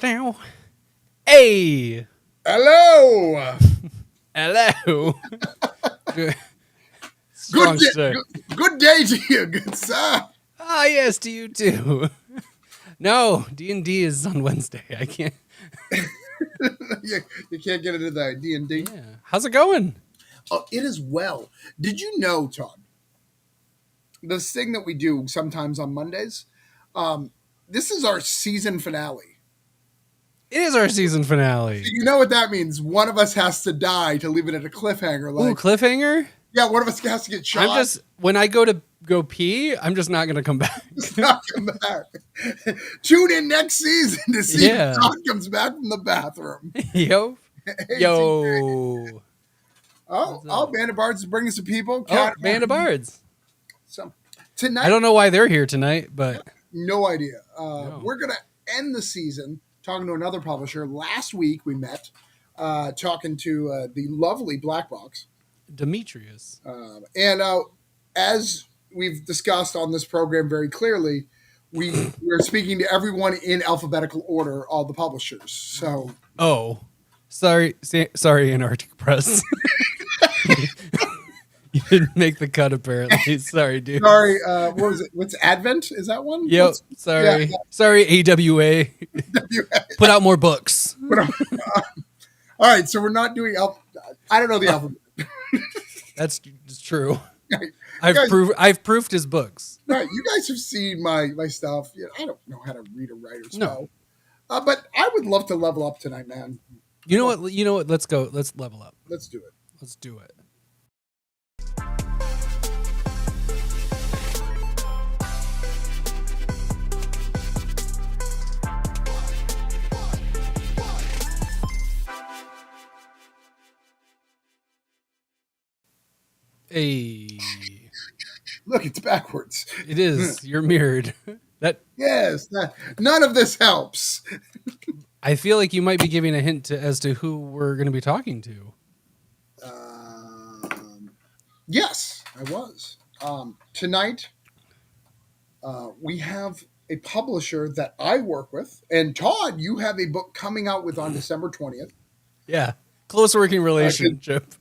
Hey! Hello. Hello! Good Strong day, start. good day to you, good sir. Ah, yes, to you too. No, D&D is on Wednesday. I can't. You can't get into the D&D. Yeah. How's it going? Oh, it is well. Did you know, Todd, this thing that we do sometimes on Mondays, this is our season finale. It is our season finale. You know what that means? One of us has to die to leave it at a cliffhanger. Ooh, cliffhanger? Yeah, one of us has to get shot. When I go pee, I'm just not going to come back. It's not come back. Tune in next season to see if Todd comes back from the bathroom. Yo. Hey, Yo. Band of Bards is bringing some people. Band of Bards. So tonight, I don't know why they're here tonight, but no idea. No. We're gonna end the season talking to another publisher. Last week we met, talking to the lovely Black Box, Demetrius. and as we've discussed on this program very clearly, we're speaking to everyone in alphabetical order, all the publishers. So, sorry, Antarctic Press. You didn't make the cut, apparently. Sorry, dude. sorry. What was it? What's Advent? Is that one? Yep. Sorry. Yeah. Sorry, AWA. Put out more books. All right, so we're not doing I don't know the alphabet. That's true. Right. I've proofed his books. Right, you guys have seen my stuff. Yeah, I don't know how to read or write or spell. No. But I would love to level up tonight, man. You know what? Let's go. Let's level up. Let's do it. Let's do it. Hey. Look, it's backwards. It is. You're mirrored. Yes, none of this helps. I feel like you might be giving a hint as to who we're going to be talking to. Yes, I was. Tonight, we have a publisher that I work with. And Todd, you have a book coming out with on December 20th. Yeah. Close working relationship.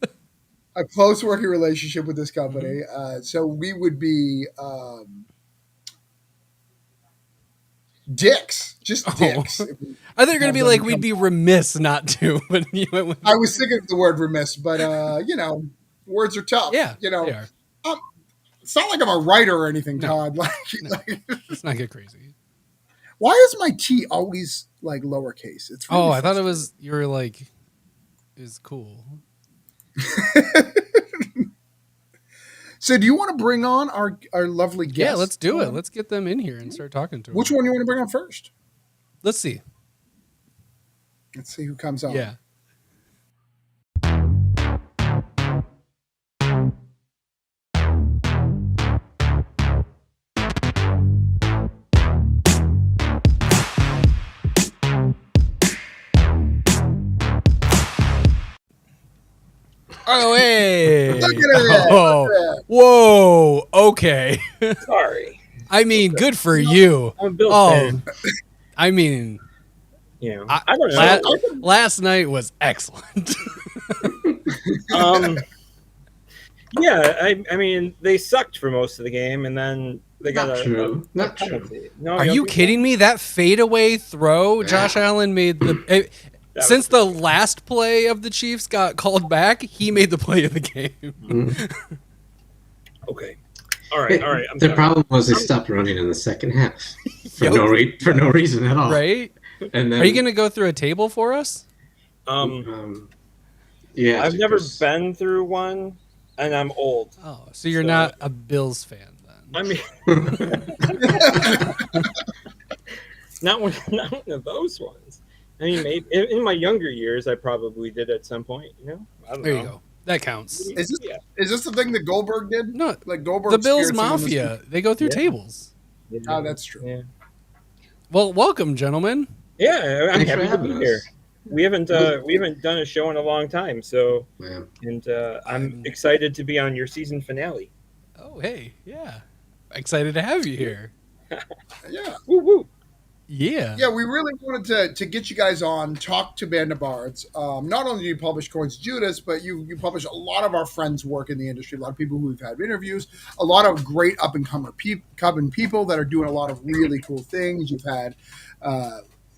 A close working relationship with this company. So we would be dicks. Just dicks. Are they going to be like, we'd be remiss not to? But I was thinking of the word remiss, but, words are tough. Yeah, they are. It's It's not like I'm a writer or anything, Todd. No. Let's not get crazy. Why is my T always like lowercase? It's really I thought it was, you were like, is cool. So do you want to bring on our lovely guests? Yeah, let's do it. Let's get them in here and start talking to them. Which one do you want to bring on first? Let's see. Let's see who comes on. Yeah. Oh, hey. Look at that. Oh. Whoa. Okay. Sorry. I mean, good for you. I'm a Bills fan. I mean, I don't know. Last night was excellent. Yeah, I mean, they sucked for most of the game, and then they got Not true. penalty. No, Are you kidding me? That fadeaway throw Josh Allen made since the last play of the Chiefs got called back, he made the play of the game. Mm-hmm. Okay. All right. The problem was they stopped running in the second half for no reason at all. Right? And then, are you going to go through a table for us? Yeah. I've never been through one, and I'm old. Oh, so you're not a Bills fan then? I mean, not one of those ones. I mean, maybe in my younger years, I probably did at some point. I don't know. There you go. That counts. Is this the thing that Goldberg did? No, like Goldberg. The Bills Mafia. They go through tables. Yeah. Oh, that's true. Yeah. Well, welcome, gentlemen. Yeah, I'm Thanks happy for to be having here. us. We haven't done a show in a long time, so I'm excited to be on your season finale. Oh, hey, yeah, excited to have you here. Yeah. Woo woo. Yeah. Yeah, we really wanted to get you guys on, talk to Band of Bards. Not only do you publish Coins Judas, but you publish a lot of our friends' work in the industry, a lot of people who we've had interviews, a lot of great up-and-coming people that are doing a lot of really cool things. You've had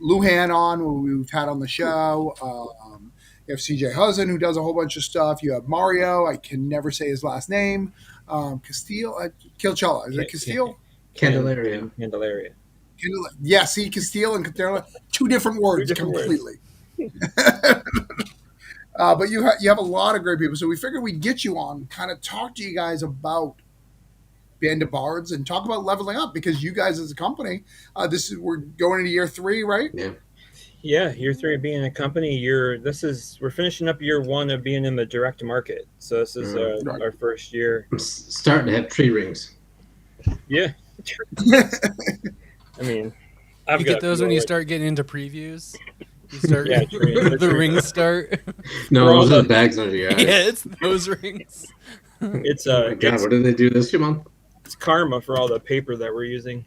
Luhan on, who we've had on the show. You have CJ Hudson, who does a whole bunch of stuff. You have Mario, I can never say his last name. Castile, Kilchella. Is it Castile? Candelaria. Candelaria. Yeah, see, Castile and Candelaria, two different words completely. But you have a lot of great people, so we figured we'd get you on, kind of talk to you guys about Band of Bards and talk about leveling up, because you guys as a company, we're going into year 3, right? Yeah, year 3 of being a company. We're finishing up year 1 of being in the direct market. So this is our first year. I'm starting to have tree rings. Yeah. I mean, you get those when you start getting into previews. You start Yeah, the rings start. No, those are the bags under your eyes. Yeah, it's those rings. It's Oh my God, what did they do this month? It's karma for all the paper that we're using.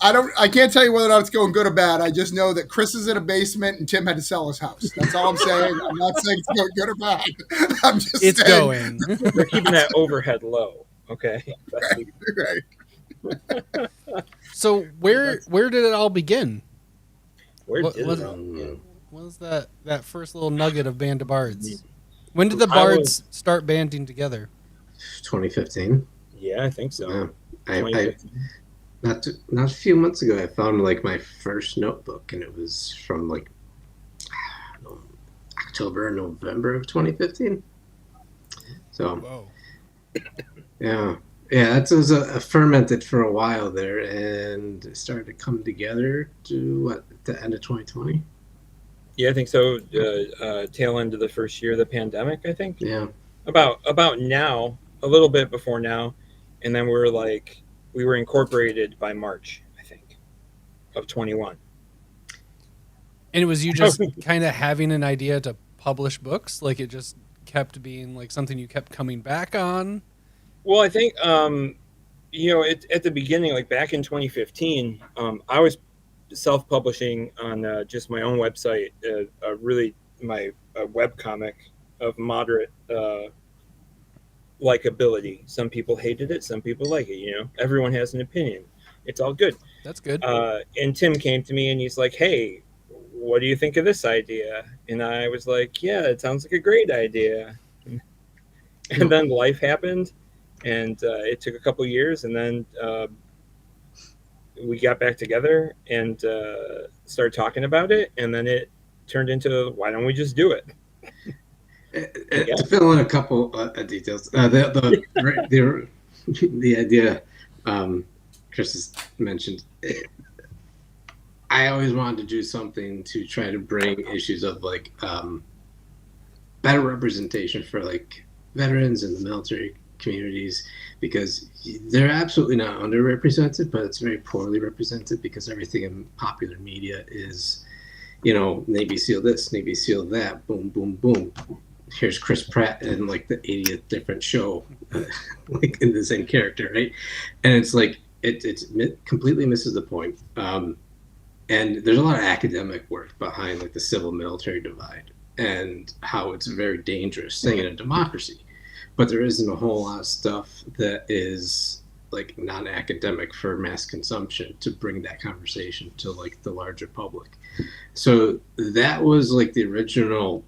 I can't tell you whether or not it's going good or bad. I just know that Chris is in a basement and Tim had to sell his house. That's all I'm saying. I'm not saying it's going good or bad. I'm just saying. It's going. We're keeping that overhead low. Okay. Right. So where did it all begin? What was that first little nugget of Band of Bards? When did the Bards start banding together? 2015. Yeah, I think so. I not a few months ago, I found like my first notebook, and it was from like October or November of 2015. So, whoa. yeah, it was a fermented for a while there, and it started to come together to the end of 2020. Yeah, I think so. Tail end of the first year of the pandemic, I think. Yeah. About now, a little bit before now, and then we were incorporated by March, I think, of 21. And it was you just kind of having an idea to publish books? Like it just kept being like something you kept coming back on? Well, I think, at the beginning, like back in 2015, I was self-publishing on just my own website, my webcomic of moderate likability. Some people hated it, some people like it, everyone has an opinion. It's all good. That's good. And Tim came to me and he's like, hey, what do you think of this idea? And I was like, yeah, it sounds like a great idea. And then life happened, and it took a couple years, and then we got back together and started talking about it, and then it turned into, why don't we just do it? To fill in a couple details, the idea Chris has mentioned, I always wanted to do something to try to bring issues of like better representation for like veterans and the military communities, because they're absolutely not underrepresented, but it's very poorly represented because everything in popular media is, Navy SEAL this, Navy SEAL that, boom, boom, boom. Here's Chris Pratt in like the 80th different show, like in the same character, right? And it's like it completely misses the point. And there's a lot of academic work behind like the civil military divide and how it's a very dangerous thing in a democracy. But there isn't a whole lot of stuff that is like non-academic for mass consumption to bring that conversation to like the larger public. So that was like the original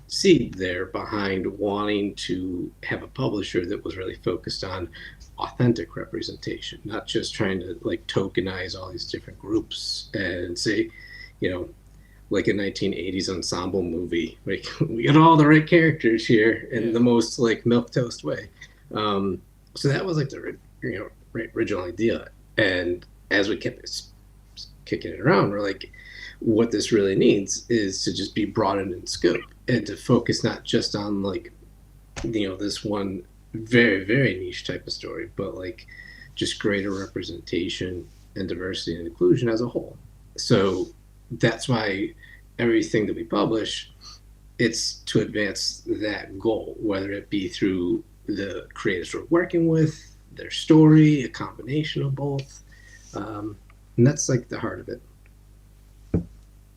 seed there behind wanting to have a publisher that was really focused on authentic representation, not just trying to like tokenize all these different groups and say, like a 1980s ensemble movie, like we got all the right characters here in the most like milquetoast way. So that was like the original idea. And as we kept kicking it around, we're like, what this really needs is to just be broadened in scope and to focus not just on like, this one very, very niche type of story, but like just greater representation and diversity and inclusion as a whole. So that's why everything that we publish, it's to advance that goal, whether it be through the creators we're working with, their story, a combination of both. And that's like the heart of it.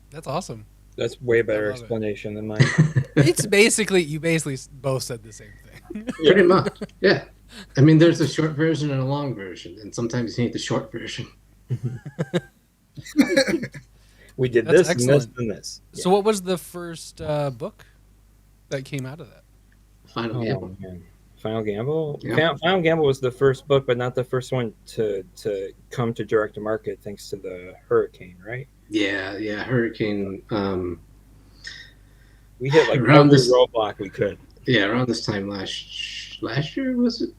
That's awesome. That's way better love it. explanation than mine. It's basically you both said the same thing. Pretty much, yeah. I mean, there's a short version and a long version, and sometimes you need the short version. We did That's this excellent. and this and this. So, what was the first book that came out of that? Final Gamble. Man. Final Gamble. Yeah. Final Gamble was the first book, but not the first one to come to direct to market, thanks to the hurricane, right? Yeah, Hurricane. We hit like Around every this- roadblock we could. Yeah, around this time last year, was it?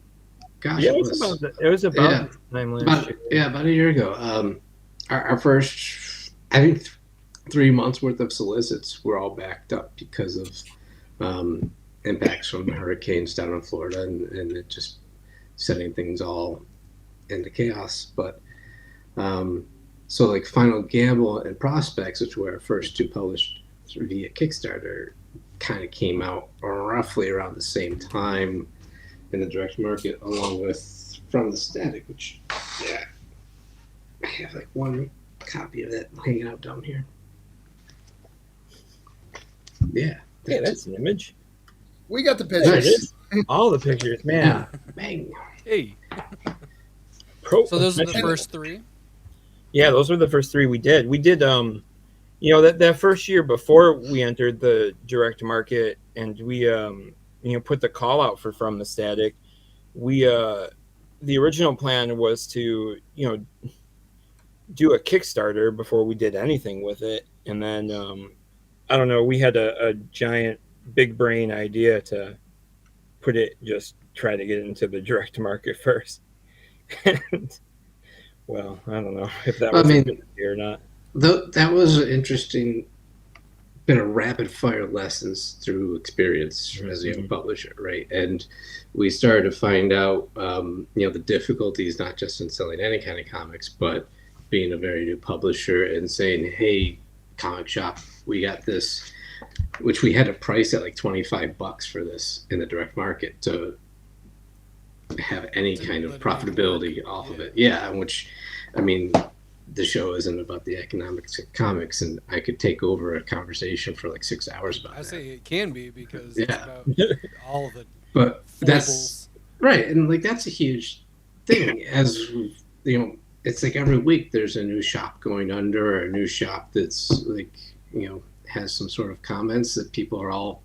Gosh, Yeah, it it was was about this time last year. about a year ago. Our first, I think, 3 months worth of solicits were all backed up because of impacts from the hurricanes down in Florida, and it just setting things all into chaos. But so like Final Gamble and Prospects, which were our first two published via Kickstarter, kind of came out roughly around the same time in the direct market, along with From the Static, which, yeah, I have like one copy of that hanging out down here. Yeah. Yeah, that's an image. We got the There pictures. it is. All the pictures, man. Bang. Hey, Pro- so those are the first three. Yeah, those were the first three we did. We did, that first year before we entered the direct market, and we, put the call out for From the Static. We, the original plan was to, do a Kickstarter before we did anything with it, and then, I don't know, we had a giant, big brain idea to try to get into the direct market first. And, well, I don't know if that was a good idea or not. That was an interesting bit of rapid fire lessons through experience as a young publisher, right? And we started to find out, the difficulties not just in selling any kind of comics, but being a very new publisher and saying, "Hey, comic shop, we got this," which we had to price at like $25 for this in the direct market to have any kind of profitability off of it. Yeah, which, I mean, the show isn't about the economics of comics, and I could take over a conversation for like 6 hours about I that. say it can be because it's about all of it. But that's Foibles. right, and like that's a huge thing. As it's like every week there's a new shop going under, or a new shop that's like has some sort of comments that people are all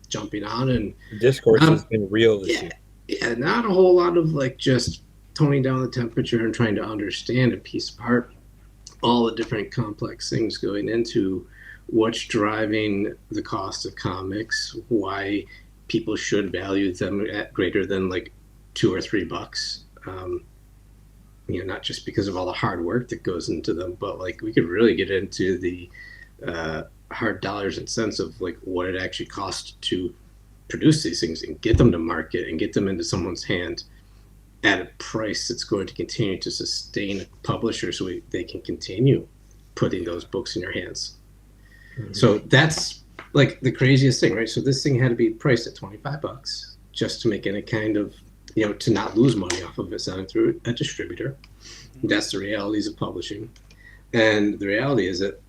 jumping on, and The discourse has been real this year. yeah, not a whole lot of like just toning down the temperature and trying to understand and piece apart all the different complex things going into what's driving the cost of comics, why people should value them at greater than like $2 or $3. Not just because of all the hard work that goes into them, but like we could really get into the hard dollars and cents of like what it actually costs to produce these things and get them to market and get them into someone's hand at a price that's going to continue to sustain a publisher so they can continue putting those books in your hands. Mm-hmm. So that's like the craziest thing, right? So this thing had to be priced at $25 just to make any kind of, to not lose money off of it selling through a distributor. That's the realities of publishing. And the reality is that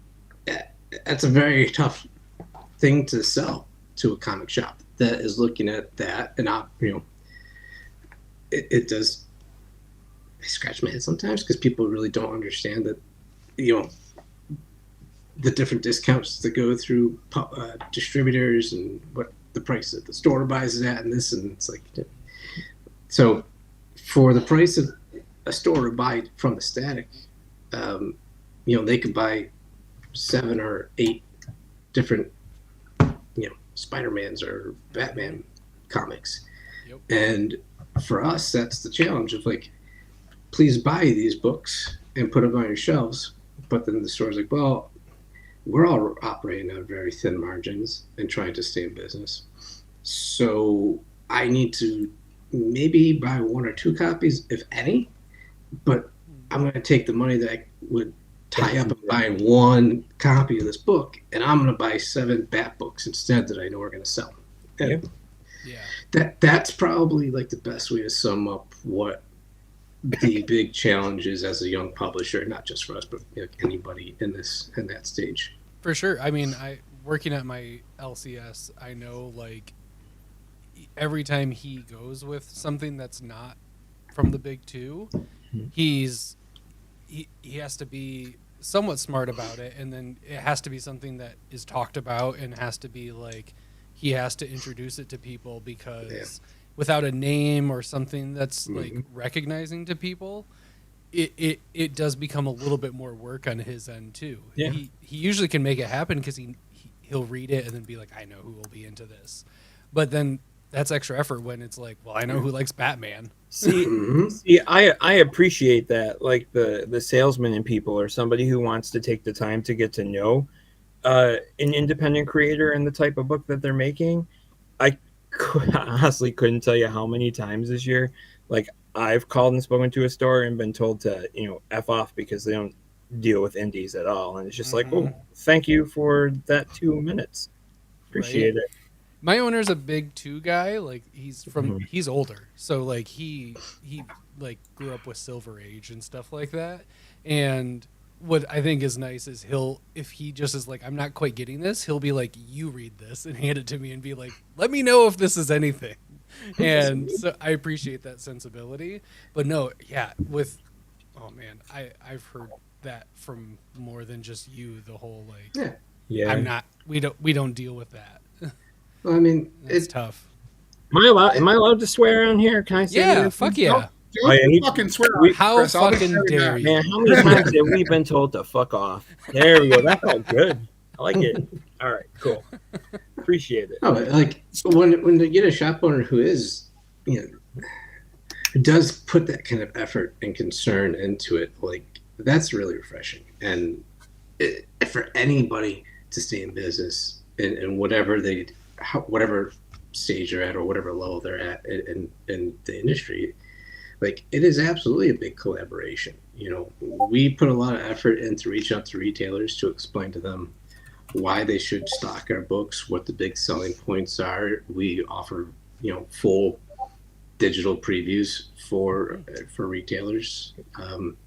that's a very tough thing to sell to a comic shop that is looking at that, and it does. I scratch my head sometimes because people really don't understand that, the different discounts that go through distributors and what the price that the store buys it at, and this, and it's like, so for the price of a store to buy From the Static, they could buy 7 or 8 different, Spider-Mans or Batman comics. Yep. And for us, that's the challenge of like, please buy these books and put them on your shelves. But then the store's like, well, we're all operating on very thin margins and trying to stay in business. So I need to maybe buy 1 or 2 copies, if any, but I'm going to take the money that I would tie up and buy 1 copy of this book, and I'm going to buy 7 Bat books instead that I know are going to sell. And Yeah. that's probably like the best way to sum up what the big challenges as a young publisher, not just for us, but anybody in that stage. For sure. I mean, I working at my LCS, I know like every time he goes with something that's not from the big two, he's he has to be somewhat smart about it, and then it has to be something that is talked about and has to be like he has to introduce it to people because without a name or something that's like recognizing to people, it does become a little bit more work on his end too. Yeah. He usually can make it happen because he'll read it and then be like, I know who will be into this, but then that's extra effort when it's like, well, I know who likes Batman. See, I appreciate that, like the salesman in people or somebody who wants to take the time to get to know an independent creator and the type of book that they're making. I honestly couldn't tell you how many times this year, like I've called and spoken to a store and been told to, F off because they don't deal with indies at all. And it's just like, oh, thank you for that 2 minutes. Appreciate it. My owner's a big 2 guy. Like he's older. So like he like grew up with Silver Age and stuff like that. And what I think is nice is if he just is like, I'm not quite getting this, he'll be like, you read this and hand it to me and be like, let me know if this is anything. And so I appreciate that sensibility. But no, yeah, oh man, I've heard that from more than just you, the whole like, yeah, we don't deal with that. Well, I mean, it's tough. Am I allowed to swear on here? Can I say Yeah, that? fuck yeah. Don't fucking swear. How Chris, I'll fucking just dare you? Man, how many times have we been told to fuck off? There we go. That felt good. I like it. All right, cool. Appreciate it. Oh, like when you get a shop owner who is, who does put that kind of effort and concern into it, like that's really refreshing. And for anybody to stay in business in whatever stage they're at or whatever level they're at in the industry, like it is absolutely a big collaboration. We put a lot of effort in to reach out to retailers to explain to them why they should stock our books, what the big selling points are. We offer, full digital previews for retailers.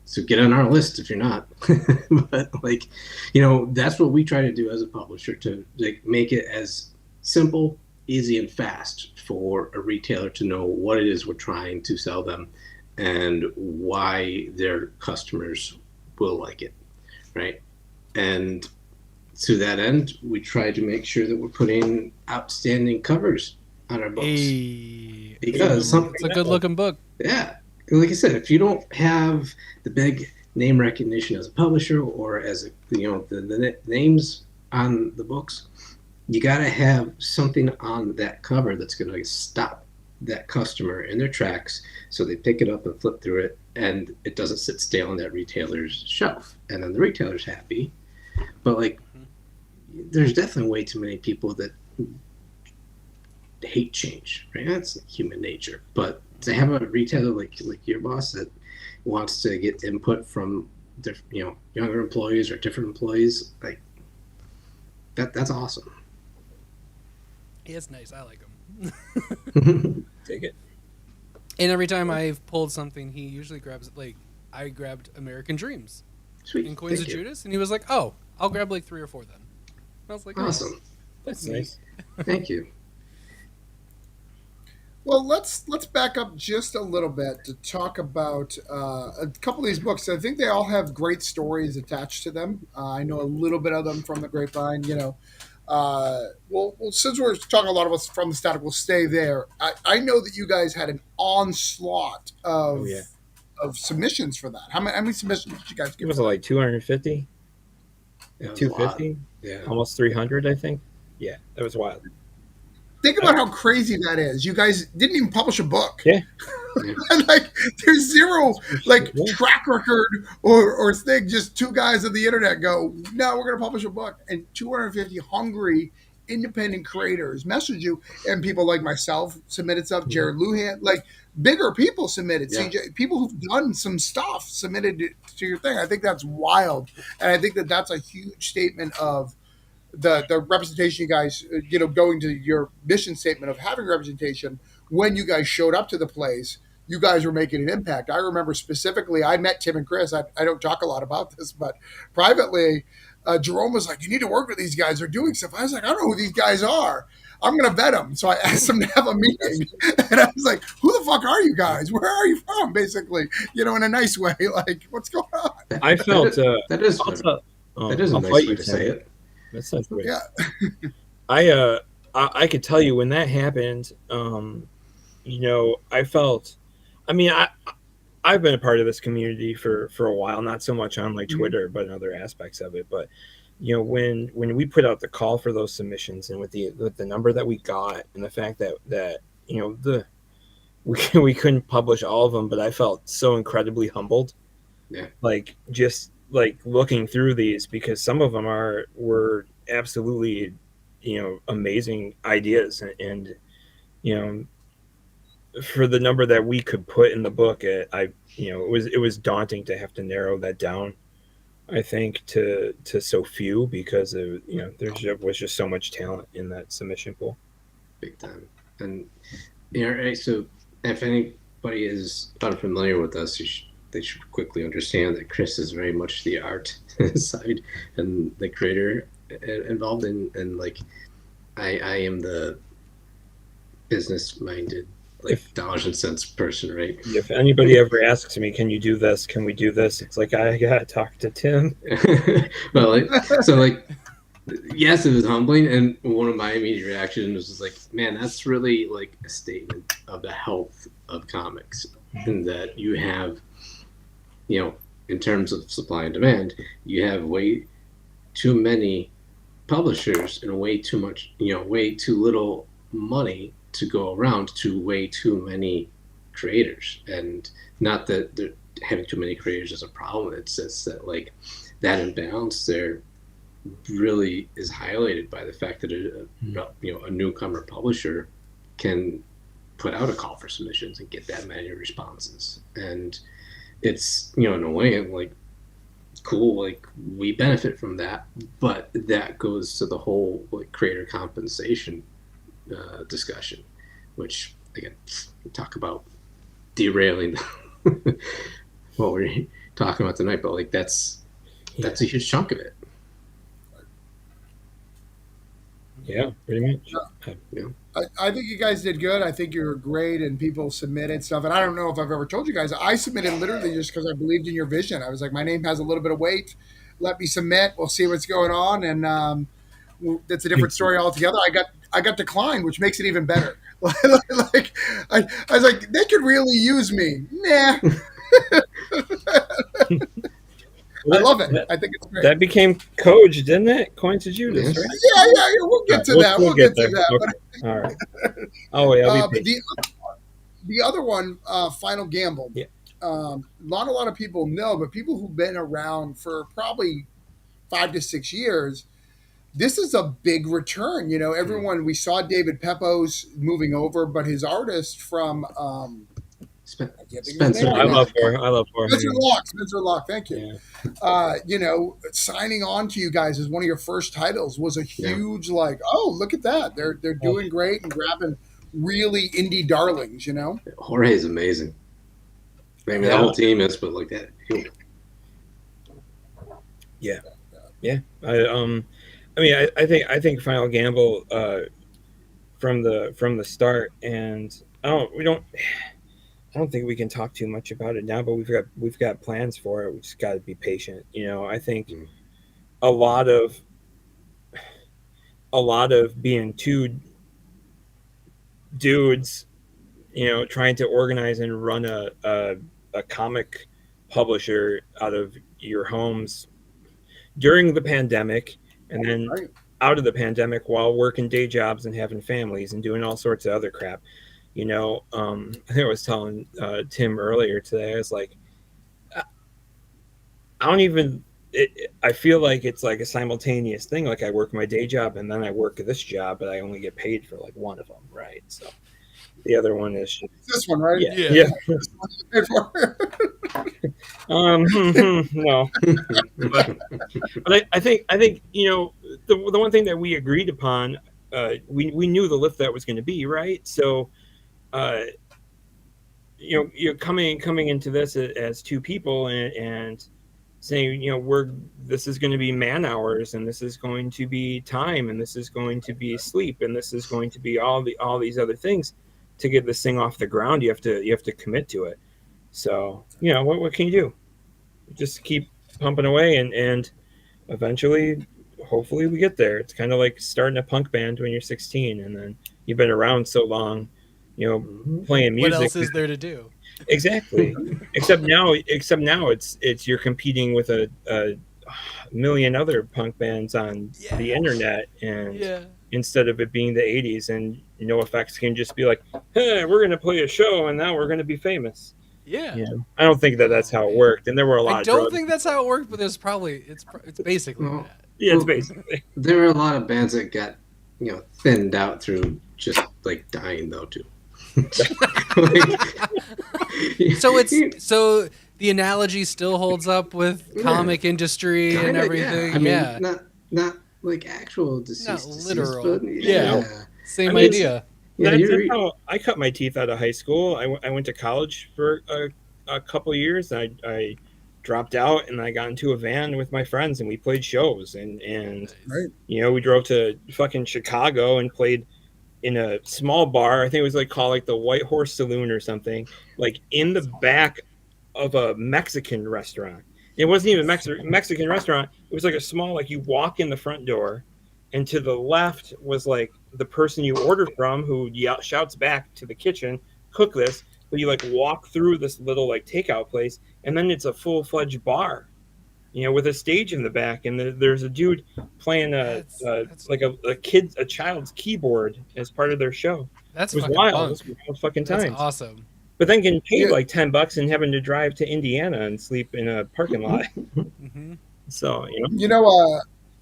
So get on our list if you're not. But that's what we try to do as a publisher, to make it as simple, easy, and fast for a retailer to know what it is we're trying to sell them and why their customers will like it, right? And to that end, we try to make sure that we're putting outstanding covers on our books. Because it's a good looking book. Yeah. Like I said, if you don't have the big name recognition as a publisher or as the names on the books, you got to have something on that cover that's going to stop that customer in their tracks so they pick it up and flip through it and it doesn't sit stale on that retailer's shelf. And then the retailer's happy. But there's definitely way too many people that hate change, right? That's human nature. But to have a retailer like your boss that wants to get input from younger employees or different employees, like that's awesome. He is nice. I like him. Take it. And every time I've pulled something, he usually grabs I grabbed American Dreams. Sweet. And Coins of Judas, and he was like, "Oh, I'll grab 3 or 4 then." I was like, awesome. Oh, that's nice. Thank you. Well, let's back up just a little bit to talk about a couple of these books. I think they all have great stories attached to them. I know a little bit of them from the grapevine. Well, since we're talking a lot of us from the static, we'll stay there. I know that you guys had an onslaught of submissions for that. How many submissions did you guys give? It was like 250, 250, almost 300, I think. Yeah, that was wild. Think about how crazy that is. You guys didn't even publish a book. Yeah. And there's zero track record or thing. Just 2 guys on the internet go, no, we're going to publish a book. And 250 hungry independent creators message you. And people like myself submitted stuff. Jared Lujan, bigger people submitted. Yeah. CJ, people who've done some stuff submitted to your thing. I think that's wild. And I think that that's a huge statement of the representation you guys, going to your mission statement of having representation when you guys showed up to the place you guys were making an impact. I remember specifically, I met Tim and Chris. I don't talk a lot about this, but privately, Jerome was like, "You need to work with these guys. They're doing stuff." I was like, "I don't know who these guys are. I'm going to vet them." So I asked them to have a meeting, and I was like, "Who the fuck are you guys? Where are you from?" Basically, in a nice way, like, what's going on? I felt that is that is a nice way to say it. That's not great. Yeah. I could tell you when that happened. I felt. I mean, I've been a part of this community for a while, not so much on like Twitter, but in other aspects of it. But when we put out the call for those submissions, and with the number that we got, and the fact that we couldn't publish all of them, but I felt so incredibly humbled. Yeah. Like just like looking through these, because some of them were absolutely amazing ideas, and for the number that we could put in the book, it was daunting to have to narrow that down, I think, to so few, because there was just so much talent in that submission pool. Big time. And so if anybody is unfamiliar with us, they should quickly understand that Chris is very much the art side and the creator involved in, and like I am the business minded, like dollars and cents person, right? If anybody ever asks me, "Can you do this? Can we do this?" It's like, I gotta talk to Tim. Well, yes, it was humbling, and one of my immediate reactions was like, man, that's really like a statement of the health of comics, and that you have, in terms of supply and demand, you have way too many publishers and way too little money to go around to way too many creators. And not that having too many creators is a problem, it's just that like that imbalance there really is highlighted by the fact that a newcomer publisher can put out a call for submissions and get that many responses. And it's in a way like cool, like we benefit from that, but that goes to the whole like creator compensation discussion, which again, we talk about derailing what we're talking about tonight, but like that's a huge chunk of it. Yeah, pretty much. Yeah. I think you guys did good. I think you were great, and people submitted stuff. And I don't know if I've ever told you guys, I submitted literally just because I believed in your vision. I was like, my name has a little bit of weight. Let me submit. We'll see what's going on. And that's a different story altogether. I got declined, which makes it even better. Like I was like, they could really use me. Nah. I love it. I think it's great. That became Coj, didn't it? Coins to Judas, right? Yeah. We'll get to that. We'll get to that. Okay. All right. Oh, wait, I'll be the other one, Final Gamble. Yeah. Not a lot of people know, but people who've been around for probably 5 to 6 years, this is a big return. Everyone, we saw David Pepos moving over, but his artist from Spencer. I love her. Spencer Locke. Thank you. Yeah. Signing on to you guys as one of your first titles was a huge like, oh, look at that. They're doing great and grabbing really indie darlings. Jorge is amazing. I mean, the whole team is, but like that. Yeah. I think Final Gamble from the start, and I don't think we can talk too much about it now, but we've got plans for it. We just got to be patient. I think a lot of being two dudes, trying to organize and run a comic publisher out of your homes during the pandemic, and then out of the pandemic while working day jobs and having families and doing all sorts of other crap. I think I was telling Tim earlier today, I was like, I feel like it's like a simultaneous thing. Like I work my day job and then I work this job, but I only get paid for like one of them. Right. So the other one is just, this one, right? Yeah. No. But I think the one thing that we agreed upon, we knew the lift that was going to be, right? So you're coming into this as two people and saying, this is going to be man hours, and this is going to be time, and this is going to be sleep, and this is going to be all these other things to get this thing off the ground. You have to commit to it. So, what can you do? Just keep pumping away, and eventually, hopefully we get there. It's kind of like starting a punk band when you're 16, and then you've been around so long, playing music. What else is there to do? Exactly. except now it's you're competing with a million other punk bands on the internet, and instead of it being the 80s, and NoFX can just be like, hey, we're going to play a show and now we're going to be famous. Yeah. I don't think that's how it worked, and there were a lot I of don't drugs. think that's how it worked, but there's probably it's basically that. Yeah, it's basically. There were a lot of bands that got thinned out through just like dying though too. So the analogy still holds up with comic industry Kinda, and everything. I mean, not like actual disease, not literal. But Same idea. That's how I cut my teeth out of high school. I went to college for a couple of years. I dropped out, and I got into a van with my friends, and we played shows, and Right. we drove to fucking Chicago and played in a small bar. I think it was called the White Horse Saloon or something, in the back of a Mexican restaurant. It wasn't even a Mexican restaurant. It was a small, you walk in the front door, and to the left was the person you ordered from, who shouts back to the kitchen, cook this, but you walk through this little takeout place, and then it's a full-fledged bar, with a stage in the back, and there's a dude playing a child's keyboard as part of their show. That's it was fucking wild. fun. It was wild fucking times. That's awesome. But then getting paid $10 and having to drive to Indiana and sleep in a parking lot. Mm-hmm. So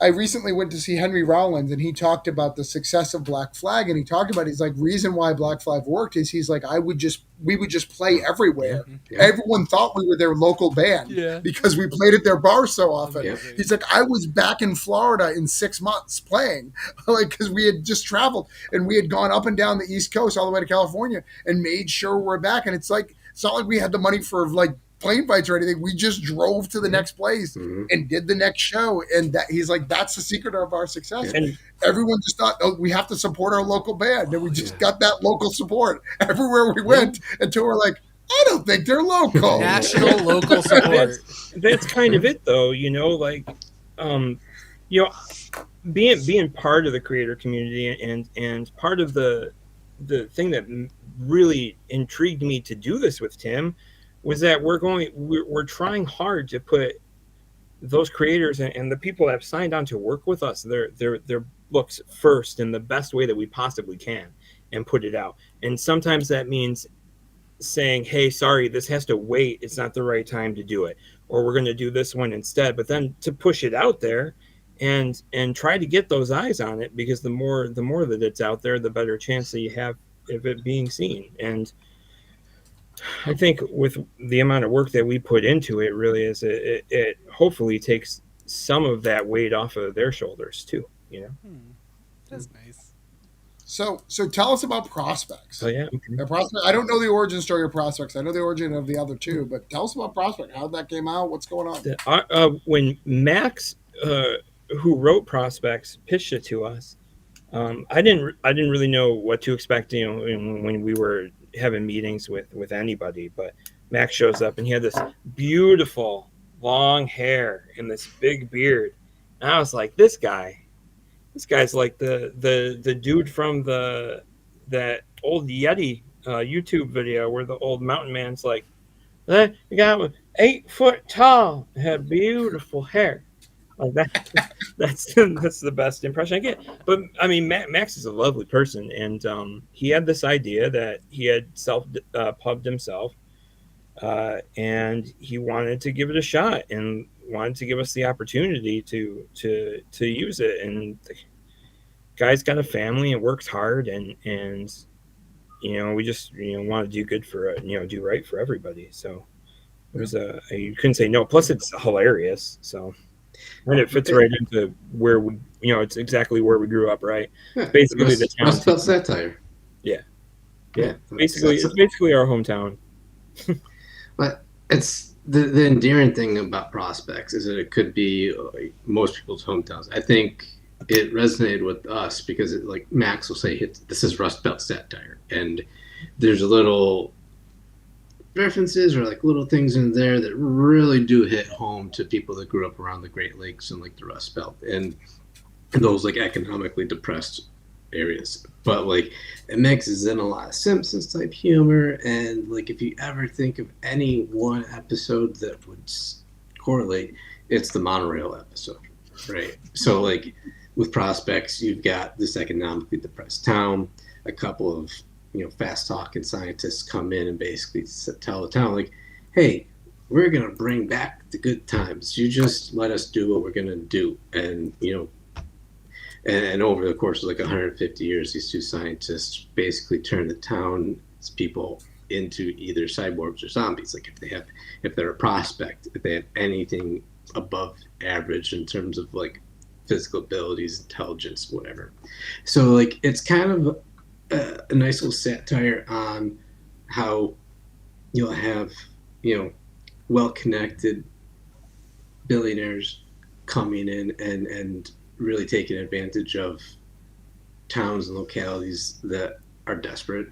I recently went to see Henry Rollins, and he talked about the success of Black Flag, and he talked about he's reason why Black Flag worked is he's we would just play everywhere. Yeah. Everyone thought we were their local band because we played at their bar so often. Yeah. He's I was back in Florida in 6 months playing, because we had just traveled and we had gone up and down the East Coast all the way to California and made sure we're back. And it's not like we had the money for plane fights or anything. We just drove to the next place and did the next show, and that he's that's the secret of our success. And everyone just thought, we have to support our local band, and we just got that local support everywhere we went until we're I don't think they're local. National local support. That's kind of it, though. Being part of the creator community, and part of the thing that really intrigued me to do this with Tim was that we're trying hard to put those creators and the people that have signed on to work with us, their books first in the best way that we possibly can, and put it out. And sometimes that means saying, hey, sorry, this has to wait. It's not the right time to do it. Or we're going to do this one instead. But then to push it out there and try to get those eyes on it, because the more that it's out there, the better chance that you have of it being seen. And I think with the amount of work that we put into it, really is it hopefully takes some of that weight off of their shoulders too. That's nice. So tell us about Prospects. Oh yeah. I don't know the origin story of Prospects. I know the origin of the other two, but tell us about Prospect. How that came out? What's going on? When Max, who wrote Prospects, pitched it to us, I didn't really know what to expect. When we were having meetings with anybody, but Max shows up, and he had this beautiful long hair and this big beard, and I was like, this guy's like the dude from that old Yeti YouTube video where the old mountain man's like, the guy was 8 foot tall, had beautiful hair. That's the best impression I get. But I mean, Max is a lovely person, and he had this idea that he had pubbed himself, and he wanted to give it a shot and wanted to give us the opportunity to use it. And the guy's got a family and works hard, and we just want to do good for do right for everybody. So it was you couldn't say no. Plus, it's hilarious. So. And it fits right into where we, it's exactly where we grew up, right? Yeah, basically the town. Rust Belt satire. Yeah. Basically, it's basically our hometown. But it's the endearing thing about Prospects is that it could be like most people's hometowns. I think it resonated with us because it, like Max will say, "This is Rust Belt satire," and there's a little references or like little things in there that really do hit home to people that grew up around the Great Lakes and like the Rust Belt and those like economically depressed areas. But like it mixes in a lot of Simpsons type humor, and like if you ever think of any one episode that would correlate, it's the monorail episode, right? So like with Prospects, you've got this economically depressed town, a couple of fast talking scientists come in and basically tell the town like, hey, we're gonna bring back the good times. You just let us do what we're gonna do, and and over the course of like 150 years, these two scientists basically turn the town's people into either cyborgs or zombies. Like if they're a prospect, if they have anything above average in terms of like physical abilities, intelligence, whatever. So like it's kind of a nice little satire on how you'll have well-connected billionaires coming in and really taking advantage of towns and localities that are desperate.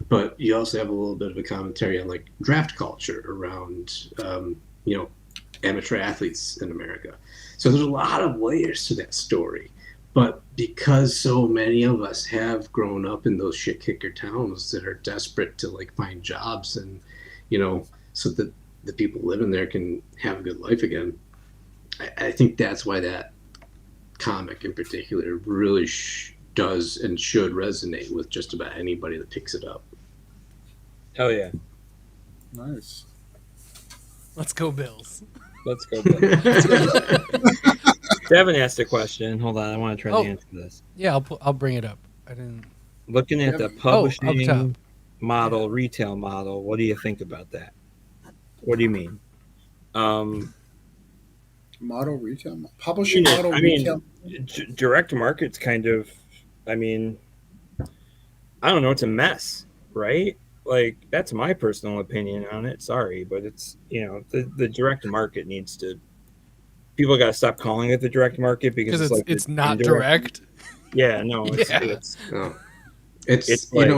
But you also have a little bit of a commentary on like draft culture around amateur athletes in America. So there's a lot of layers to that story. But because so many of us have grown up in those shit kicker towns that are desperate to like find jobs and so that the people living there can have a good life again, I think that's why that comic in particular really does and should resonate with just about anybody that picks it up. Hell yeah. Nice. Let's go Bills. Let's go Bills. Devin asked a question. Hold on, I want to try to answer this. Yeah, I'll bring it up. I didn't. Looking at the publishing model, Yeah. retail model, what do you think about that? What do you mean? Model retail, publishing model retail. Direct market's kind of, I don't know, it's a mess, right? Like that's my personal opinion on it. Sorry, but it's the direct market needs to. People got to stop calling it the direct market because it's like it's not direct. Yeah, no, it's it's like,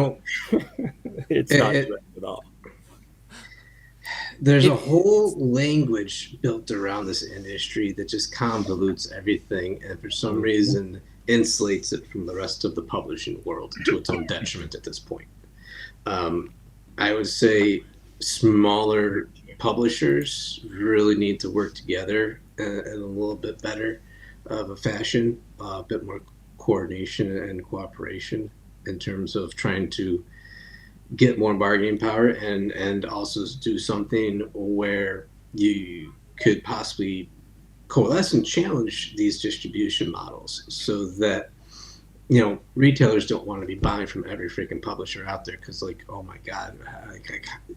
it's not direct at all. There's a whole language built around this industry that just convolutes everything, and for some reason insulates it from the rest of the publishing world to its own detriment at this point. I would say smaller publishers really need to work together in a little bit better of a fashion, a bit more coordination and cooperation in terms of trying to get more bargaining power and also do something where you could possibly coalesce and challenge these distribution models so that retailers don't want to be buying from every freaking publisher out there because like, oh my god,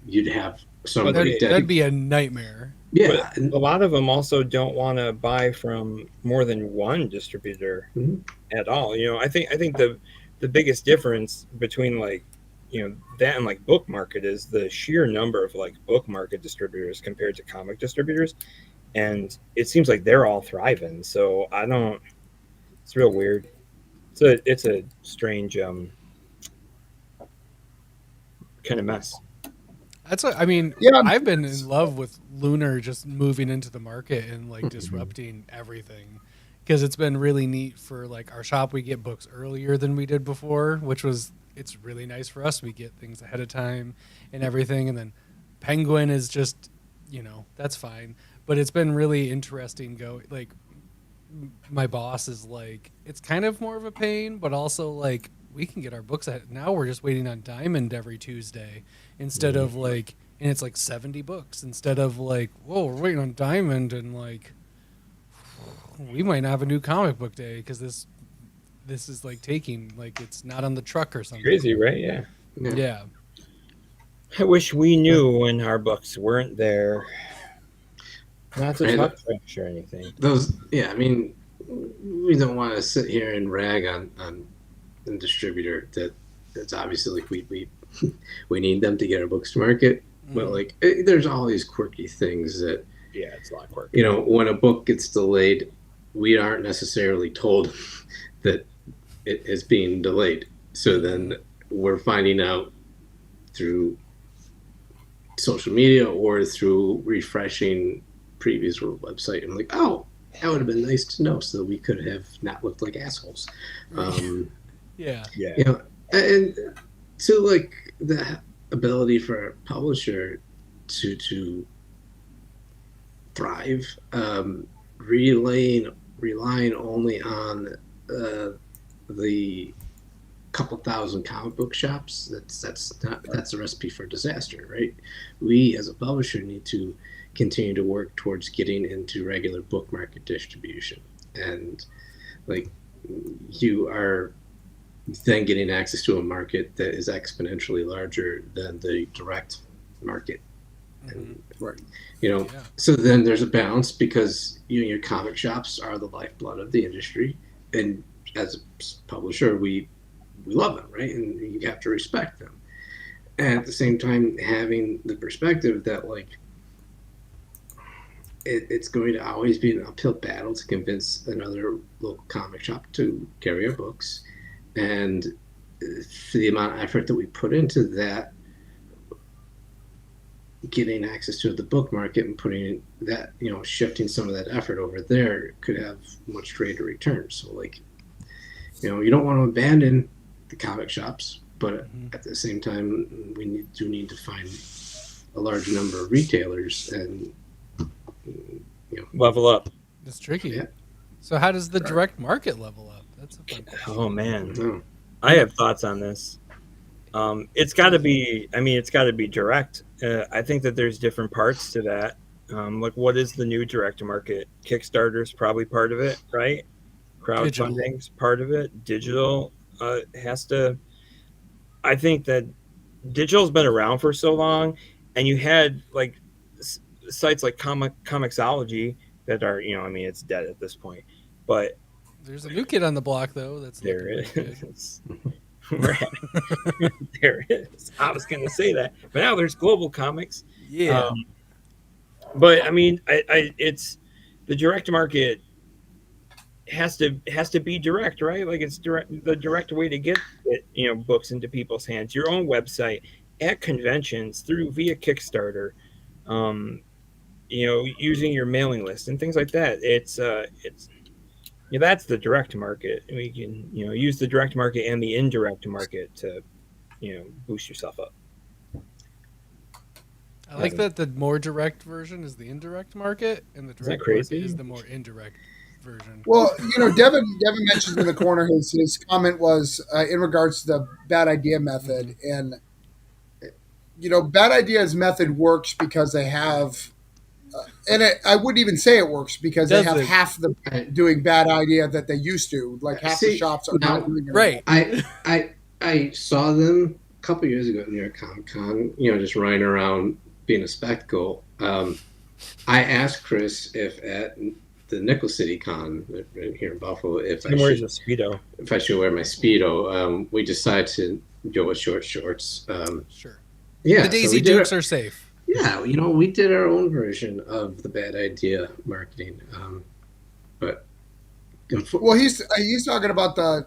you'd have somebody that'd be a nightmare. Yeah, but a lot of them also don't want to buy from more than one distributor at all. I think the biggest difference between like that and like book market is the sheer number of like book market distributors compared to comic distributors, and it seems like they're all thriving. So it's real weird. It's a strange kind of mess. I've been in love with Lunar just moving into the market and like disrupting everything, because it's been really neat for like our shop. We get books earlier than we did before, it's really nice for us. We get things ahead of time and everything. And then Penguin is just, that's fine. But it's been really interesting like my boss is like, it's kind of more of a pain, but also like we can get our books ahead. Now we're just waiting on Diamond every Tuesday instead of like, and it's like 70 books instead of like, whoa, we're waiting on Diamond and like, we might not have a new comic book day because this is like taking, like it's not on the truck or something. Crazy, right? Yeah. I wish we knew when our books weren't there. Not to talk trash or anything. We don't want to sit here and rag on the distributor that's obviously like we need them to get our books to market. but like there's all these quirky things that Yeah, it's a lot quirky. When a book gets delayed, we aren't necessarily told that it is being delayed. So then we're finding out through social media or through refreshing previous website. I'm like, oh, that would have been nice to know, so that we could have not looked like assholes. Yeah. And so like the ability for a publisher to thrive, relying only on the couple thousand comic book shops, that's a recipe for disaster, right? We as a publisher need to continue to work towards getting into regular book market distribution, and like you are then getting access to a market that is exponentially larger than the direct market. And, Right. So then there's a balance, because your comic shops are the lifeblood of the industry, and as a publisher, we love them, right? And you have to respect them. And at the same time, having the perspective that like it's going to always be an uphill battle to convince another local comic shop to carry our books, and for the amount of effort that we put into that, getting access to the book market and putting that, shifting some of that effort over there could have much greater returns. So like, you don't want to abandon the comic shops, but at the same time, we need to find a large number of retailers and level up. It's tricky. Yeah. So how does the direct market level up? That's a fun question. Oh man, No. I have thoughts on this. It's got to be. I mean, it's got to be direct. I think that there's different parts to that. Like, what is the new direct market? Kickstarter's probably part of it, right? Crowdfunding's part of it. Digital has to. I think that digital's been around for so long, and you had like sites like Comixology that are, I mean, it's dead at this point, but there's a new kid on the block though. That's there it is. There it is. I was going to say that, but now there's Global Comics. Yeah. But I mean, it's the direct market has to be direct, right? Like it's the direct way to get it, books into people's hands. Your own website, at conventions, via Kickstarter, using your mailing list and things like that. It's that's the direct market. We can use the direct market and the indirect market to boost yourself up. I like that the more direct version is the indirect market, and the direct market is the more indirect version. Well, Devin mentions in the corner his comment was in regards to the bad idea method, and bad ideas method works because they have. And I wouldn't even say it works because they have half the doing bad idea that they used to. Like half the shops are not doing it. Right. I saw them a couple years ago near Comic Con, just running around being a spectacle. I asked Chris if at the Nickel City Con here in Buffalo, if I should wear my Speedo. We decided to go with short shorts. Sure. Yeah. The Daisy Dukes are safe. Yeah, we did our own version of the bad idea marketing, but well, he's talking about the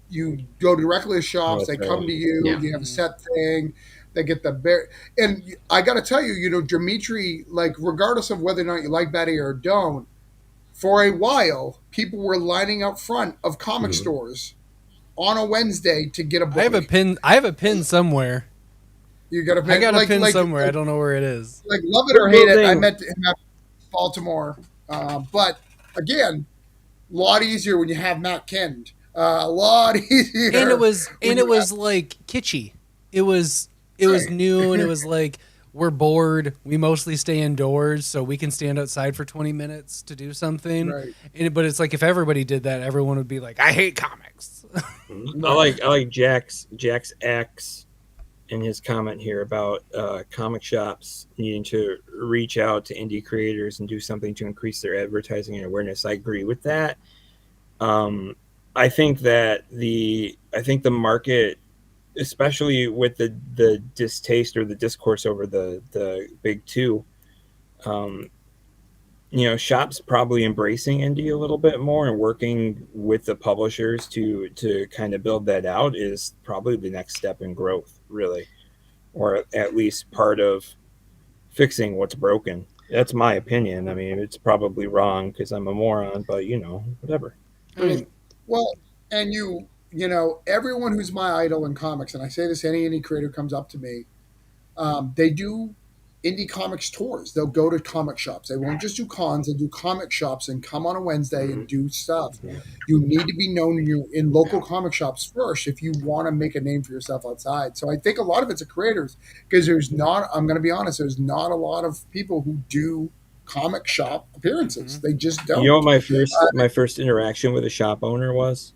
you go directly to shops, they come to you, you have a set thing, they get the and I got to tell you, Dimitri, like regardless of whether or not you like bad idea or don't, for a while people were lining up front of comic stores on a Wednesday to get a book. I have a pin somewhere. You got a pin. I got a pin somewhere. I don't know where it is. Like, love it or hate it, I met him at Baltimore. But again, a lot easier when you have Matt Kend. A lot easier. And it was like kitschy. It was new, and it was like, we're bored. We mostly stay indoors, so we can stand outside for 20 minutes to do something. Right. But it's like, if everybody did that, everyone would be like, I hate comics. I like Jack's X in his comment here about comic shops needing to reach out to indie creators and do something to increase their advertising and awareness. I agree with that. I think the market especially with the distaste or the discourse over the big two, um, shops probably embracing indie a little bit more and working with the publishers to kind of build that out is probably the next step in growth, really, or at least part of fixing what's broken. That's my opinion. I mean, it's probably wrong because I'm a moron, but whatever. I mean, Well, and everyone who's my idol in comics, and I say this to any creator comes up to me, they do indie comics tours. They'll go to comic shops. They won't just do cons. They do comic shops and come on a Wednesday and do stuff. You need to be known in local comic shops first if you want to make a name for yourself outside. So I think a lot of it's a creators because I'm going to be honest, there's not a lot of people who do comic shop appearances. They just don't. You know what my first interaction with a shop owner was?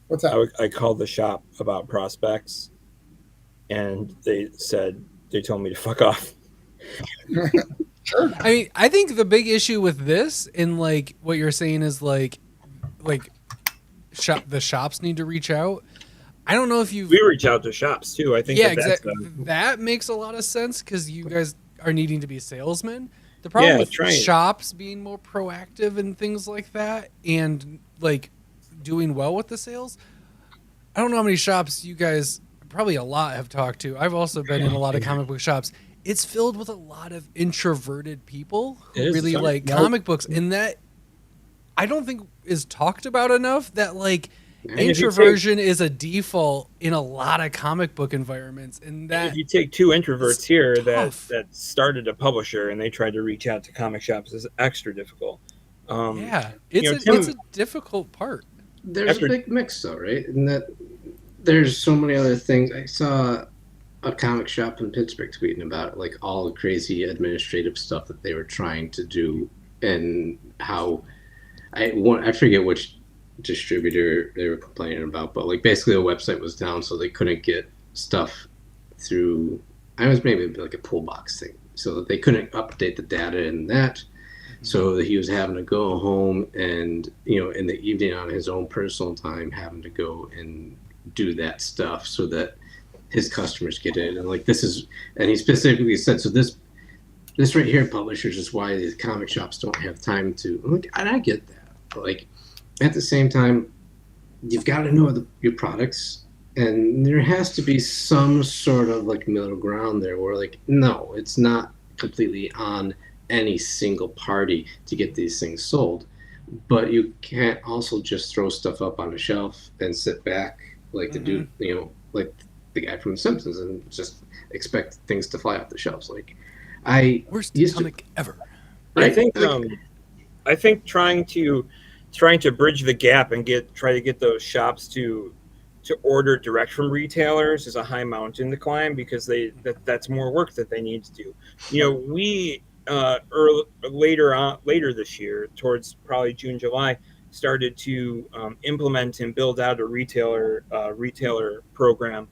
What's that? I called the shop about prospects, and they told me to fuck off. Sure. I mean, I think the big issue with this and like what you're saying is like the shops need to reach out. I don't know if you We reach out to shops too. I think exactly. That makes a lot of sense because you guys are needing to be salesmen. The problem with shops being more proactive and things like that and like doing well with the sales, I don't know how many shops you guys, probably a lot, have talked to. I've also been in a lot of comic book shops. It's filled with a lot of introverted people who really like comic books, and that I don't think is talked about enough, that like introversion is a default in a lot of comic book environments. And that if you take two introverts here that started a publisher and they tried to reach out to comic shops, is extra difficult. It's a difficult part. There's a big mix though, right? And that there's so many other things. I saw a comic shop in Pittsburgh tweeting about like all the crazy administrative stuff that they were trying to do, and how I forget which distributor they were complaining about, but like basically the website was down, so they couldn't get stuff through. I was maybe like a pull box thing, so that they couldn't update the data in that. So that he was having to go home and in the evening on his own personal time having to go and do that stuff so that his customers get it. And like and he specifically said, so this right here, publishers, is why the comic shops don't have time to. I'm like, and I get that, but like at the same time, you've got to know your products, and there has to be some sort of like middle ground there where like, no, it's not completely on any single party to get these things sold, but you can't also just throw stuff up on a shelf and sit back like the dude, like the guy from The Simpsons, and just expect things to fly off the shelves. Like, worst comic ever. Right? I think trying to bridge the gap and try to get those shops to order direct from retailers is a high mountain to climb, because that's more work that they need to do. We later this year, towards probably June, July, started to implement and build out a retailer program.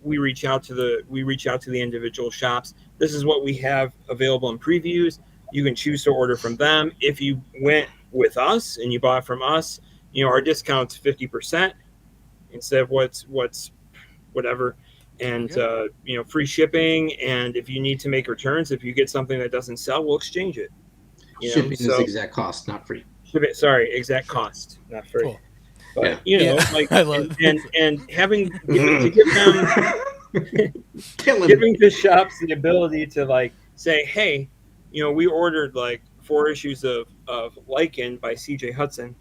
We reach out to the individual shops. This is what we have available in previews. You can choose to order from them. If you went with us and you bought from us, our discount's 50% instead of what's whatever. And free shipping, and if you need to make returns, if you get something that doesn't sell, we'll exchange it. Shipping is exact cost, not free. Exact cost, not free. Cool. But like, I love and having to give them giving the shops the ability to like say, hey, we ordered like 4 issues of Lycan by C.J. Hudson,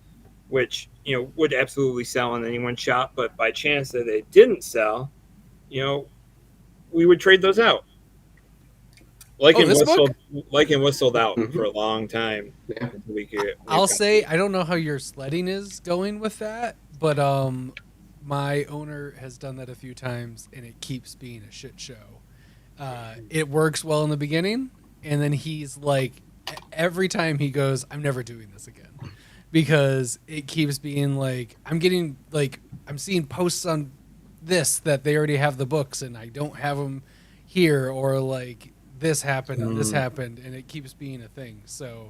which would absolutely sell in anyone's shop, but by chance that it didn't sell, we would trade those out. Lycan was sold out for a long time. Yeah. I'll say, I don't know how your sledding is going with that, but my owner has done that a few times, and it keeps being a shit show. It works well in the beginning, and then he's like, every time he goes, I'm never doing this again. Because it keeps being like, I'm seeing posts on this that they already have the books and I don't have them here, or like this happened and this happened, and it keeps being a thing. So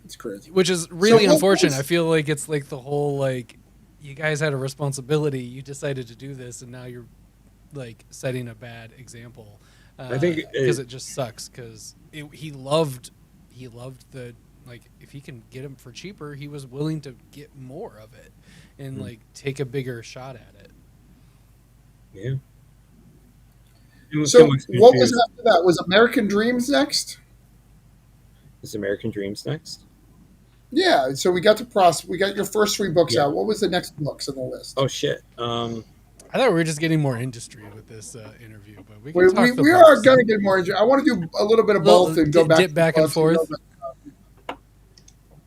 it's crazy, which is really unfortunate. I feel like it's like the whole like you guys had a responsibility. You decided to do this, and now you're like setting a bad example. I think because it just sucks. Because he loved the, like, if he can get him for cheaper, he was willing to get more of it and like take a bigger shot at it. Yeah. So what was after that? Was American Dreams next? Is American Dreams next? Yeah. So we got we got your first 3 books out. What was the next books on the list? Oh shit. I thought we were just getting more industry with this interview, but we can talk we are going to get more. I want to do a little bit of both and go back, dip back and forth.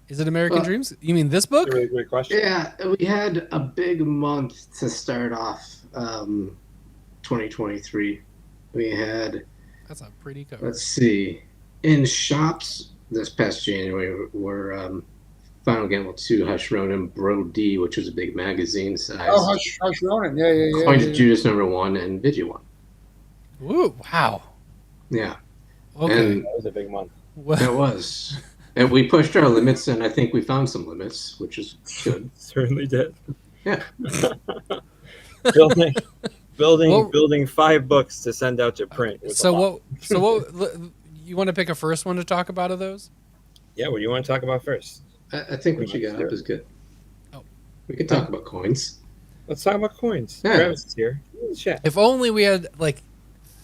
Is it American Dreams? You mean this book? That's a really great question. Yeah, we had a big month to start off 2023. We had, that's a pretty cover. Let's see, in shops this past January were Final Gamble 2, Hush Ronin, Bro D, which was a big magazine size. Oh, Hush Ronin. Yeah. Coins of Judas #1 and Vidya 1. Ooh, wow. Yeah. Okay. And that was a big month. It was. And we pushed our limits, and I think we found some limits, which is good. Certainly did. Yeah. building 5 books to send out to print. So what you want to pick a first one to talk about of those? Yeah, what do you want to talk about first? I think what you got up is good. Oh. We can talk about coins. Let's talk about coins. Yeah. Travis is here. Chat. If only we had like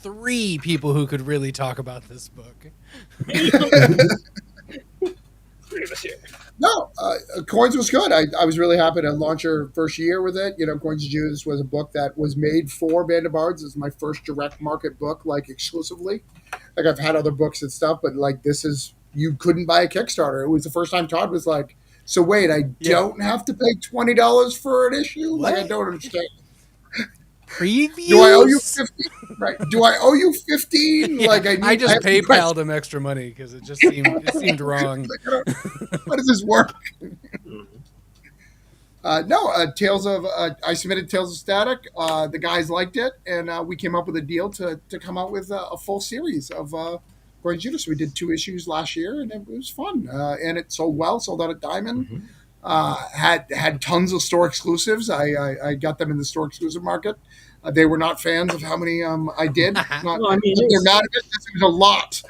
3 people who could really talk about this book. 3 of us here. No, Coins was good. I was really happy to launch our first year with it. Coins of Judas was a book that was made for Band of Bards. It's my first direct market book, like exclusively. Like I've had other books and stuff, but like this is, you couldn't buy a Kickstarter. It was the first time Todd was like, so wait, I don't have to pay $20 for an issue? What? Like I don't understand. Previews? Do I owe you 15? Right. Do I owe you 15? Yeah, Like I just PayPal'd him extra money because it seemed wrong. How does this work? Tales of I submitted Tales of Static. The guys liked it, and we came up with a deal to come out with a full series of Coins of Judas. We did 2 issues last year, and it was fun. And it sold well, sold out at Diamond. Had tons of store exclusives. I got them in the store exclusive market. They were not fans of how many I did. They're mad at it. It was a lot.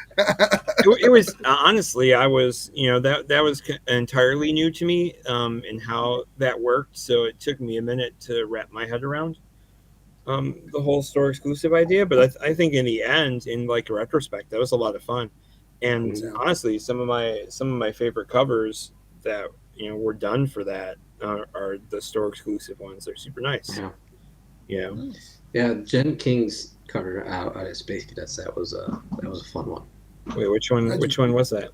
It was honestly, I was, that was entirely new to me, and how that worked. So it took me a minute to wrap my head around the whole store exclusive idea. But I think in the end, in like retrospect, that was a lot of fun. And honestly, some of my favorite covers that were done for that are the store exclusive ones. They're super nice. Yeah. Yeah, Jen King's cover out at Space Cadets. That was a fun one. Wait, which one? Which one was that?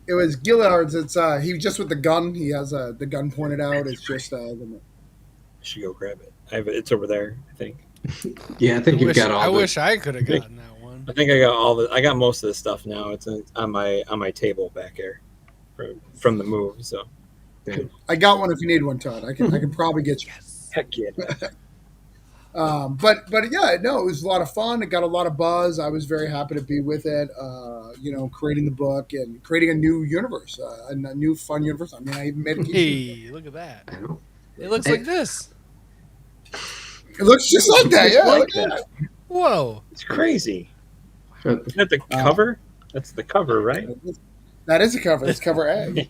It was Gillard's. It's he just with the gun. He has the gun pointed out. It's just. I should go grab it. It's over there, I think. Yeah, I think you've got all. I wish I could have gotten that one. I think I got I got most of the stuff now. It's on my table back here from the move. So. Yeah. I got one if you need one, Todd. I can probably get you. Yes. Heck yeah. But yeah, no, it was a lot of fun. It got a lot of buzz. I was very happy to be with it. Creating the book and creating a new universe, a new fun universe. I mean, I even made a Hey, look at that! It looks like this. It looks just like that. Yeah. Like that. Whoa! It's crazy. Isn't that the cover? That's the cover, right? That is a cover. That's cover A.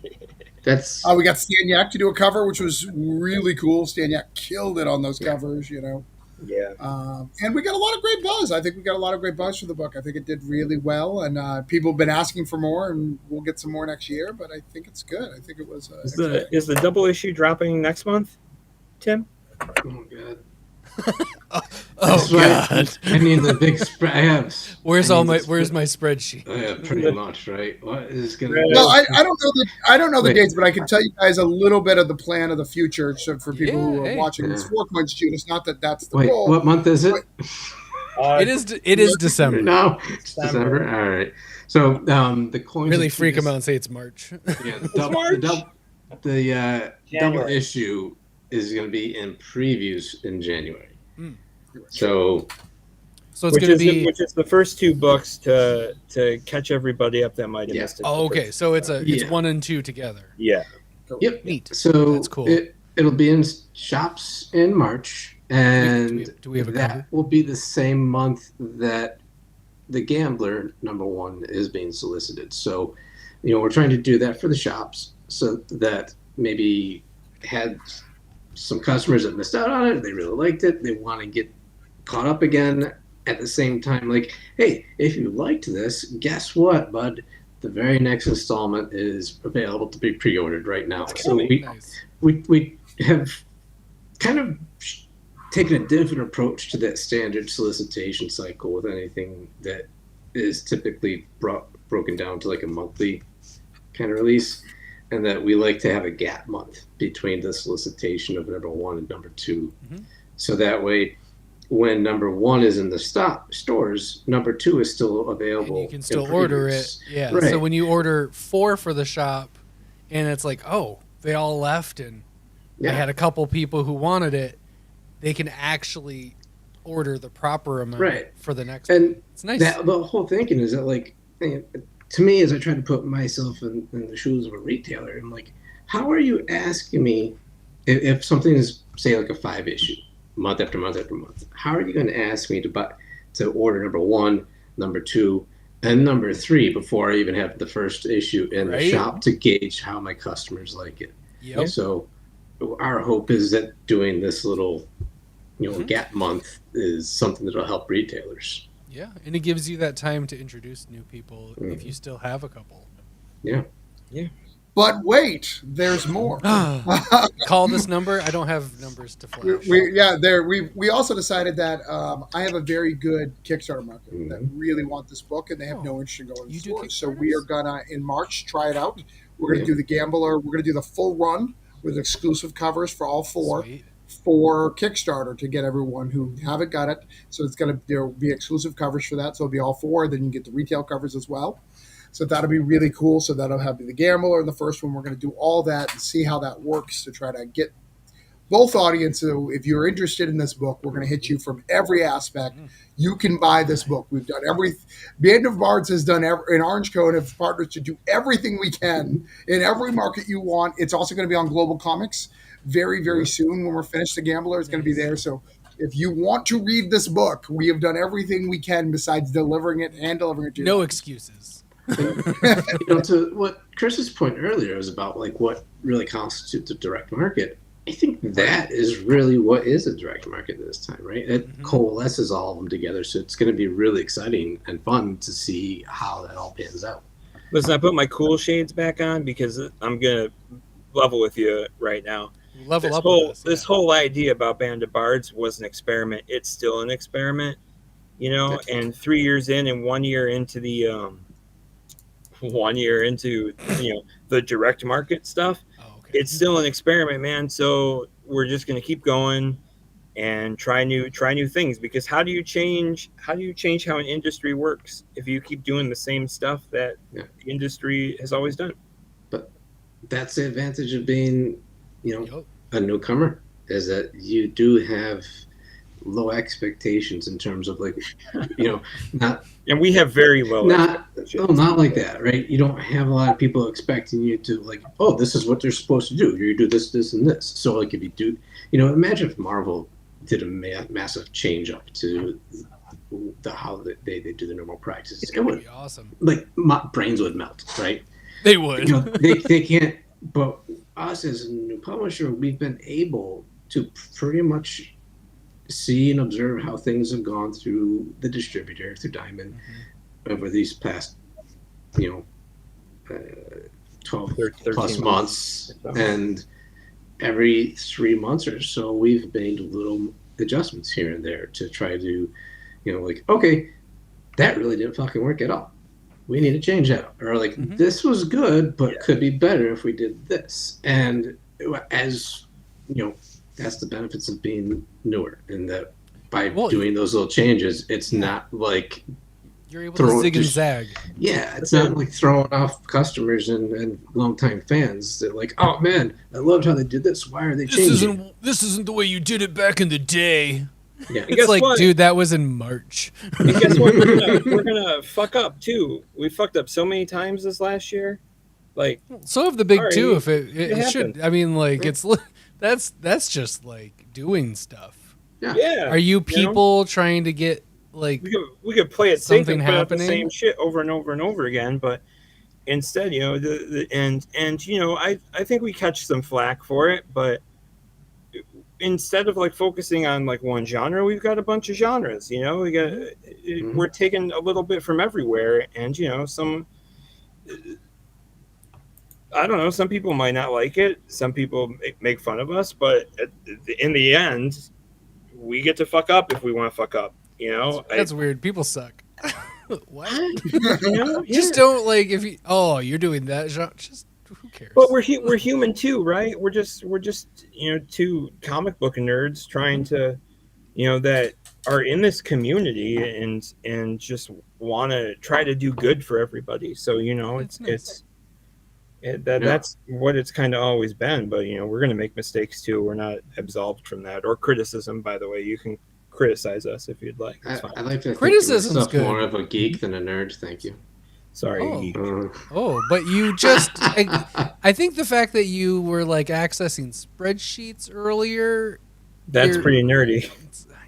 That's we got Stan Yak to do a cover, which was really cool. Stan Yak killed it on those covers, Yeah. And we got a lot of great buzz. I think we got a lot of great buzz for the book. I think it did really well, and people have been asking for more, and we'll get some more next year. But I think it's good. I think it was. Is the double issue dropping next month, Tim? oh god. Oh god! I need the big spread. I have. Where's my spreadsheet? Yeah, pretty much, right? What is gonna? Well, I don't know the dates, but I can tell you guys a little bit of the plan of the future. So for people who are watching this 4 Coins Judas, not that that's the goal. What month is it? It is December. No, it's December. All right. So the coins really freak them out and say it's March. Yeah, the double issue is going to be in previews in January. So it's going to be which is the first 2 books to catch everybody up that might have missed it. Oh, okay. So it's 1 and 2 together. Yeah. Yep. Neat. So that's cool. It'll be in shops in March, and Do we have a that cover? will be the same month that the Gambler #1 is being solicited. So, we're trying to do that for the shops so that maybe had some customers that missed out on it. They really liked it. They want to get caught up again. At the same time, like, hey, if you liked this, guess what, bud? The very next installment is available to be pre-ordered right now. So Nice. we have kind of taken a different approach to that standard solicitation cycle with anything that is typically broken down to like a monthly kind of release, and that we like to have a gap month between the solicitation of #1 and #2. Mhm. So that way, when #1 is in the stores, #2 is still available. And you can still in order previews. it. Yeah. Right. So when you order 4 for the shop, and it's like, oh, they all left, and I had a couple people who wanted it, they can actually order the proper amount for the next and one. It's nice. The whole thinking is that, like, to me, as I try to put myself in the shoes of a retailer, I'm like, how are you asking me if something is, say, like a 5-issue, month after month after month? How are you going to ask me to order #1, #2, and #3 before I even have the first issue in the shop to gauge how my customers like it? Yep. So our hope is that doing this little, gap month is something that'll help retailers. Yeah, and it gives you that time to introduce new people if you still have a couple. Yeah. But wait, there's more. Call this number. I don't have numbers to flash. We also decided that I have a very good Kickstarter market that really want this book, and they have no interest in going to stores. So we are gonna in March try it out. We're gonna do the Gambler. We're gonna do the full run with exclusive covers for all 4 for Kickstarter to get everyone who haven't got it. So there'll be exclusive covers for that. So it'll be all 4. Then you can get the retail covers as well. So that'll be really cool. So that'll have the Gambler in the first one. We're going to do all that and see how that works to try to get both audiences. So if you're interested in this book, we're going to hit you from every aspect. You can buy this book. We've done Band of Bards has done in Orange Code have partnered to do everything we can in every market you want. It's also going to be on Global Comics very, very soon when we're finished. The Gambler is going to be there. So if you want to read this book, we have done everything we can besides delivering it and delivering it to you. No excuses. To what Chris's point earlier was about, like, what really constitutes a direct market. I think that is really what is a direct market this time, right? It coalesces all of them together, so it's going to be really exciting and fun to see how that all pans out. Listen, I put my cool shades back on because I'm going to level with you right now. This whole idea about Band of Bards was an experiment. It's still an experiment, and 3 years in and 1 year into the 1 year into the direct market stuff, it's still an experiment, man. So we're just going to keep going and try new things, because how do you change how an industry works if you keep doing the same stuff that the industry has always done? But that's the advantage of being a newcomer, is that you do have low expectations in terms of, like, not. And we have very low. Not like that, right? You don't have a lot of people expecting you to, like, oh, this is what they're supposed to do. You do this, this, and this. So, like, if you do, imagine if Marvel did a massive change up to how they do the normal practices. It would be awesome. Like, my brains would melt, right? They would. They can't. But us as a new publisher, we've been able to pretty much see and observe how things have gone through the distributor, through Diamond, over these past 12 plus months, and every 3 months or so we've made little adjustments here and there to try to like, okay, that really didn't fucking work at all, we need to change that up. Or, like, this was good but could be better if we did this. And as that's the benefits of being newer, and that by doing those little changes, it's not like you're able to zig and zag. Yeah, it's not like throwing off customers and longtime fans. They're like, oh man, I loved how they did this. Why are they changing? This isn't the way you did it back in the day. Yeah, it's like, dude, that was in March. And guess what? We're gonna fuck up too. We fucked up so many times this last year. Like, So have the big Sorry, two. If it it should, happened. I mean, like that's just like doing stuff. yeah, Are you know? people trying to get like We could play it safe something and put out the happening? same shit over and over and over again, but instead, and I think we catch some flack for it, but instead of like focusing on like one genre, we've got a bunch of genres. We got we're taking a little bit from everywhere, and some. I don't know. Some people might not like it. Some people make fun of us, but in the end, we get to fuck up if we want to fuck up. That's weird. People suck. What? Yeah. Just don't like if you. Oh, you're doing that. Just who cares? But we're human too, right? We're just two comic book nerds trying to that are in this community and just want to try to do good for everybody. So Nice. that's what it's kind of always been. But we're gonna make mistakes too. We're not absolved from that or criticism. By the way, you can criticize us if you'd like. It's fine. I like to Criticism's think of myself good. more of a geek than a nerd. Thank you. Sorry. Oh, but you just I think the fact that you were like accessing spreadsheets earlier, That's pretty nerdy.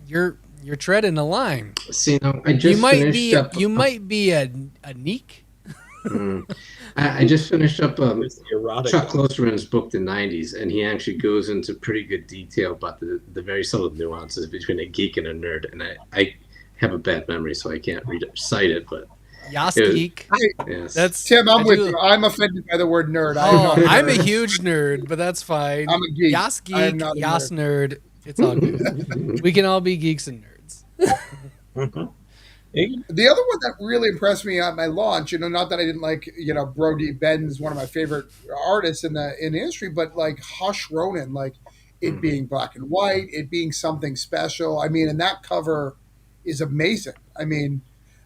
You're treading a line. See, no, I just You might be a neek. I just finished up Erotic. Chuck Klosterman's book, The 90s, and he actually goes into pretty good detail about the very subtle nuances between a geek and a nerd. And I have a bad memory, so I can't recite it, but Yas geek. yes. That's Tim, I'm with you. I'm offended by the word nerd. I'm a huge nerd, but that's fine. I'm a geek. Yas I am geek, not a Yas nerd. It's all good. We can all be geeks and nerds. The other one that really impressed me at my launch, not that I didn't like, Brody Ben's one of my favorite artists in the industry, but like Hush Ronan, like it being black and white, it being something special. I mean, and that cover is amazing. I mean,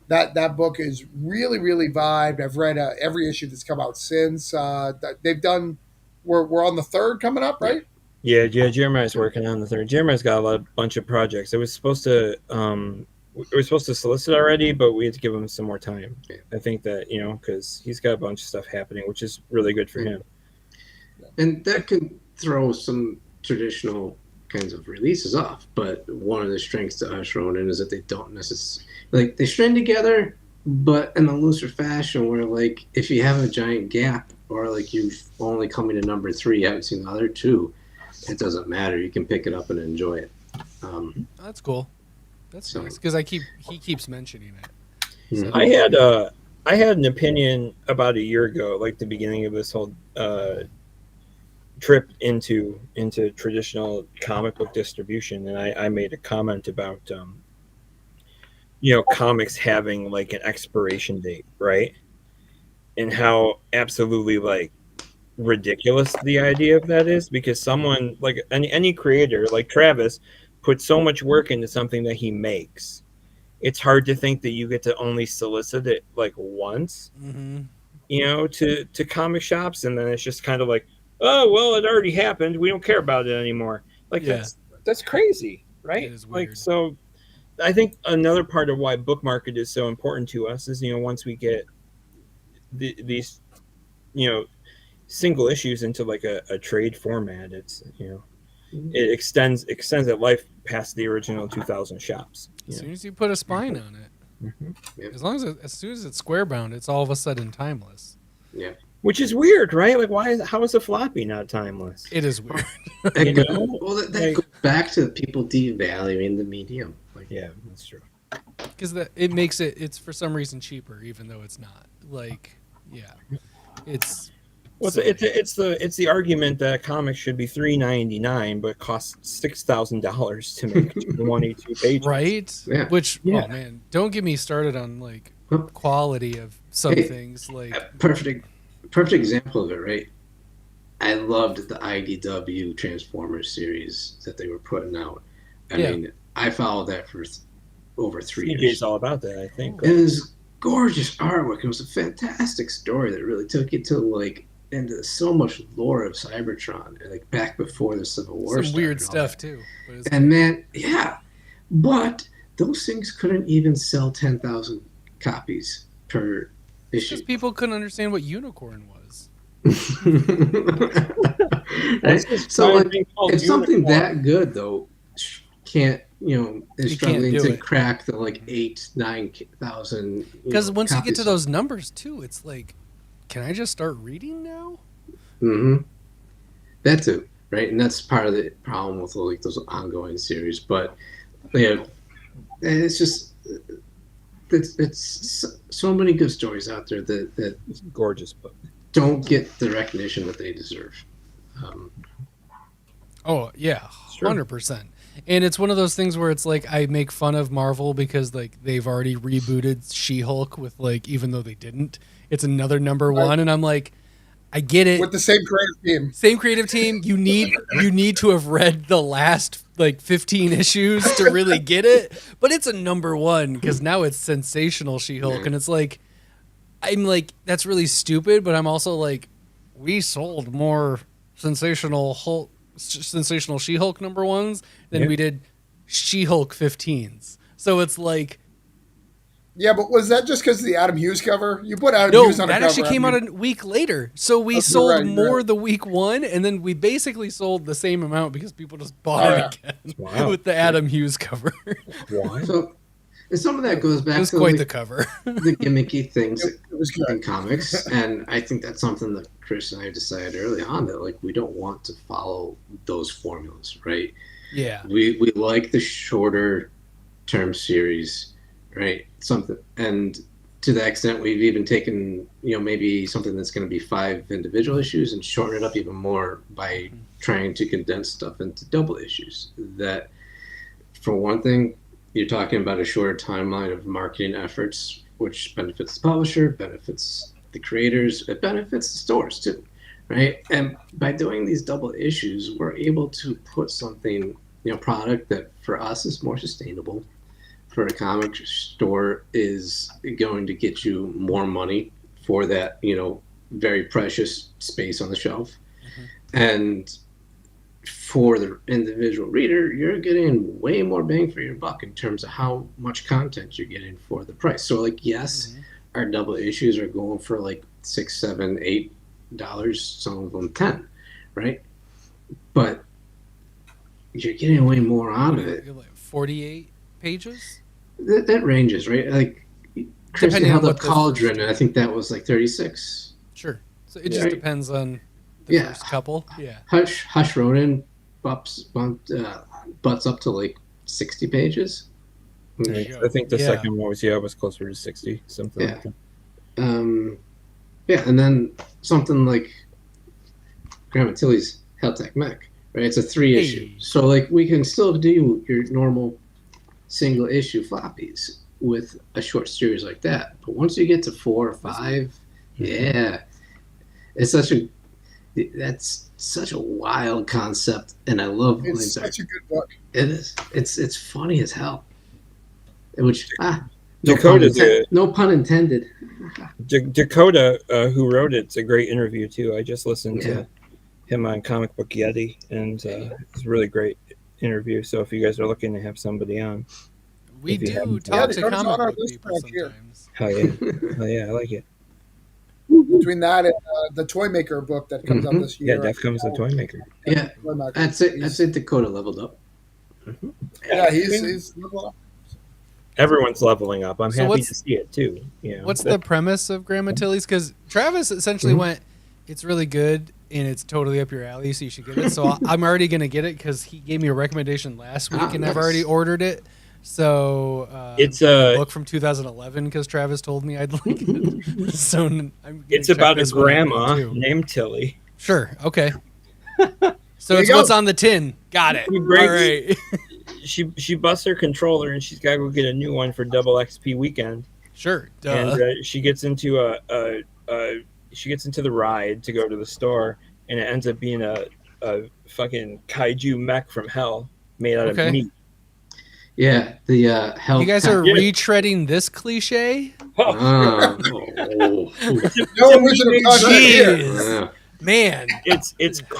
that book is really, really vibed. I've read every issue that's come out since. They've done. We're on the third coming up, right? Yeah. Jeremiah's working on the third. Jeremiah's got a bunch of projects. It was supposed to. We were supposed to solicit already, but we had to give him some more time. I think that because he's got a bunch of stuff happening, which is really good for him. And that can throw some traditional kinds of releases off. But one of the strengths to Hush Ronan is that they don't necessarily they string together, but in a looser fashion. Where like if you have a giant gap, or like you've only coming to number 3, you haven't seen the other 2, it doesn't matter. You can pick it up and enjoy it. That's cool. That's nice because he keeps mentioning it. So. I had an opinion about a year ago, like the beginning of this whole trip into traditional comic book distribution, and I made a comment about comics having like an expiration date, right? And how absolutely like ridiculous the idea of that is, because someone like any creator like Travis put so much work into something that he makes. It's hard to think that you get to only solicit it like once, to comic shops, and then it's just kind of like, oh well, it already happened. We don't care about it anymore. Like that's crazy, right? It is weird. Like so, I think another part of why book market is so important to us is once we get these single issues into like a trade format, it's it extends that life past the original 2000 shops. As soon as you put a spine on it, as soon as it's square bound, it's all of a sudden timeless. Yeah, which is weird, right? Like, how is a floppy not timeless? It is weird. Well, that goes back to people devaluing the medium. Yeah, that's true. Because it makes it's for some reason cheaper, even though it's not. Like, yeah, it's. Well, it's the argument that comics should be $3.99, but costs $6,000 to make 22 pages. Right? Yeah. Which, oh man, don't get me started on like quality of some things. Like perfect example of it, right? I loved the IDW Transformers series that they were putting out. I mean, I followed that for over 3 years. It's all about that, I think. It was gorgeous artwork. It was a fantastic story that really took you to like into so much lore of Cybertron, like back before the Civil War. Some weird stuff too. And man, but those things couldn't even sell 10,000 copies per issue. Because people couldn't understand what Unicorn was. What's Right? this So giant like, thing called if something unicorn? that good though can't, is You can't struggling do to it. crack the like 8,000-9,000 Because once you get to copies those numbers too, it's like, can I just start reading now? Mm-hmm. That too, right? And that's part of the problem with like those ongoing series. But yeah, it's just it's so many good stories out there that It's a gorgeous book. don't get the recognition that they deserve. Um, Oh yeah, Sure. 100%. And it's one of those things where it's like I make fun of Marvel because like they've already rebooted She-Hulk with like, even though they didn't, it's another number Right. one, and I'm like, I get it. With the same creative team. Same creative team. You need to have read the last like 15 issues to really get it. But it's a number one because now it's sensational She-Hulk, and it's like, I'm like, that's really stupid. But I'm also like, we sold more sensational She-Hulk number ones than we did She-Hulk 15s. So it's like, Yeah, but was that just because of the Adam Hughes cover? You put Adam no, Hughes on a that cover. actually came out a week later. So we Okay, sold right, more right. the week one, and then we basically sold the same amount because people just bought Oh, it again Wow. with the Adam Hughes cover. Why? so, and some of that goes It back was to quite like, the cover. the gimmicky things It was good. in comics, and I think that's something that Chris and I decided early on that like we don't want to follow those formulas, right? Yeah. We like the shorter term series, right? Something, and to that extent, we've even taken maybe something that's going to be 5 individual issues and shorten it up even more by trying to condense stuff into double issues. That, for one thing, you're talking about a shorter timeline of marketing efforts, which benefits the publisher, benefits the creators, it benefits the stores too, right? And by doing these double issues, we're able to put something, product that for us is more sustainable, for a comic store is going to get you more money for that, very precious space on the shelf. And for the individual reader, you're getting way more bang for your buck in terms of how much content you're getting for the price. So like, yes, our double issues are going for like $6, $7, $8, some of them 10, right? But you're getting way more out of it. 48 pages? That ranges, right? Like Chris Depending held on up what the Cauldron, first- and I think that was like 36. Sure. So it just Right. depends on the first couple. Yeah. Hush Ronin butts up to like 60 pages. There you go. I think the Yeah. second one was closer to 60, something Yeah. like that. And then something like Grammatilli's Helltech Mech, right? It's a 3 issue. Hey. So like we can still do your normal single issue floppies with a short series like that. But once you get to 4 or 5, yeah, that's such a wild concept, and I love It's such a good book. It is. It's funny as hell. Which Dakota's no pun intended. Dakota, who wrote it's a great interview too. I just listened Yeah. to him on Comic Book Yeti, and it's a really great interview. So if you guys are looking to have somebody on, We If you do haven't- talk Yeah, to Dakota's comic on our book list people back here. sometimes. hell yeah, hell yeah, I like it. Between that and the Toy Maker book that comes out this Yeah, year. Def comes the toy maker. Yeah, Toy Maker. I'd say Dakota leveled up. Yeah, he's level up. Everyone's leveling up. I'm So happy what's- to see it too. What's the premise of Grammatilli's? Because Travis essentially went, it's really good and it's totally up your alley, so you should get it. So I'm already going to get it because he gave me a recommendation last week, and I've nice. already ordered it. So It's a a book from 2011 because Travis told me I'd like it. So I'm gonna it's check about a this one out grandma too. named Tilly. Sure. Okay. So There it's you go. what's on the tin. Got it. He All breaks- right. She busts her controller and she's got to go get a new one for Double XP weekend. Sure. Duh. And she gets into the ride to go to the store, and it ends up being a fucking kaiju mech from hell made out Okay. of meat. Yeah, the health. You guys are Yeah. retreading this cliche? No It's original amazing. content here. Jeez. Man. It's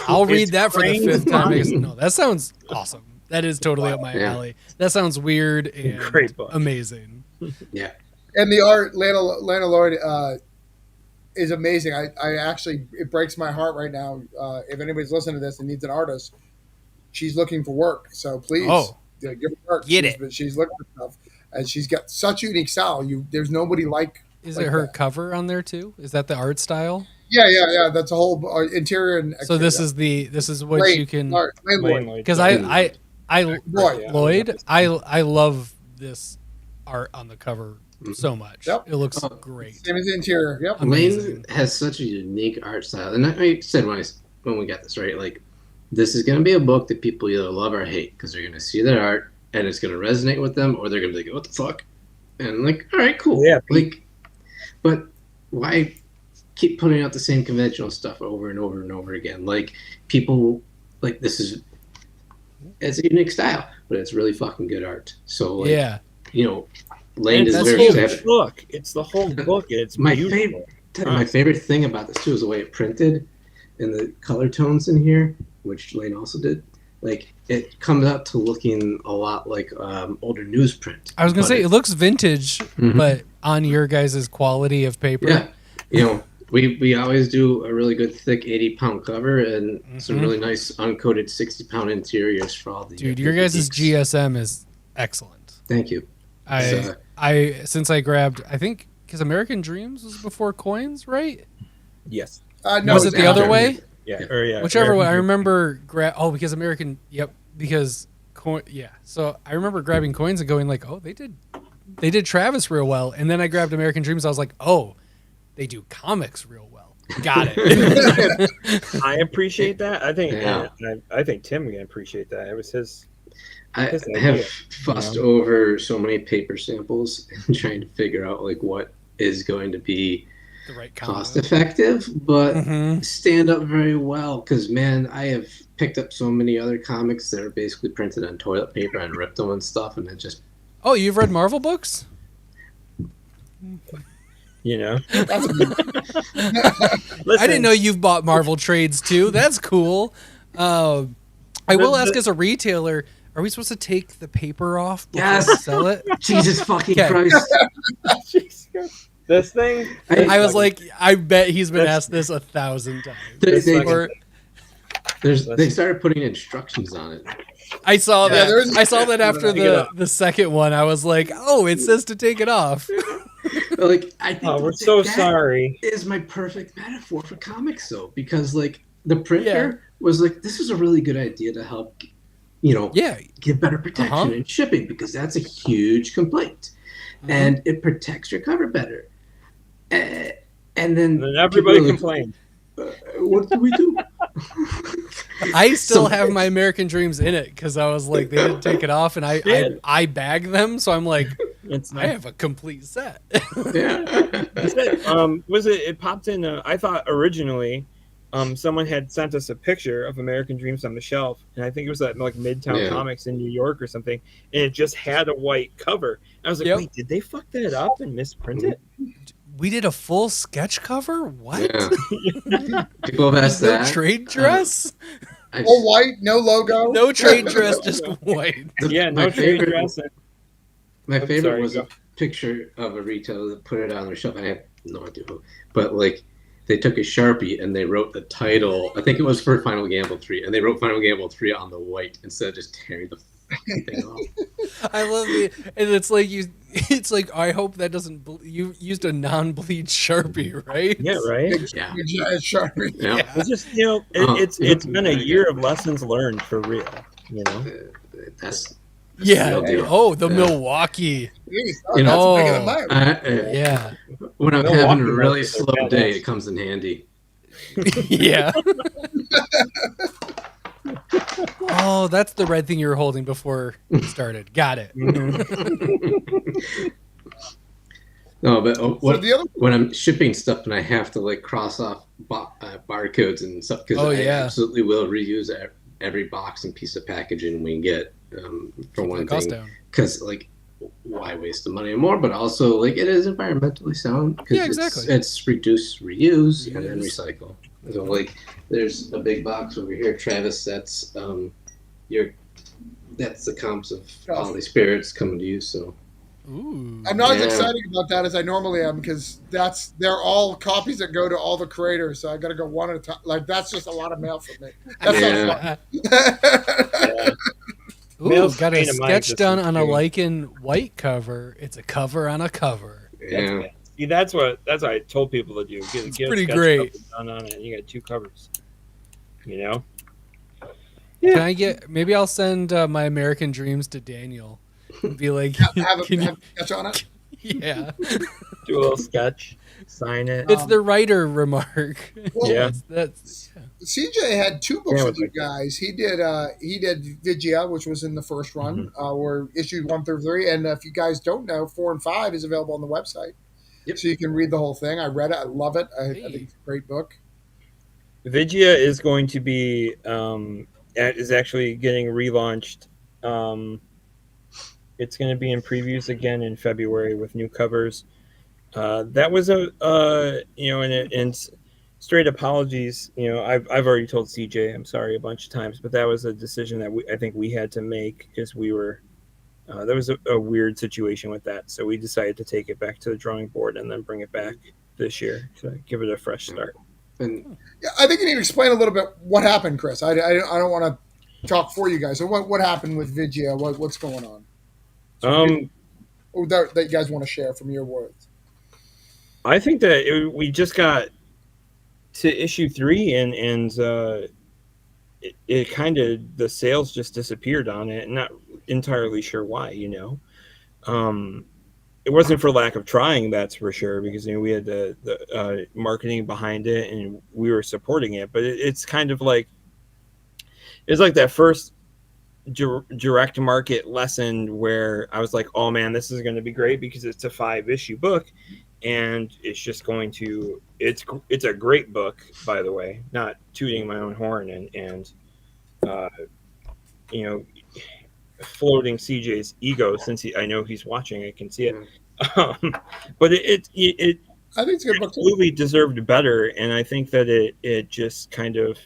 I'll it's read that for the crazy 5th time. funny. No, that sounds awesome. That is totally up my Yeah. alley. That sounds weird and Great book. amazing. Yeah, And the art, Lana Lloyd, is amazing. I actually, it breaks my heart right now. If anybody's listening to this and needs an artist, she's looking for work. So please, give her work. Get it. But she's looking for stuff, and she's got such a unique style. There's nobody like. Is like it her that. cover on there too? Is that the art style? Yeah. That's a whole interior and. So this is what Lane, you can. Lloyd. Because Lloyd, I love this art on the cover so much. Yep. It looks great. Same as the interior. Yep. Amazing. Lane has such a unique art style, and I said when we got this right, like this is going to be a book that people either love or hate because they're going to see their art and it's going to resonate with them, or they're going to be like, "What the fuck?" And like, all right, cool. Yeah. Like, but why keep putting out the same conventional stuff over and over and over again? Like people, like it's a unique style, but it's really fucking good art. So like, Yeah. Lane It's deserves the to have whole it. book. It's the whole book. It's My beautiful. My favorite thing about this too is the way it printed and the color tones in here, which Lane also did. Like it comes out to looking a lot like older newsprint. I was gonna say it looks vintage, but on your guys' quality of paper. Yeah, we always do a really good thick 80-pound cover and some really nice uncoated 60-pound interiors for all the. Dude, your guys' GSM is excellent. Thank you. Since I grabbed, I think because American Dreams was before Coins, right? Yes. No, was it the other way? Yeah. Or yeah. Whichever way. I American- remember because American. Yep. Because coin. Yeah. So I remember grabbing Coins and going like, oh, they did Travis real well, and then I grabbed American Dreams. I was like, oh, they do comics real well. Got it. I appreciate that. I think. Yeah. I think Tim can appreciate that. It was his. I have fussed over so many paper samples and trying to figure out like what is going to be the right cost effective, but stand up very well. Because man, I have picked up so many other comics that are basically printed on toilet paper and ripped them and stuff, and it just. Oh, you've read Marvel books? Listen, I didn't know you've bought Marvel trades too. That's cool. I will ask as a retailer. Are we supposed to take the paper off before we sell it? Jesus fucking Christ. This thing. I was like, I bet he's been asked this 1,000 times. They started putting instructions on it. I saw that. Yeah, I saw that after the second one. I was like, oh, it says to take it off. Like I think we're so sorry. Is my perfect metaphor for comics though, because like the printer was like, this is a really good idea to help give better protection in shipping, because that's a huge complaint, and it protects your cover better. And then everybody complained. What do we do? I still have my American Dreams in it because I was like, they didn't take it off, and I bag them, so I'm like, I have a complete set. It popped in? I thought originally. Someone had sent us a picture of American Dreams on the shelf, and I think it was at like Midtown Comics in New York or something, and it just had a white cover. I was like, wait, did they fuck that up and misprint it? We did a full sketch cover? What? Yeah. People have asked that. No trade dress? All white, no logo. No trade dress, just white. No trade dress. My favorite was a picture of a retailer that put it on their shelf. I have no idea who, but like, they took a Sharpie and they wrote the title. I think it was for Final Gamble 3, and they wrote Final Gamble 3 on the white instead of just tearing the thing off. I love it, and it's like It's like, I hope that doesn't. You used a non-bleed Sharpie, right? Yeah, right. Yeah. Sharpie. Yeah. It's just it's been a year of lessons learned for real. That's yeah. Oh, the Milwaukee. Yeah. When I'm having a really slow day, it comes in handy. Yeah. Oh, that's the red thing you were holding before it started. Got it. No, but when I'm shipping stuff and I have to like cross off barcodes and stuff, because I absolutely will reuse every box and piece of packaging we get for one thing. Because like, why waste the money more? But also like, it is environmentally sound. Yeah, exactly. It's reduce, reuse, and then recycle. So like, there's a big box over here, Travis. That's that's the comps of holiday spirits coming to you. So Ooh. I'm not as Yeah. excited about that as I normally am because they're all copies that go to all the creators. So I got to go one at a time. Like that's just a lot of mail for me. That's Yeah. not fun. Yeah. Ooh, Mail's got a pain in my sketch done existence, on a too. Lycan white cover. It's a cover on a cover. That's Yeah. bad. See, that's what I told people to do. It's Get a pretty sketch great. cover done on it, and you got 2 covers. You know? Can I get? Maybe I'll send my American Dreams to Daniel and be like, have "Can a you?" sketch on it. Yeah, Do a little sketch, sign it. it's the writer remark. Well, Yeah. that's CJ had 2 books Yeah, with with you like that. guys. He did Vigia, which was in the first run, or issued 1 through 3. And if you guys don't know, 4 and 5 is available on the website, Yep. so you can read the whole thing. I read it. I love it. I think it's a great book. Vigia is going to be is actually getting relaunched. It's going to be in previews again in February with new covers. That was and straight apologies. I've already told CJ I'm sorry a bunch of times, but that was a decision that I think we had to make because we were there was a weird situation with that, so we decided to take it back to the drawing board and then bring it back this year to give it a fresh start. And Yeah, I think you need to explain a little bit what happened, Chris. I don't want to talk for you guys. So what happened with Vigia? What's going on? That you guys want to share from your words? I think that we just got to issue 3 and it kind of the sales just disappeared on it. Not entirely sure why. It wasn't for lack of trying, that's for sure, because we had the marketing behind it and we were supporting it. But it's kind of like it's like that first direct market lesson where I was like, oh man, this is going to be great because it's a 5-issue book and it's just going to it's a great book, by the way, not tooting my own horn and floating CJ's ego, since I know he's watching, I can see it. But it I think it's a good book. absolutely deserved better, and I think that it just kind of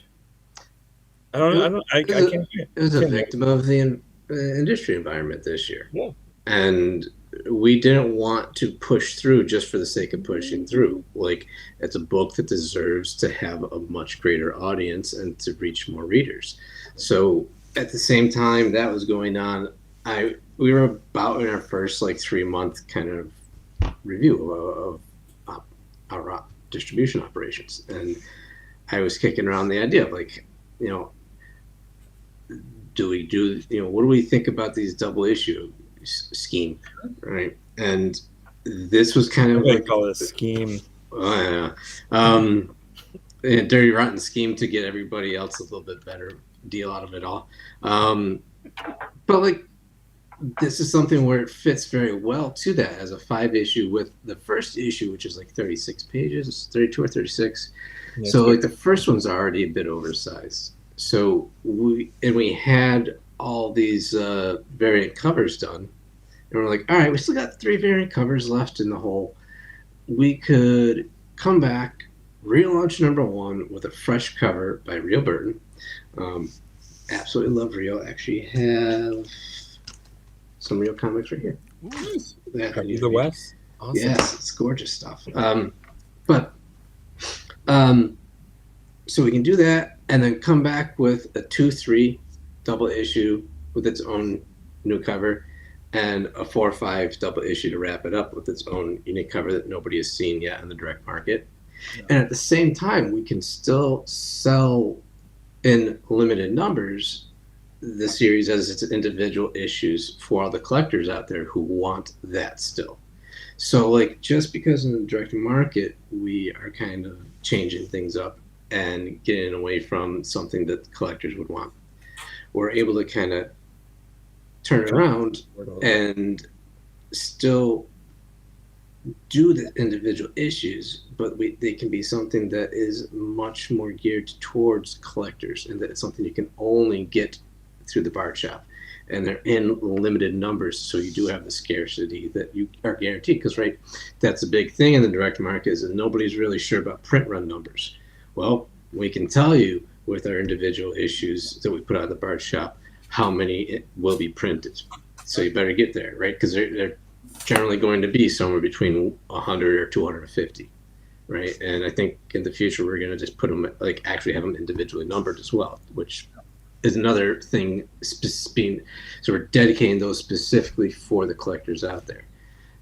I can't. it was a victim of the industry environment this year. Yeah. And we didn't want to push through just for the sake of pushing through. Like, it's a book that deserves to have a much greater audience and to reach more readers. So at the same time that was going on, we were about in our first 3-month kind of review of our distribution operations, and I was kicking around the idea of do we do what do we think about these double issue scheme, right? And this was kind of like call it a scheme. A dirty rotten scheme to get everybody else a little bit better deal out of it all. But this is something where it fits very well to that as a 5-issue, with the first issue, which is 36 pages, 32 or 36. Yeah, so the first one's already a bit oversized. So we had all these variant covers done, and we're like, all right, we still got 3 variant covers left in the hole. We could come back, relaunch number 1 with a fresh cover by Rio Burton. Absolutely love Rio. Actually have some Rio comics right here. The West. Awesome. Yes, it's gorgeous stuff. So we can do that and then come back with a 2-3 double issue with its own new cover, and a 4-5 double issue to wrap it up with its own unique cover that nobody has seen yet in the direct market. Yeah. And at the same time, we can still sell in limited numbers the series as its individual issues for all the collectors out there who want that still. So just because in the direct market we are kind of changing things up and getting away from something that collectors would want, we're able to kind of turn around and still do the individual issues, but they can be something that is much more geared towards collectors, and that it's something you can only get through the Bard shop, and they're in limited numbers, so you do have the scarcity that you are guaranteed. Because that's a big thing in the direct market, is that nobody's really sure about print run numbers. Well, we can tell you with our individual issues that we put out of the Bard shop how many it will be printed, so you better get there, right? Because they're generally going to be somewhere between 100 or 250, right? And I think in the future we're going to just put them, like, actually have them individually numbered as well, which is another thing being, so we're dedicating those specifically for the collectors out there.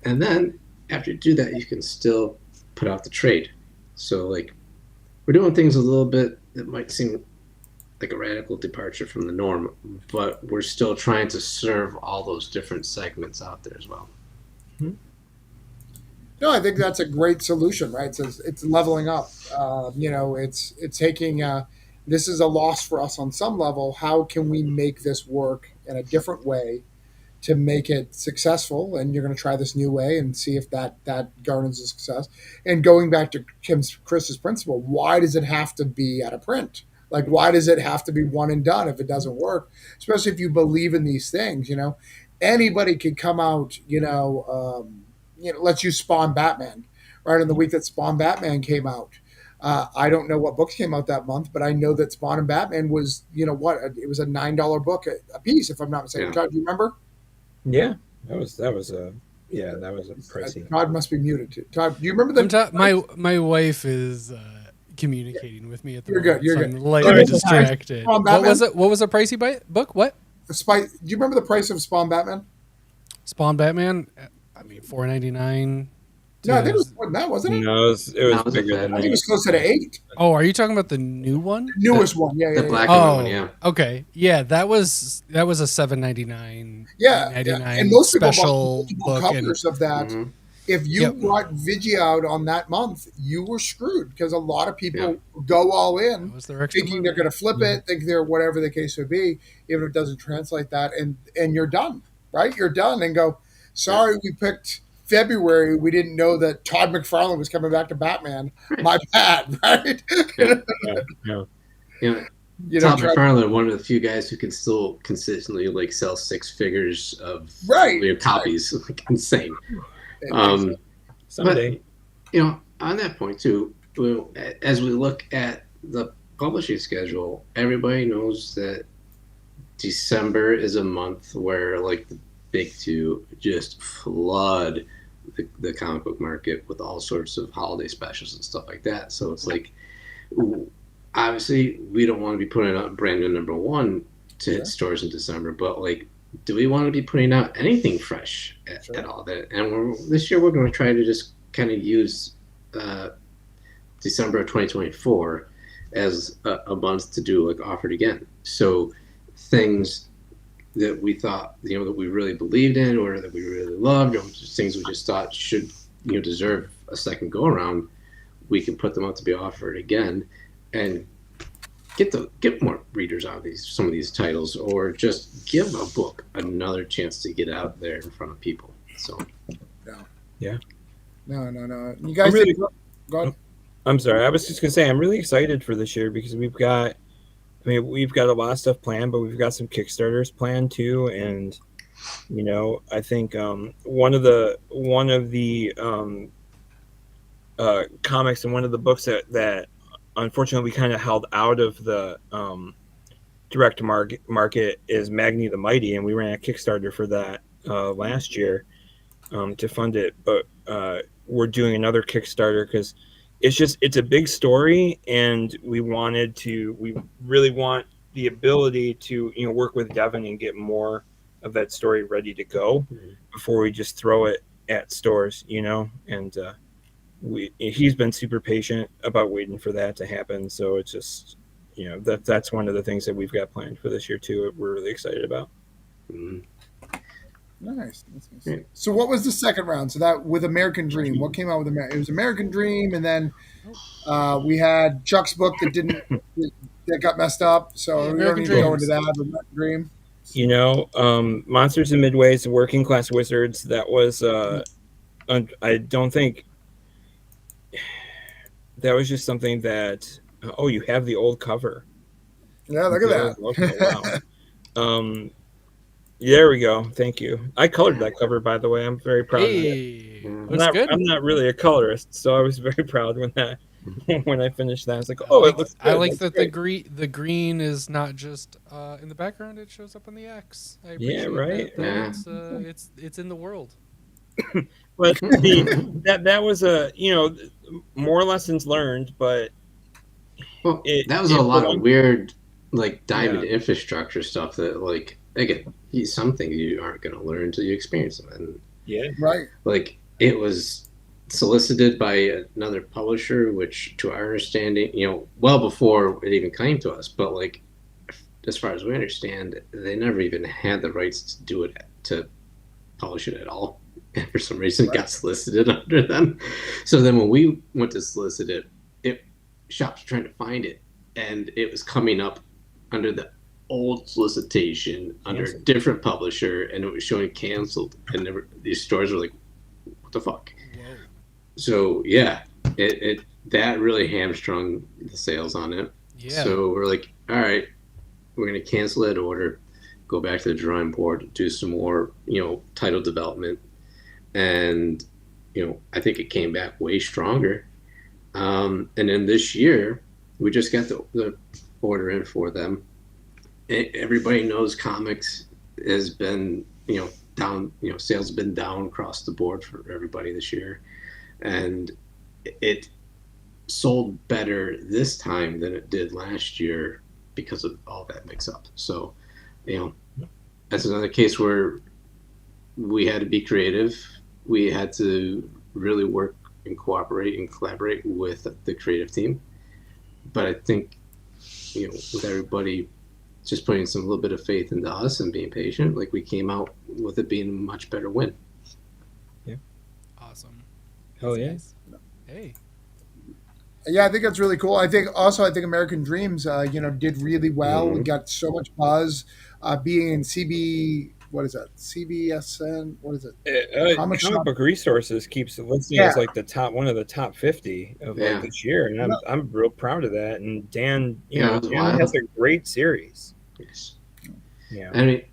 And then after you do that, you can still put out the trade. So, like, we're doing things a little bit that might seem like a radical departure from the norm, but we're still trying to serve all those different segments out there as well. No, I think that's a great solution, right? It's leveling up. It's taking. This is a loss for us on some level. How can we make this work in a different way to make it successful? And you're going to try this new way and see if that garners a success. And going back to Chris's principle, why does it have to be out of print? Like, why does it have to be one and done if it doesn't work? Especially if you believe in these things, anybody could come out, let's use Spawn Batman, right? In the week that Spawn Batman came out. I don't know what books came out that month, but I know that Spawn and Batman was, it was a $9 book a piece, if I'm not mistaken. Yeah. Todd, do you remember? Yeah, that was a pricey. Todd must be muted too. Todd, do you remember my wife is communicating with me at the You're moment. good. You're so good. I'm lightly distracted. Spawn What Batman? was it? What was the pricey book? What? Do you remember the price of Spawn Batman? Spawn Batman? I mean, $4.99. No, I think it was more than that, wasn't it? No, it was bigger than I think it that. was closer to 8. Oh, are you talking about the new one? The newest one, yeah. The black Oh, one, yeah. okay, yeah, that was a $7.99. Yeah, and most people special bought multiple book. covers of that. Mm-hmm. If you brought Vigi out on that month, you were screwed because a lot of people go all in, thinking they're going to flip it, think they're whatever the case would be, even if it doesn't translate that, and you're done, right? You're done, and go, sorry, we picked February. We didn't know that Todd McFarlane was coming back to Batman. My bad, right? Todd McFarlane, one of the few guys who can still consistently like sell 6 figures of copies, like insane. Someday. But, on that point too, as we look at the publishing schedule, everybody knows that December is a month where like the big two just flood the comic book market with all sorts of holiday specials and stuff like that. So it's like, obviously we don't want to be putting out brand new number 1 to hit stores in December, but like, do we want to be putting out anything fresh at all? And this year we're going to try to just kind of use December of 2024 as a month to do like Offered Again. So things that we thought, that we really believed in or that we really loved, or just things we just thought should, deserve a second go around, we can put them out to be offered again and get more readers out of some of these titles, or just give a book another chance to get out there in front of people. So, yeah. No. You guys, go ahead. I'm sorry. I was just gonna say I'm really excited for this year because we've got a lot of stuff planned, but we've got some Kickstarters planned too, and I think one of the comics and one of the books that unfortunately we kind of held out of the direct market is Magni the Mighty, and we ran a Kickstarter for that last year to fund it, but we're doing another Kickstarter because it's a big story, and we really want the ability to work with Devin and get more of that story ready to go before we just throw it at stores, and he's been super patient about waiting for that to happen. So it's just, that's one of the things that we've got planned for this year too. We're really excited about. Nice. So what was the second round? So that with American Dream, what came out with It was American Dream, and then we had Chuck's book that got messed up. So we don't need to go into that. But American Dream. Monsters and Midways, Working Class Wizards. That was I don't think that was just something that. Oh, you have the old cover. Yeah, look at that. Wow. There we go. Thank you. I colored that cover, by the way. I'm very proud of it. I'm not really a colorist, so I was very proud when I finished that. I was like, oh, it looks good. I like that the green is not just in the background; it shows up on the X. I appreciate right. that. It's in the world. But that was a more lessons learned, but Well, that was a it lot of prolonged. weird, like diamond Yeah, infrastructure stuff that, like, again, some things you aren't going to learn until you experience them, and yeah, Right. like it was solicited by another publisher, which, to our understanding, well before it even came to us, but like as far as we understand, they never even had the rights to do it, to publish it at all. And for some reason, it Right. got solicited under them. So then when we went to solicit it, shops were trying to find it, and it was coming up under the old solicitation under a canceled. different publisher, and it was showing canceled. And these stores were like, "What the fuck?" Whoa. So yeah, it that really hamstrung the sales on it. Yeah. So we're like, all right, we're gonna cancel that order, go back to the drawing board, do some more, title development, and I think it came back way stronger. And then this year, we just got the order in for them. Everybody knows comics has been, down. Sales have been down across the board for everybody this year, and it sold better this time than it did last year because of all that mix up. So, that's another case where we had to be creative. We had to really work and cooperate and collaborate with the creative team. But I think, with everybody just putting some little bit of faith into us and being patient, like we came out with it being a much better win. Awesome. Hell yeah. Nice. Hey. Yeah, I think that's really cool. I think American Dreams, did really well. We Mhm. got so much buzz. Being in CB, what is that? CBSN, what is it? Comic Comic Shop. Book Resources keeps it listed Yeah. as like one of the top 50 of Yeah. like this year, and No. I'm real proud of that. And Dan, Yeah, it was Dan has wild. a great series. Yes. Yeah, I mean,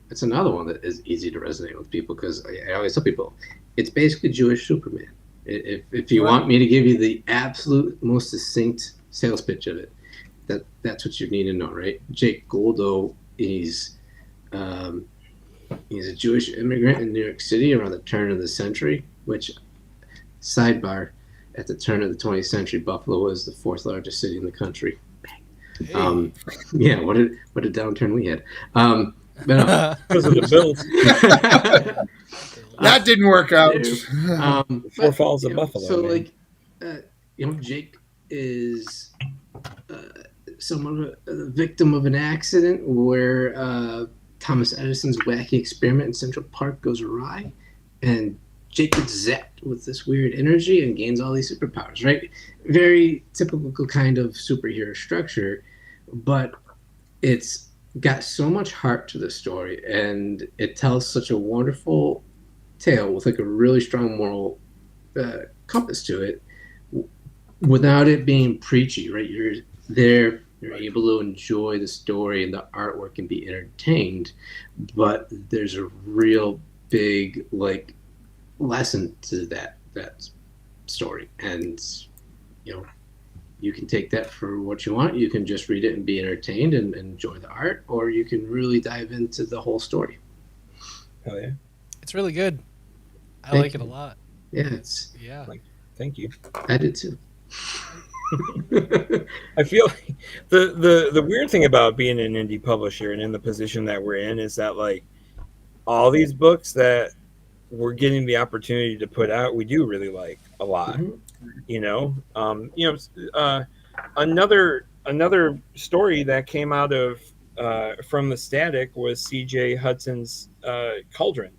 it's another one that is easy to resonate with people because I always tell people it's basically Jewish Superman. If you Right. want me to give you the absolute most succinct sales pitch of it, that's what you need to know, right? Jake Goldo, he's a Jewish immigrant in New York City around the turn of the century. Which, sidebar, at the turn of the 20th century, Buffalo was the fourth largest city in the country. Hey. Yeah, what a downturn we had. But no. because of the Bills. That didn't work out. Four Falls of Buffalo. So, man. like, Jake is somewhat a victim of an accident where Thomas Edison's wacky experiment in Central Park goes awry, and Jake gets zapped with this weird energy and gains all these superpowers, right? Very typical kind of superhero structure, but it's got so much heart to the story, and it tells such a wonderful tale with like a really strong moral compass to it, without it being preachy, right? You're there, you're able to enjoy the story and the artwork and be entertained, but there's a real big like lesson to that story, and you can take that for what you want. You can just read it and be entertained and enjoy the art, or you can really dive into the whole story. Hell yeah. It's really good. I Thank like it a you. lot. Yeah, Yeah. Thank you. I did too. I feel like the weird thing about being an indie publisher and in the position that we're in is that like all these books that we're getting the opportunity to put out, we do really like a lot. Mhm. Another story that came out of from the Static was C.J. Hudson's Cauldron,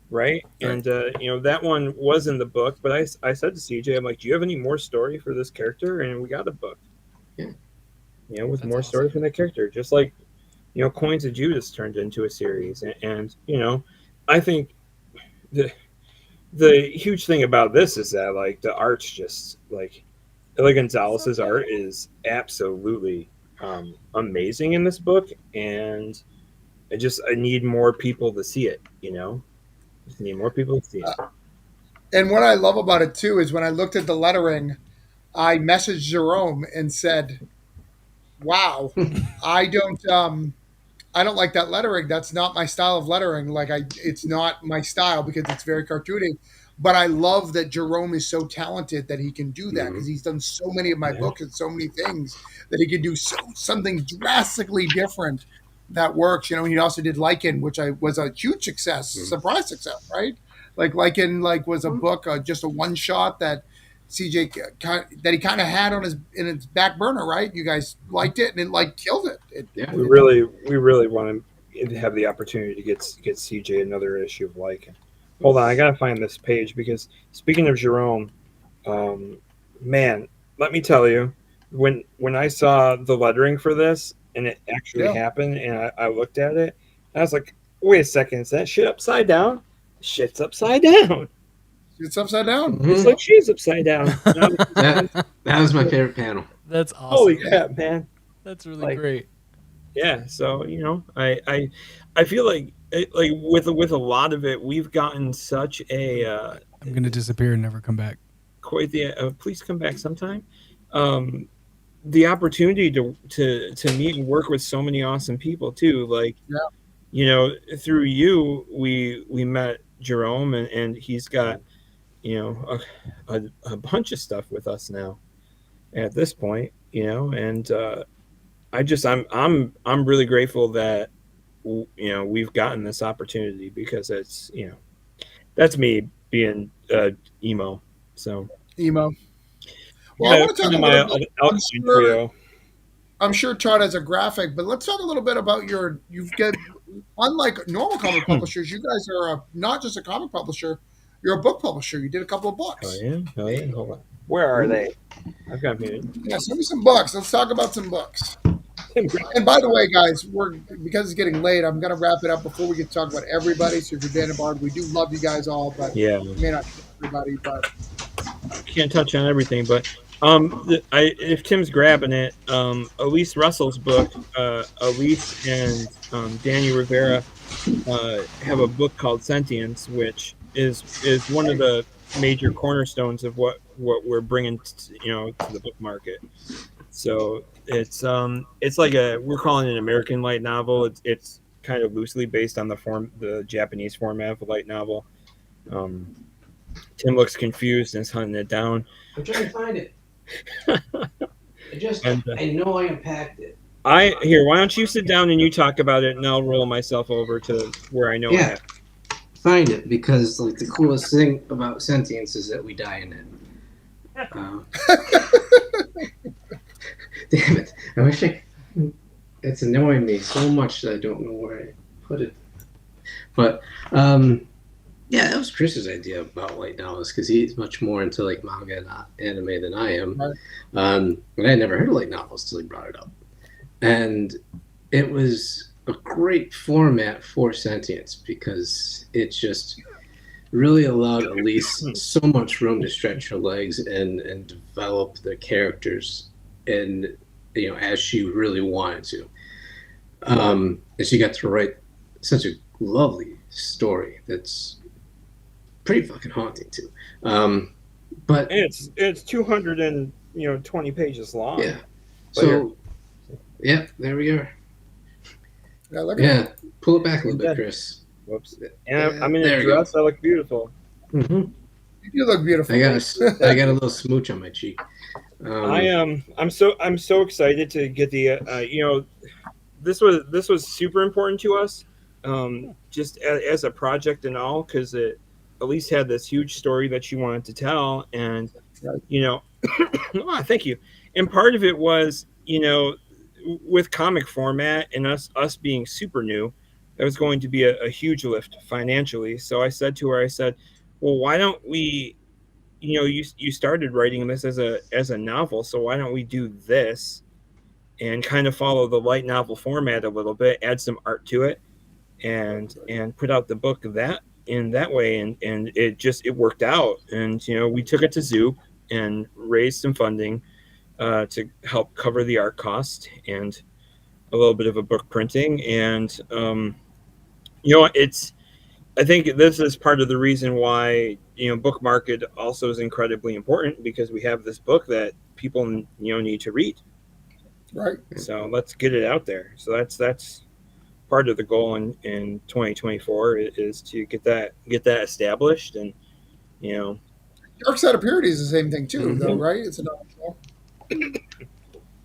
right? And that one was in the book, but I said to CJ, I'm like, do you have any more story for this character? And we got a book. Yeah. With That's more story awesome. from that character, just like Coins of Judas turned into a series, and I think the huge thing about this is that like the art's just like Gonzalez's art is absolutely amazing in this book, and I need more people to see it. Just need more people to see it. And what I love about it too is when I looked at the lettering, I messaged Jerome and said, "Wow, I don't I don't like that lettering. That's not my style of lettering. It's not my style because it's very cartoony. But I love that Jerome is so talented that he can do that because he's done so many of my books and so many things that he can do something drastically different that works. He also did Lycan, which was a huge success, surprise success, right? Like Lycan, was a book, just a one shot that CJ that he kind of had in his back burner, right? You guys liked it and it killed it. We really want to have the opportunity to get CJ another issue of Lycan. Hold on, I gotta find this page because speaking of Jerome, man, let me tell you, when I saw the lettering for this and it actually happened, and I looked at it, I was like, wait a second, is that shit upside down? Shit's upside down. It's upside down. It's like she's upside down. That was my favorite panel. That's awesome. Holy crap, man! That's really great. Yeah, so I feel like with a lot of it, we've gotten such a. I'm gonna disappear and never come back. Quite the please come back sometime. The opportunity to meet and work with so many awesome people too, through you we met Jerome and he's got a bunch of stuff with us now at this point, and I'm really grateful that we've gotten this opportunity because it's that's me being emo. So emo. Well, I want to talk a little bit. I'm sure Todd has a graphic, but let's talk a little bit about you've got, unlike normal comic publishers, you guys are not just a comic publisher, you're a book publisher. You did a couple of books. Oh yeah. Hold on. Where are they? I've got muted. Yeah, send me some books. Let's talk about some books. And by the way, guys, because it's getting late, I'm going to wrap it up before we get to talk about everybody. So if you're Band of Bards, we do love you guys all, but we may not everybody, but can't touch on everything. But if Tim's grabbing it, Elise Russell's book, Elise and Danny Rivera have a book called Sentience, which is one of the major cornerstones of what we're bringing to the book market. So it's like we're calling it an American light novel. It's kind of loosely based on the Japanese format of a light novel. Tim looks confused and is hunting it down. I'm trying to find it. I know I unpacked it. Why don't you sit down and you talk about it, and I'll roll myself over to where I know yeah. it. Find it, because the coolest thing about Sentience is that we die in it. Damn it! I wish it's annoying me so much that I don't know where I put it. But yeah, that was Chris's idea about light novels because he's much more into manga and anime than I am. Right. But I had never heard of light novels till he brought it up, and it was a great format for Sentience because it just really allowed Elise so much room to stretch her legs and develop the characters, and as she really wanted to. And she got to write such a lovely story that's pretty fucking haunting too. But it's 220 pages long. Yeah. So yeah, there we are. Yeah, pull it back a little bit, Chris. Whoops. And I'm in a dress. I look beautiful. Mm-hmm. You look beautiful. I got a little smooch on my cheek. I'm so excited to get the this was super important to us, just as a project and all, because it at least had this huge story that she wanted to tell, and thank you. And part of it was with comic format and us being super new, that was going to be a huge lift financially. So I said to her, well, why don't we, you started writing this as a novel, so why don't we do this and kind of follow the light novel format a little bit, add some art to it, and put out the book in that way, and it worked out. And we took it to Zoop and raised some funding to help cover the art cost and a little bit of a book printing. And I think this is part of the reason why book market also is incredibly important, because we have this book that people need to read. Right. So let's get it out there. So that's part of the goal in 2024 is to get that established, and Dark Side of Purity is the same thing too, Mhm. though, right? It's another show.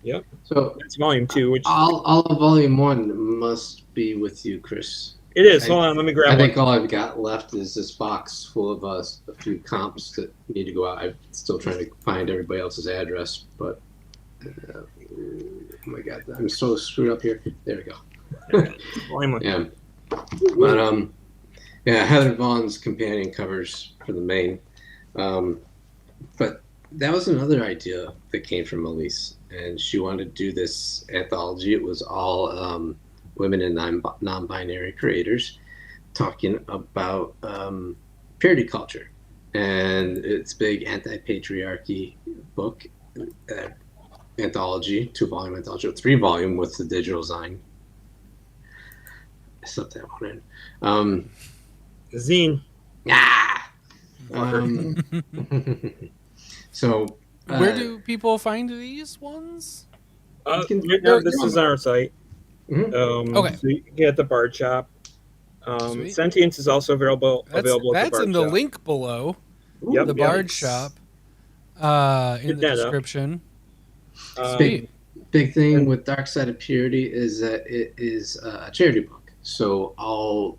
Yep. So It's volume 2, which all of volume 1 must be with you, Chris. it is. Hold on, let me I grab think one. all I've got left is this box full of a few comps that need to go out. I'm still trying to find everybody else's address, but oh my god, I'm so screwed up here. There we go. Volume 1. Yeah, but yeah, Heather Vaughn's companion covers for the main, but that was another idea that came from Elise, and she wanted to do this anthology. It was all women and non-binary creators talking about purity culture, and it's big anti-patriarchy book anthology, 2-volume anthology, 3-volume with the digital zine. I slipped that one in. Zine. So Where do people find these ones? Right can- now, this is on our site. Mhm. Okay. So you can get the Bard Shop. Sweet. Sentience is also available at the That's Bard in the Shop. link below. Yep, The yep. Bard Shop. In Hit the that up. description. big, big thing and- with Dark Side of Purity is that it is a charity book. So all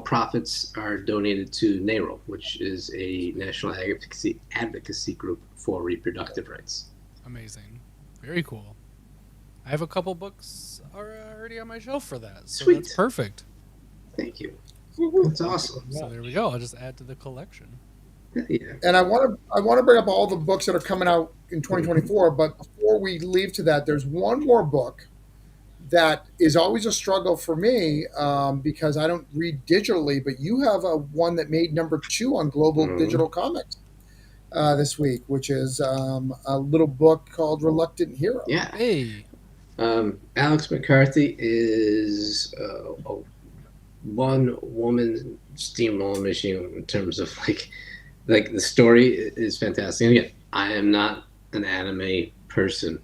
profits are donated to NARAL, which is a national advocacy group for reproductive rights. Amazing. Very cool. I have a couple books already on my shelf for that. So Sweet. that's perfect. Thank you. That's awesome. So there we go. I'll just add to the collection. Yeah. And I want to bring up all the books that are coming out in 2024. But before we leave to that, there's one more book that is always a struggle for me because I don't read digitally. But you have one that made number 2 on Global Digital Comics this week, which is a little book called Reluctant Hero. Yeah. Hey. Alex McCarthy is a one-woman steamroller machine in terms of like the story is fantastic. And again, I am not an anime person.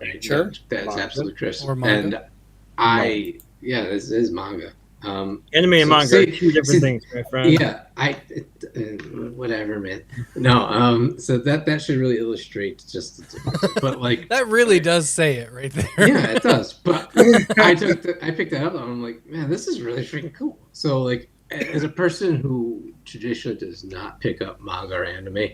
Right? Sure. That's absolutely Chris. Or manga. And this is manga. Anime and manga are 2 different things, my friend. Yeah, whatever, man. No, so that should really illustrate just the difference. But like That really does say it right there. yeah, it does. But I picked that up and I'm like, man, this is really freaking cool. So like as a person who traditionally does not pick up manga or anime,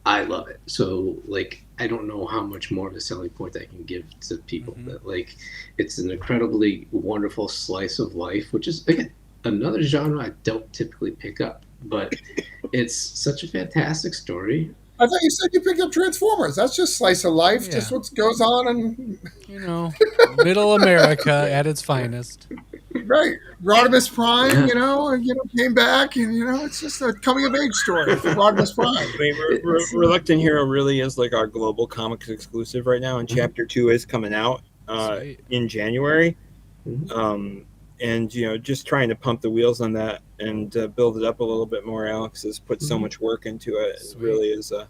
I love it. So like I don't know how much more of a selling point I can give to people. That like it's an incredibly wonderful slice of life, which is again another genre I don't typically pick up. But it's such a fantastic story. I thought you said you picked up Transformers. That's just slice of life, Yeah. just what goes on and Middle America at its finest. right. Rodimus Prime, came back, and it's just a coming of age story for Rodimus Prime. I mean, Reluctant Hero really is like our global comics exclusive right now, and Chapter 2 is coming out in January. And just trying to pump the wheels on that and build it up a little bit more. Alex has put so much work into it. It really is a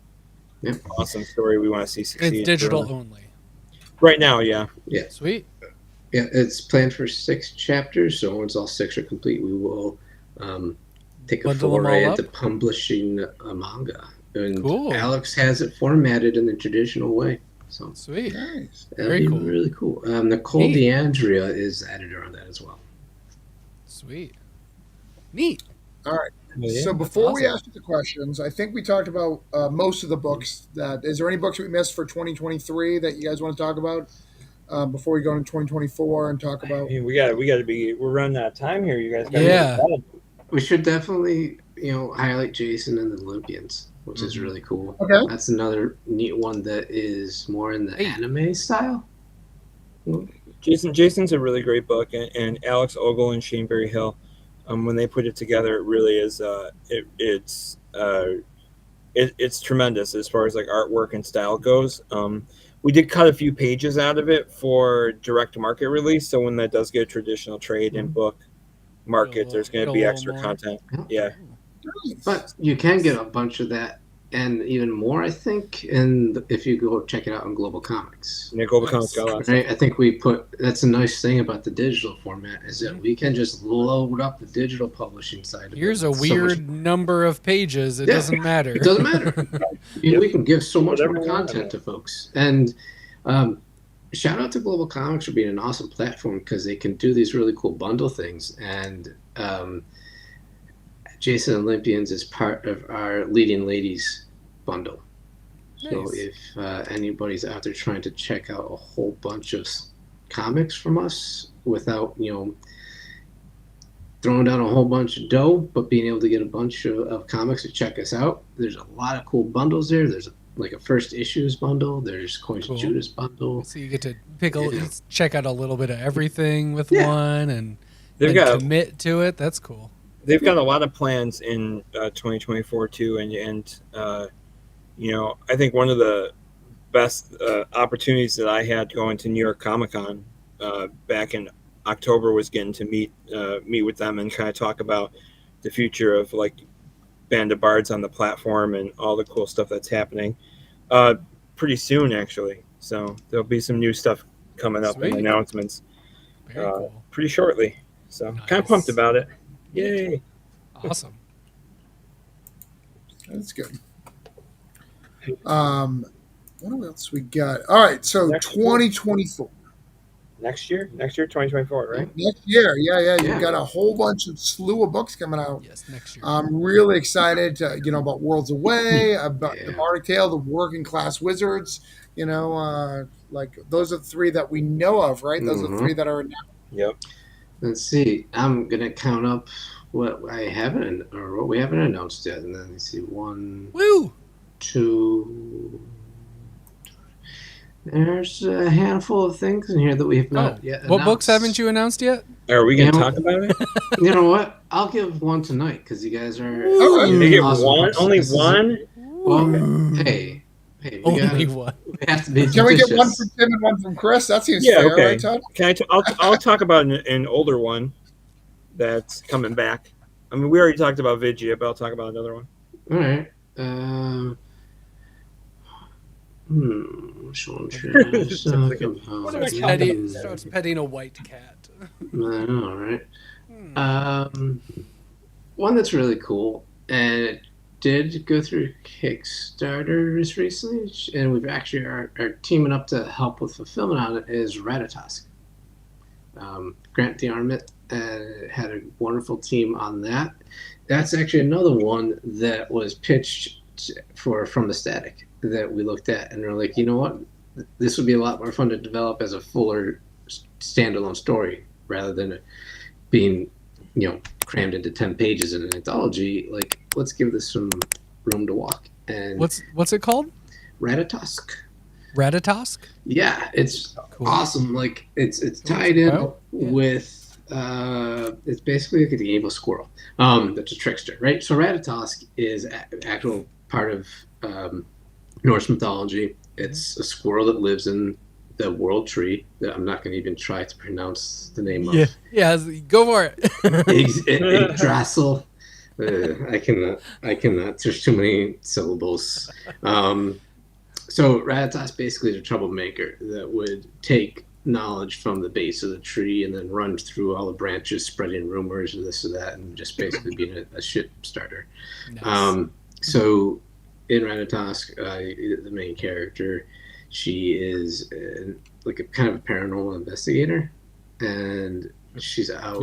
awesome story we want to see succeed. It's digital only. Right now, yeah. Sweet. Yeah, it's planned for 6 chapters, so once all 6 are complete, we will take a Bundle them foray all into up? publishing a manga. And Cool. Alex has it formatted in the traditional way. So Sweet. Nice. that'll Very be cool. really cool. Nicole Neat. DeAndrea is editor on that as well. Sweet. Neat. All right. Yeah. So before we awesome. ask you the questions, I think we talked about most of the books. Is there any books we missed for 2023 that you guys want to talk about before we go into 2024 and talk about? I mean, we're running out of time here. You guys got Yeah. We should definitely, highlight Jason and the Olympians, which is really cool. Okay. That's another neat one that is more in the anime style. Jason's a really great book, and Alex Ogle and Shane Berry Hill, when they put it together, it really is it's tremendous as far as like artwork and style goes. We did cut a few pages out of it for direct market release, so when that does get a traditional trade and book market, there's going to be extra content. Yeah. But you can get a bunch of that and even more, I think. And if you go check it out on Global Comics, Yeah, Global Comics got a lot of right? stuff. I think we put that's a nice thing about the digital format is that we can just load up the digital publishing side. Here's of a it. So weird number of pages. It Yeah, doesn't matter. It doesn't matter. Yep. We can give so much Whatever more we want. content to folks. And shout out to Global Comics for being an awesome platform because they can do these really cool bundle things. And Jason Olympians is part of our Leading Ladies bundle. So Nice. if anybody's out there trying to check out a whole bunch of comics from us without, throwing down a whole bunch of dough, but being able to get a bunch of comics to check us out, there's a lot of cool bundles there. There's like a first issues bundle. There's Coins of Judas bundle. So you get to check out a little bit of everything with Yeah. one and They've got commit to it. That's cool. They've got a lot of plans in 2024 too, and I think one of the best opportunities that I had going to New York Comic Con back in October was getting to meet with them and kind of talk about the future of like Band of Bards on the platform and all the cool stuff that's happening pretty soon actually. So there'll be some new stuff coming up and announcements Very cool. pretty shortly. So kind of pumped about it. Yay! Awesome. That's good. What else we got? All right, so 2024. Next year, 2024, right? Next year, yeah. You've got a whole bunch of slew of books coming out. Yes, next year. I'm really excited, about Worlds Away, about the Bardic Tale, the Working Class Wizards. Like those are the three that we know of, right? Those are the three that are announced. Yep. Let's see. I'm gonna count up what we haven't announced yet, and then let's see. 1, 2. There's a handful of things in here that we have not yet announced. What books haven't you announced yet? Are we going to talk about it? You know what? I'll give one tonight because you guys are. You get awesome. one? Only one? Well, hey, only one. We have to be Can we get one judicious. from Tim and one from Chris? That seems fair, okay. right, Todd? Can I'll talk about an older one that's coming back. I mean, we already talked about Vigia, but I'll talk about another one. All right. Which one should I Starts petting a white cat. I know, right? One that's really cool, and it did go through Kickstarter just recently, and we've actually are teaming up to help with fulfillment on it, is Ratatosk. Grant DeArmond had a wonderful team on that. That's actually another one that was pitched from the Static that we looked at, and we're like, you know what? This would be a lot more fun to develop as a fuller standalone story rather than being, crammed into 10 pages in an anthology. Like, let's give this some room to walk. And what's it called? Ratatosk. Ratatosk? Yeah, it's cool. Awesome. Like it's tied in with it's basically like the evil squirrel. That's a trickster, right? So Ratatosk is actual part of Norse mythology. It's a squirrel that lives in the world tree that I'm not going to even try to pronounce the name of. Yeah, go for it. Yggdrasil. I cannot. There's too many syllables. So Ratatosk basically is a troublemaker that would take knowledge from the base of the tree and then run through all the branches, spreading rumors of this or that, and just basically being a shit starter. Nice. So in Ratatosk, the main character, she is like a kind of a paranormal investigator, and she's out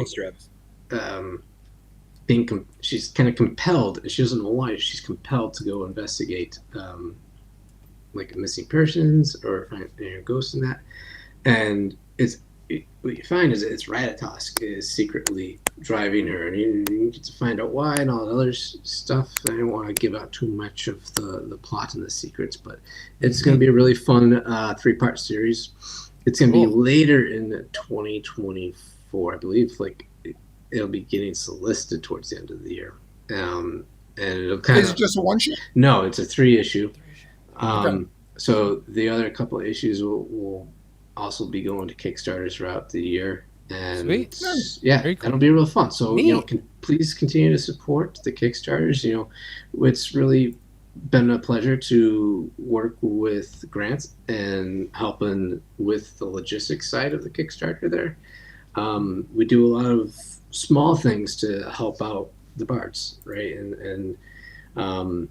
she's kind of compelled, and she doesn't know why, she's compelled to go investigate like missing persons or ghosts and that. And what you find is it's Ratatosk is secretly driving her, and you get to find out why and all the other stuff. I don't want to give out too much of the plot and the secrets, but it's going to be a really fun 3-part series. It's going to be later in 2024, I believe. Like it'll be getting solicited towards the end of the year, and it'll Is it just a one shot? No, it's a 3-issue. So the other couple of issues will also be going to Kickstarter throughout the year, and sweet. Yeah, cool. That'll be real fun. So please continue to support the Kickstarters. It's really been a pleasure to work with Grant and helping with the logistics side of the Kickstarter there. We do a lot of small things to help out the Bards, right? And um,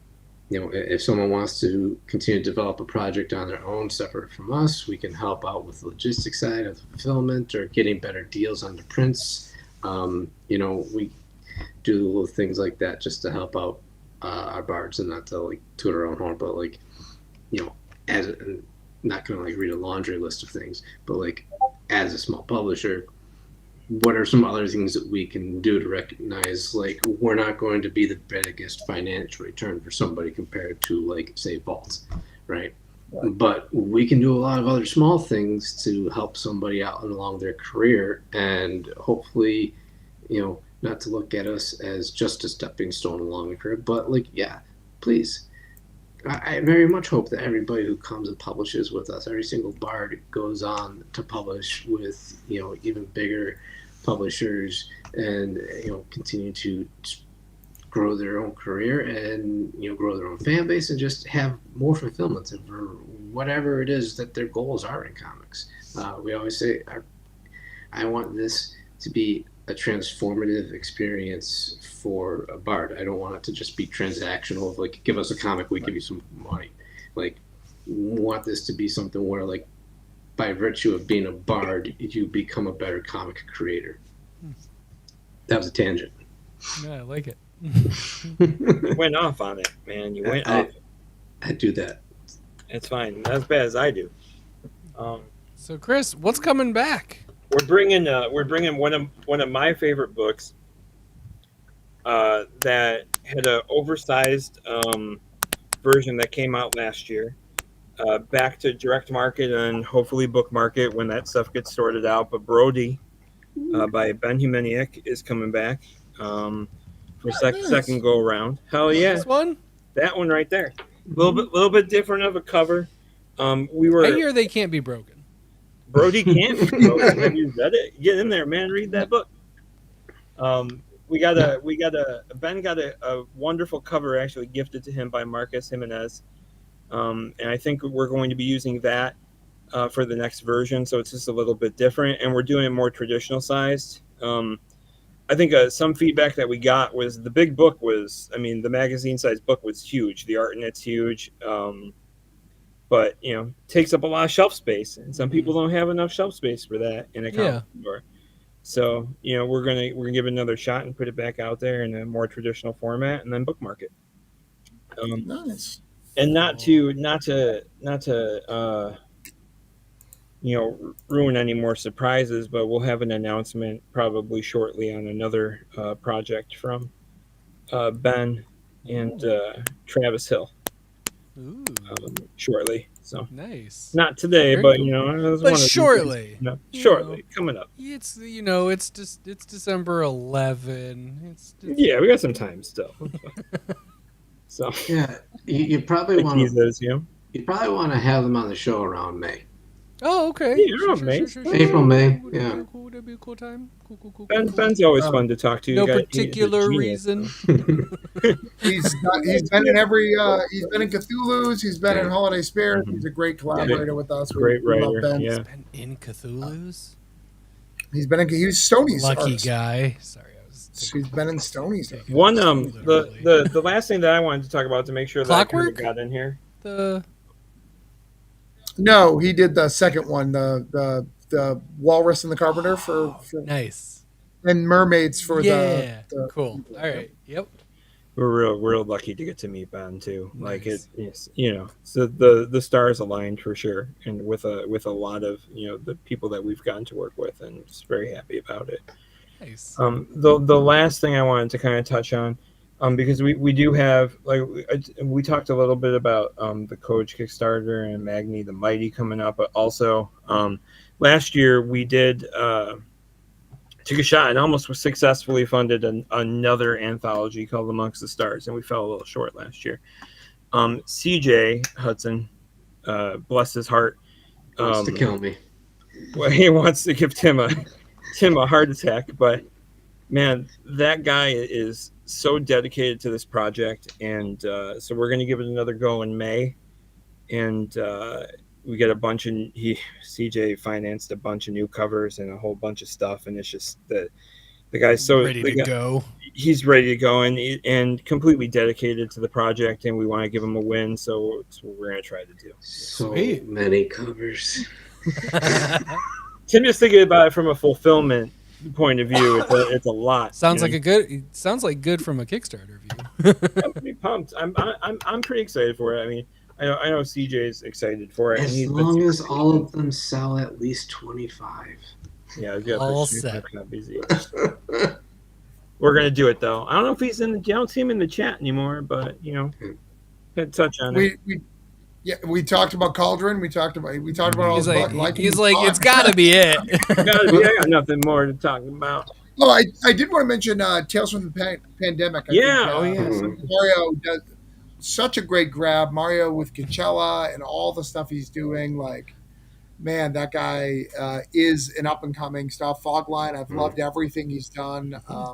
if someone wants to continue to develop a project on their own separate from us, we can help out with the logistics side of the fulfillment or getting better deals on the prints. We do little things like that just to help out our Bards, and not to like toot our own horn, but like, as I'm not gonna like read a laundry list of things, but like as a small publisher, what are some other things that we can do to recognize like we're not going to be the biggest financial return for somebody compared to like say Vault, right? But we can do a lot of other small things to help somebody out along their career, and hopefully, not to look at us as just a stepping stone along the career, but like, yeah, please. I very much hope that everybody who comes and publishes with us, every single Bard goes on to publish with, even bigger publishers, and, continue to grow their own career and, grow their own fan base and just have more fulfillment for whatever it is that their goals are in comics. We always say, I want this to be a transformative experience for a Bard. I don't want it to just be transactional, like give us a comic, we give you some money. Like, want this to be something where, like, by virtue of being a Bard, you become a better comic creator. That was a tangent. Yeah, I like it. You went off on it, man. You went off. I do that. It's fine. Not as bad as I do. So, Chris, what's coming back? We're bringing one of my favorite books that had an oversized version that came out last year, back to direct market and hopefully book market when that stuff gets sorted out. But Brody by Ben Humaniak is coming back for second go around. Hell yeah! This one? That one right there. Little bit different of a cover. I hear they can't be broken. Brody can't be broken. Have you read it? Get in there, man. Read that book. Ben got a wonderful cover actually gifted to him by Marcus Jimenez. And I think we're going to be using that for the next version. So it's just a little bit different, and we're doing it more traditional sized. I think some feedback that we got was the big book the magazine size book was huge. The art in it's huge. But takes up a lot of shelf space, and some people don't have enough shelf space for that in a comic store. So we're gonna give it another shot and put it back out there in a more traditional format, and then bookmark it. Nice. And not to ruin any more surprises, but we'll have an announcement probably shortly on another project from Ben and Travis Hill. Ooh. Shortly, so nice. Not today, Very but cool. But shortly. Shortly coming up. It's it's December 11. Yeah, we got some time still. So yeah, you probably want to you probably want to have them on the show around May. Oh, okay. Yeah, May. April, May. Yeah. That'd be a cool time. Cool. Ben's always fun to talk to. No particular reason. He's been in he's been in Cthulhu's. He's been in Holiday Spirit. He's a great collaborator with us. Great writer. Love Ben. Yeah. He's been in Cthulhu's. He's Stoney's lucky artist. Guy. Sorry, He's been in Stoney's. One the last thing that I wanted to talk about to make sure Clockwork? that I got in here. No, he did the second one, the Walrus and the Carpenter for nice, and Mermaids for the cool. All right, yep. We're real lucky to get to meet Ben too. Nice. Like so the stars aligned for sure, and with a lot of the people that we've gotten to work with, and just very happy about it. Nice. The last thing I wanted to kind of touch on. Because we do have, like, we talked a little bit about the Coach Kickstarter and Magni the Mighty coming up, but also last year we did took a shot and almost successfully funded another anthology called Amongst the Stars, and we fell a little short last year. CJ Hudson, bless his heart, wants to kill me. Well, he wants to give Tim a heart attack, but man, that guy is so dedicated to this project, and so we're going to give it another go in May, and we get a bunch of CJ financed a bunch of new covers and a whole bunch of stuff, and it's just the guy's so ready to go. He's ready to go and completely dedicated to the project, and we want to give him a win, so it's what we're going to try to do. So Sweet. many covers. Tim just thinking about it from a fulfillment point of view. It's a lot. Sounds like good from a Kickstarter view. I'm pretty pumped. I'm pretty excited for it. I mean, I know CJ's excited for it. As long as all of them sell at least 25. Yeah, we've got all set. We're gonna do it though. I don't know if he's in. I don't see him in the chat anymore, but could touch on it. We talked about Cauldron. We talked about all He's the like, it's got to be it. I got nothing more to talk about. Oh, I did want to mention Tales from the Pandemic. I think, Mario does such a great grab. Mario with Coachella and all the stuff he's doing. Like, man, that guy is an up and coming stuff. Fogline, I've loved everything he's done. I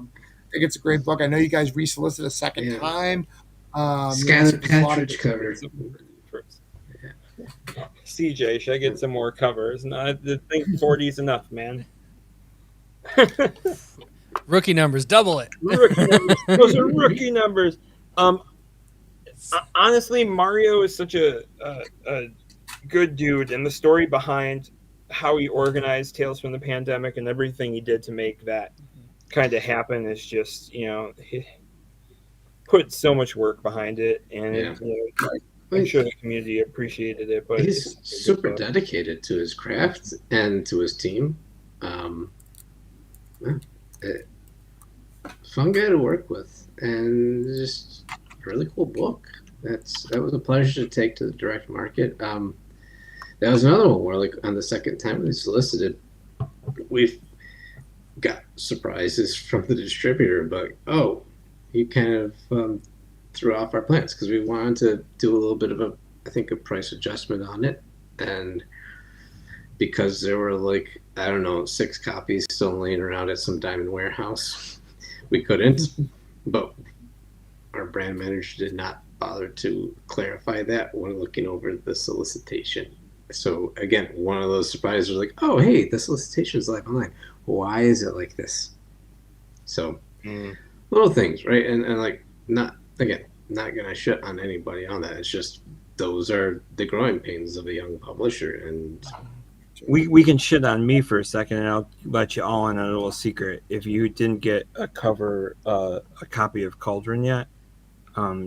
think it's a great book. I know you guys resolicited a second time. Skylar Patridge cover. CJ, should I get some more covers? No, I think 40's enough, man. Rookie numbers, double it. Those are rookie numbers. Honestly, Mario is such a good dude, and the story behind how he organized Tales from the Pandemic and everything he did to make that kind of happen is just, he put so much work behind it, and I'm sure the community appreciated it. But he's super dedicated to his craft and to his team. Fun guy to work with, and just a really cool book. That was a pleasure to take to the direct market. That was another one where, like, on the second time we solicited, we've got surprises from the distributor, but he kind of threw off our plans because we wanted to do a little bit of a price adjustment on it, and because there were 6 copies still laying around at some diamond warehouse, we couldn't. But our brand manager did not bother to clarify that when looking over the solicitation. So again, one of those surprises was like, oh, hey, the solicitation is live online. Why is it like this? So little things, right? And not gonna shit on anybody on that. It's just those are the growing pains of a young publisher. And we can shit on me for a second, and I'll let you all in on a little secret. If you didn't get a copy of Cauldron yet,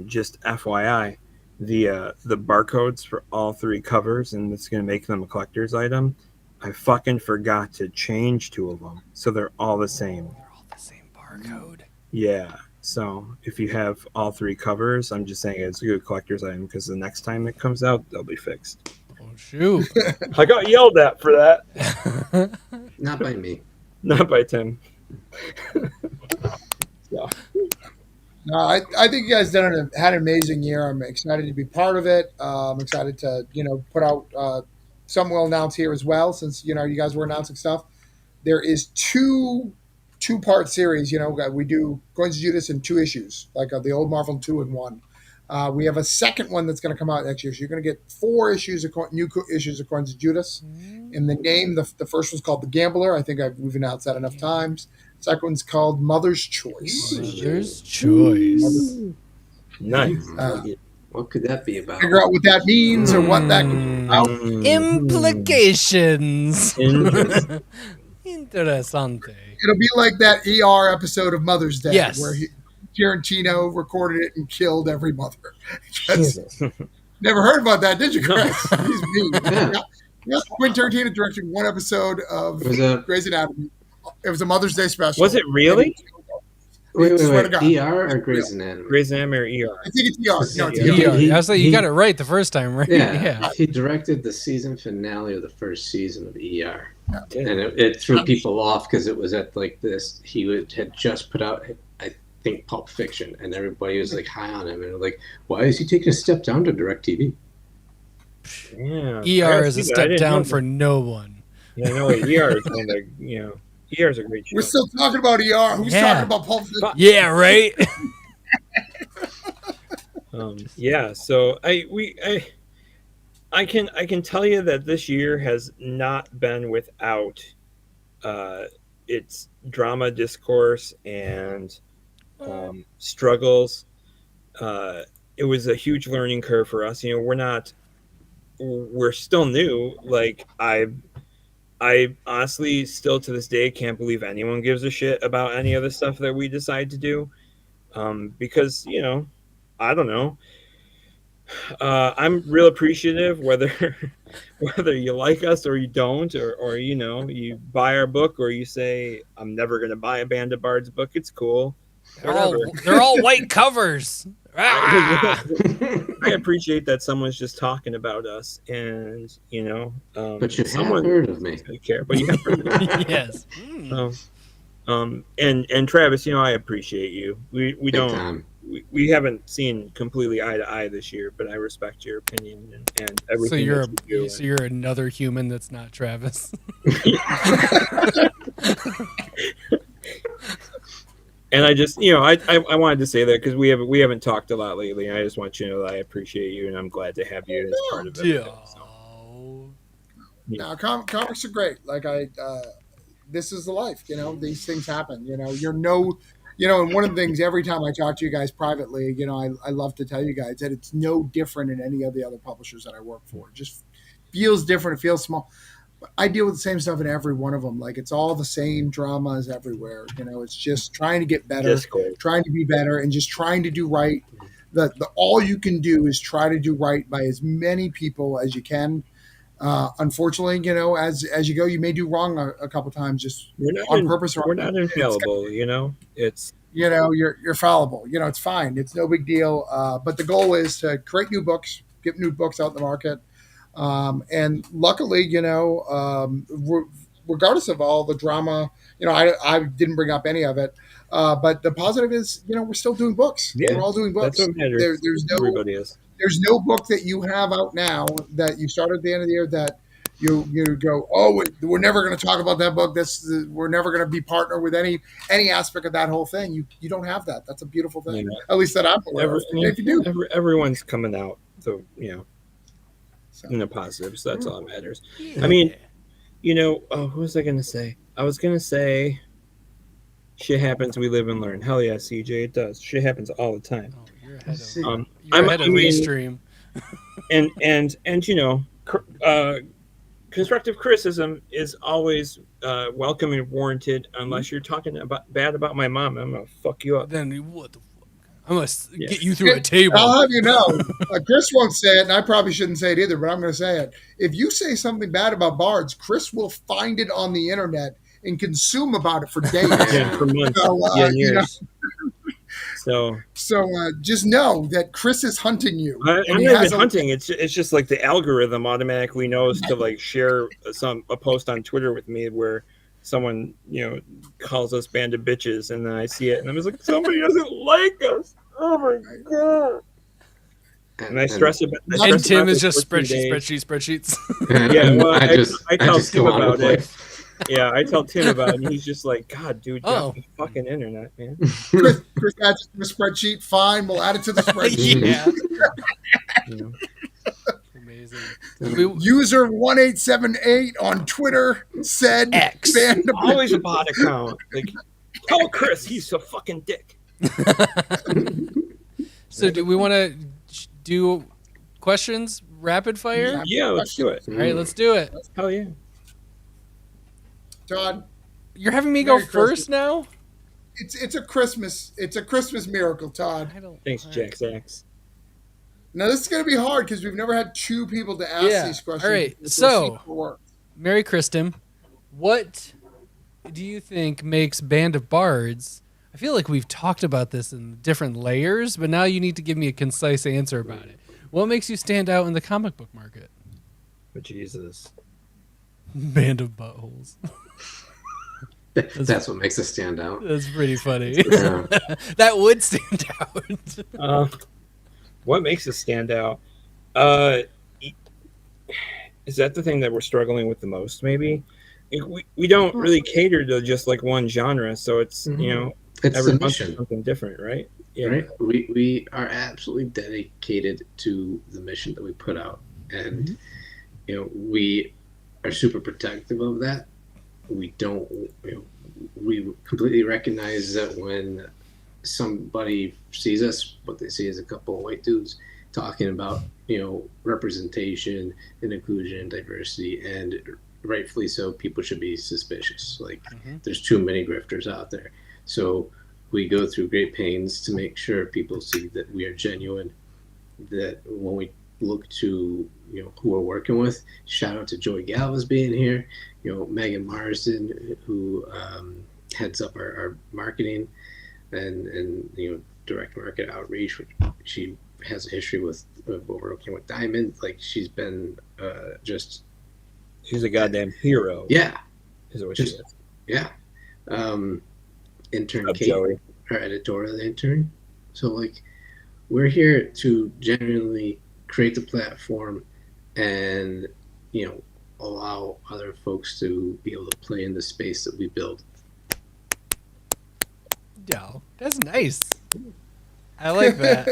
just FYI, the barcodes for all 3 covers, and it's going to make them a collector's item. I fucking forgot to change 2 of them, so they're all the same. They're all the same barcode. Yeah. So if you have all 3 covers, I'm just saying it's a good collector's item because the next time it comes out, they'll be fixed. Oh shoot! I got yelled at for that. Not by me. Not by Tim. No, I think you guys had an amazing year. I'm excited to be part of it. I'm excited to put out. Some we'll announce here as well, since you guys were announcing stuff. There is 2-part series. We do Coins of Judas in 2 issues, like the old Marvel 2 and 1. We have a second one that's going to come out next year. So you're going to get 4 issues of new issues of Coins of Judas. In the name, the first one's called The Gambler. I think we've announced that enough times. Second one's called Mother's Choice. Mother's Choice. Nice. What could that be about? Figure out what that means or what that could be about. Implications. Interessante. It'll be like that ER episode of Mother's Day, yes, where Tarantino recorded it and killed every mother. Never heard about that, did you, Chris? He's mean. Yes, Quentin Tarantino directed one episode of Grey's Anatomy. It was a Mother's Day special. Was it really? Wait. ER or Grey's Anatomy? Grey's Anatomy or ER? I think it's ER. No, it's ER. I was like, you got it right the first time, right? Yeah. He directed the season finale of the first season of ER. And it threw people off because it was at this. He had just put out, I think, Pulp Fiction, and everybody was high on him, and like, why is he taking a step down to direct TV? Yeah, ER is a step down for no one. Yeah, no, ER is one of ER is a great show. We're still talking about ER. Who's talking about Pulp Fiction? Yeah, right. Yeah, so I can tell you that this year has not been without uh, its drama, discourse, and struggles. Uh, it was a huge learning curve for us. You know, we're still new. Like I honestly still to this day can't believe anyone gives a shit about any of the stuff that we decide to do. Because you know, I don't know. I'm real appreciative whether whether you like us or you don't, or you know, you buy our book or you say I'm never going to buy a Band of Bards book. It's cool. Whatever. They're all white covers. Ah! I appreciate that someone's just talking about us, and you know, But you have someone heard of me. doesn't care. But you have heard of me. Yes. And Travis, you know, I appreciate you. We Big don't. time. We haven't seen completely eye to eye this year, but I respect your opinion and everything. So you're that you do. so you're another human that's not Travis. And I just, you know, I wanted to say that because we haven't talked a lot lately. And I just want you to know that I appreciate you and I'm glad to have you as part of it. Yeah. So. No, comics are great. Like this is the life. You know, these things happen. You know, and one of the things every time I talk to you guys privately, you know, I love to tell you guys that it's no different in any of the other publishers that I work for. It just feels different. It feels small. I deal with the same stuff in every one of them. Like it's all the same dramas everywhere. You know, it's just trying to get better, trying to be better, and just trying to do right. The all you can do is try to do right by as many people as you can. Unfortunately, you know, as you go, you may do wrong a couple times, just on purpose. We're not infallible, you know. It's you're fallible. You know, it's fine. It's no big deal. But the goal is to create new books, get new books out in the market. And luckily, you know, regardless of all the drama, you know, I didn't bring up any of it. But the positive is, you know, we're still doing books. Yeah, we're all doing books. That's what matters. Everybody is. There's no book that you have out now that you started at the end of the year that you go, oh, we're never going to talk about that book. We're never going to be partner with any aspect of that whole thing. You don't have that. That's a beautiful thing. Yeah. At least that I'm aware of. If you do, everyone's coming out. So you know. In the positives, that's all that matters. Yeah. I mean, you know, what was I gonna say? I was gonna say, shit happens, we live and learn. Hell yeah, CJ, it does. Shit happens all the time. Oh, you're ahead of Restream. And you know, constructive criticism is always welcome and warranted, unless you're talking bad about my mom. I'm gonna fuck you up. Then what the fuck? I must get you through a table. I'll have you know, Chris won't say it, and I probably shouldn't say it either, but I'm going to say it. If you say something bad about Bards, Chris will find it on the internet and consume about it for days. Yeah, for months. So, years. You know, so just know that Chris is hunting you. I'm not even hunting. It's just like the algorithm automatically knows to like share a post on Twitter with me where someone, you know, calls us band of bitches, and then I see it and I'm just like, somebody doesn't like us. Oh my god! And I stress it. And Tim is just spreadsheets. Yeah, well, I tell Tim about it. Yeah, I tell Tim about it, and he's just like, God, dude, the fucking internet, man. Chris adds to the spreadsheet. Fine, we'll add it to the spreadsheet. Yeah. You know. Amazing. User 1878 on Twitter said X. Always a bot account. Like, tell Chris he's a fucking dick. So do we want to do questions rapid fire? Yeah, let's do it. All right, let's do it. Hell yeah. Todd, you're having me go first now? It's a Christmas miracle, Todd. Thanks, Jack Sachs. Now this is going to be hard because we've never had two people to ask these questions. All right, so Merry Christmas. What do you think makes Band of Bards? I feel like we've talked about this in different layers, but now you need to give me a concise answer about it. What makes you stand out in the comic book market? But Jesus. Band of buttholes. That's what makes us stand out. That's pretty funny. Yeah. That would stand out. What makes us stand out? Is that the thing that we're struggling with the most, maybe? We don't really cater to just like one genre, so it's, you know, it's every month something different, right? Yeah. Right? We are absolutely dedicated to the mission that we put out, and we are super protective of that. We don't, we completely recognize that when somebody sees us, what they see is a couple of white dudes talking about, representation and inclusion and diversity, and rightfully so, people should be suspicious. Like, there's too many grifters out there. So we go through great pains to make sure people see that we are genuine, that when we look to who we're working with, shout out to Joey Galvez being here, Megan Marsden, who heads up our marketing and direct market outreach, which she has a history with working with Diamond. Like, she's been just She's a goddamn hero. Yeah, is what she is. Yeah. Intern Up, Kate, Joey. our editorial intern. So, like, we're here to genuinely create the platform and allow other folks to be able to play in the space that we build. Yo, that's nice. I like that.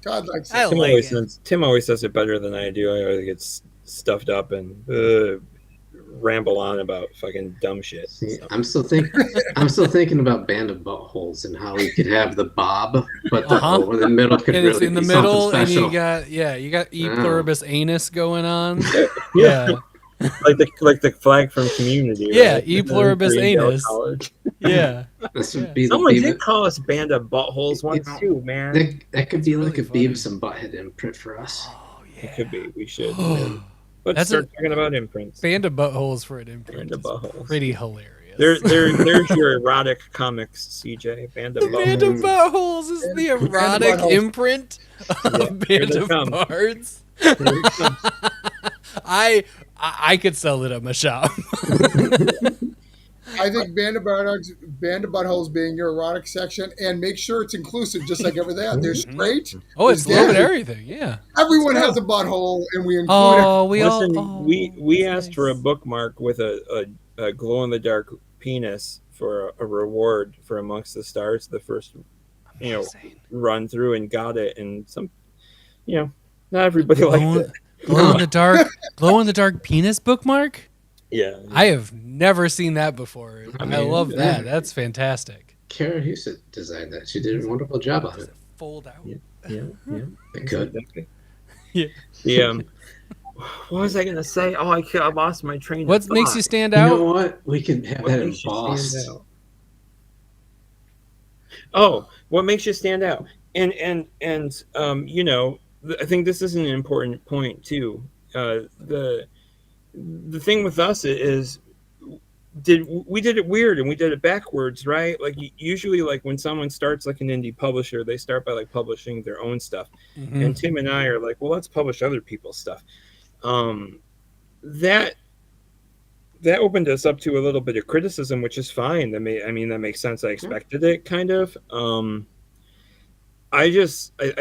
God likes I it. like it. Tim always does it better than I do. I always get stuffed up and ramble on about fucking dumb shit. See, So. I'm still thinking about Band of Buttholes and how we could have the bob, but the hole in the middle could And really it's in the be middle, something and special. you got E pluribus anus going on. Yeah. like the flag from Community. Yeah, right? E pluribus anus. Yeah. Someone did call us Band of Buttholes once too, man. That could be really like a funny. Beavis and Butthead imprint for us. Oh yeah. It could be. We should. Let's That's start talking about imprints. Band of buttholes for an imprint. Band of Buttholes. Pretty hilarious. There's your erotic comics, CJ. Band of The Band of Buttholes. Buttholes is the erotic Buttholes. imprint of Band of Bards. I could sell it at my shop. I think Band of Buttholes being your erotic section, and make sure it's inclusive, just like everything else. There's straight. Oh, it's a little bit gay. everything. Yeah. Everyone has a butthole, and we include Oh, we Listen, all. we that's asked for a nice. bookmark with a glow in the dark penis for a reward for Amongst the Stars, the first Amazing. run through, and got it. And some, not everybody liked it. Glow in the dark penis bookmark. Yeah, I have never seen that before. I mean, love that. yeah. That's fantastic. Kara Husett designed that. She did a wonderful job on Does it. it fold out? yeah. It could. Yeah. The what was I gonna say? Oh, I lost my train. What of makes thought. you stand You know out? what? We could have What that makes you embossed. stand out? Oh, what makes you stand out? And I think this is an important point too. The thing with us is we did it weird and we did it backwards, right? Like, usually, like, when someone starts like an indie publisher, they start by like publishing their own stuff. Mhm. And Tim and I are like, well, let's publish other people's stuff. That opened us up to a little bit of criticism, which is fine. That makes sense. I expected it, kind of. I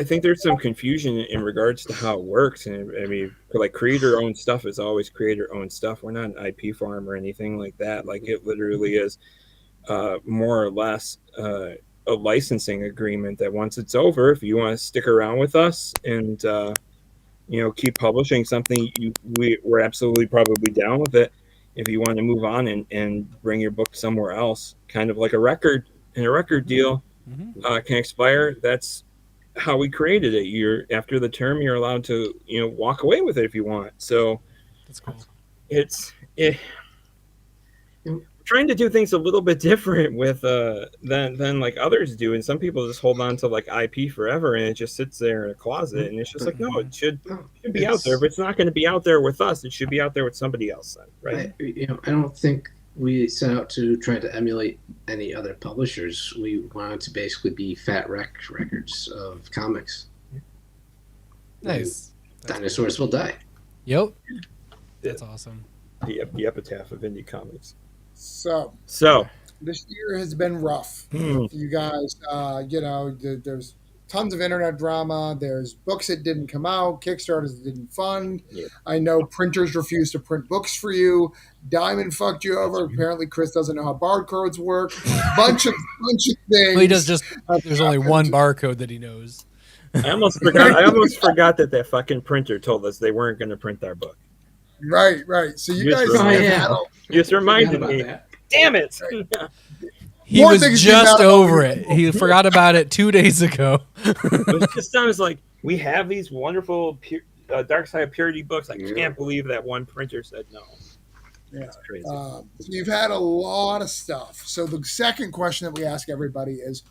think there's some confusion in regards to how it works. And I mean, like, creator-owned stuff is always creator-owned stuff. We're not an IP farm or anything like that. Like, it literally is more or less a licensing agreement that once it's over, if you want to stick around with us and keep publishing something, we're absolutely probably down with it. If you want to move on and bring your book somewhere else, kind of like a record, and a record deal can expire, that's how we created it. After the term, you're allowed to walk away with it if you want. So That's cool. Trying to do things a little bit different with than like others do, and some people just hold on to like IP forever, and it just sits there in a closet, and it's just like, no, it should be out there. If it's not going to be out there with us, it should be out there with somebody else, then, right? I don't think we set out to try to emulate any other publishers. We wanted to basically be Fat Wreck Records of comics. Nice. Dinosaurs will die. Yep. That's awesome. The epitaph of indie comics. So So this year has been rough. Hmm. You guys, there's tons of internet drama. There's books that didn't come out, Kickstarters that didn't fund. Yeah. I know printers refuse to print books for you. Diamond fucked you over. Apparently, Chris doesn't know how barcodes work. Bunch of things. Well, he does just. have There's only happened. one barcode that he knows. I almost forgot that fucking printer told us they weren't going to print our book. Right. So you Yes, guys right. have Oh, yeah. had a You just reminded Forgot me. about that. Damn it! He More was things just came out over about it. He forgot about it 2 days ago. It just sounds like we have these wonderful Dark Side of Purity books. I can't believe that one printer said no. Yeah. That's crazy. So you've had a lot of stuff. So the second question that we ask everybody is,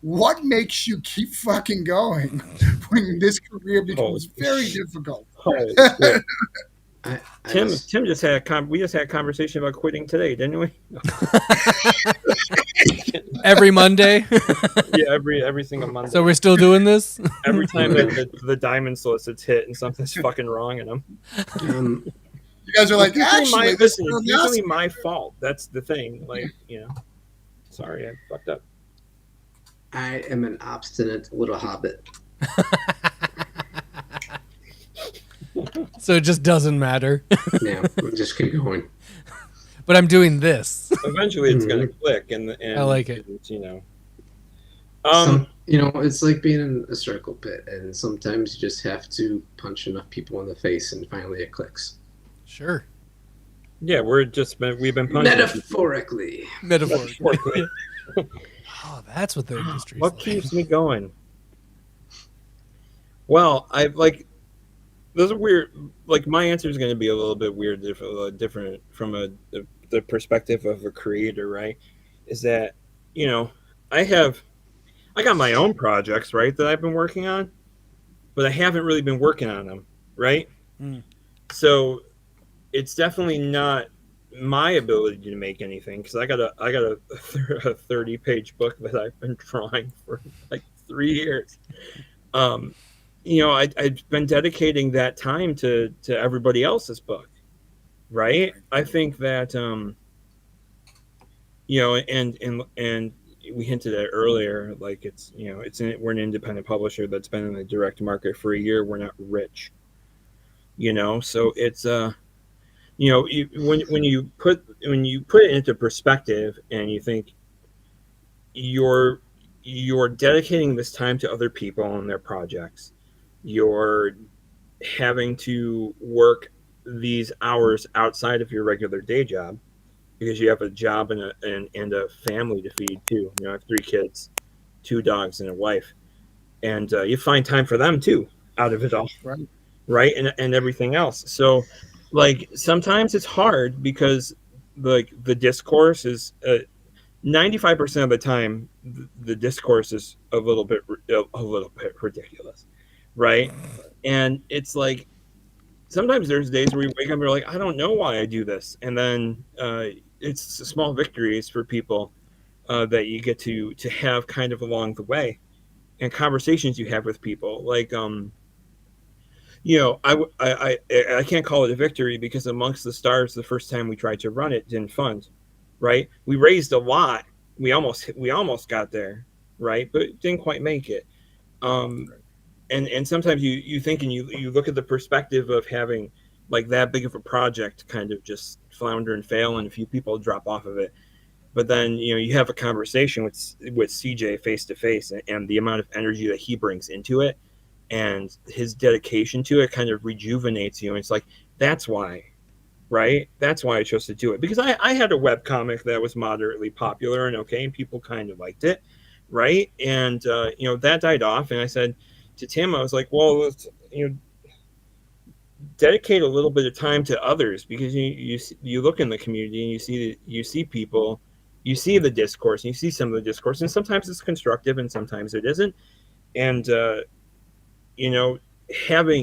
what makes you keep fucking going when this career becomes very difficult? Holy shit. I Tim just- just had we just had a conversation about quitting today, didn't we? Every Monday. Yeah, every single Monday. So we're still doing this? Every time that the diamond solicits hit and something's fucking wrong in them. You guys are like, It's usually actually, my, this listen, is it's usually my fault. That's the thing. Like, sorry, I fucked up. I am an obstinate little hobbit. So it just doesn't matter. Yeah, we'll just keep going. But I'm doing this. Eventually, it's gonna click, and I like it. It's like being in a circle pit, and sometimes you just have to punch enough people in the face, and finally it clicks. Sure. Yeah, we've been punching. Metaphorically. Metaphorically. Oh, that's what the industry's What like. keeps me going? Well, those are weird. Like, my answer is going to be a little bit weird, different from the perspective of a creator, right? Is that, I got my own projects, right, that I've been working on, but I haven't really been working on them, right? Mm. So it's definitely not my ability to make anything, because I got a 30-page book that I've been drawing for like 3 years. I've been dedicating that time to everybody else's book, right? I think that and we hinted at earlier, like we're an independent publisher that's been in the direct market for a year. We're not rich, so it's when you put it into perspective and you think you're dedicating this time to other people and their projects, you're having to work these hours outside of your regular day job because you have a job and a family to feed too. I have 3 kids, 2 dogs, and a wife, and you find time for them too out of it all, right? And everything else. So, like, sometimes it's hard because the discourse is 95% of the time the discourse is a little bit ridiculous, right? And it's like sometimes there's days where you wake up and you're like, I don't know why I do this, and then it's small victories for people that you get to have kind of along the way, and conversations you have with people, like I can't call it a victory because Amongst the Stars, the first time we tried to run it, didn't fund, right? We raised a lot. We almost got there, right? But didn't quite make it. And sometimes you think and you look at the perspective of having like that big of a project kind of just flounder and fail, and a few people drop off of it. But then you have a conversation with CJ face to face, and the amount of energy that he brings into it, and his dedication to it kind of rejuvenates you. And it's like, that's why, right? That's why I chose to do it, because I had a webcomic that was moderately popular and okay, and people kind of liked it, right? And that died off, and I said to Tim, I was like, well, let's dedicate a little bit of time to others, because you look in the community and you see people, you see the discourse, and you see some of the discourse, and sometimes it's constructive and sometimes it isn't. And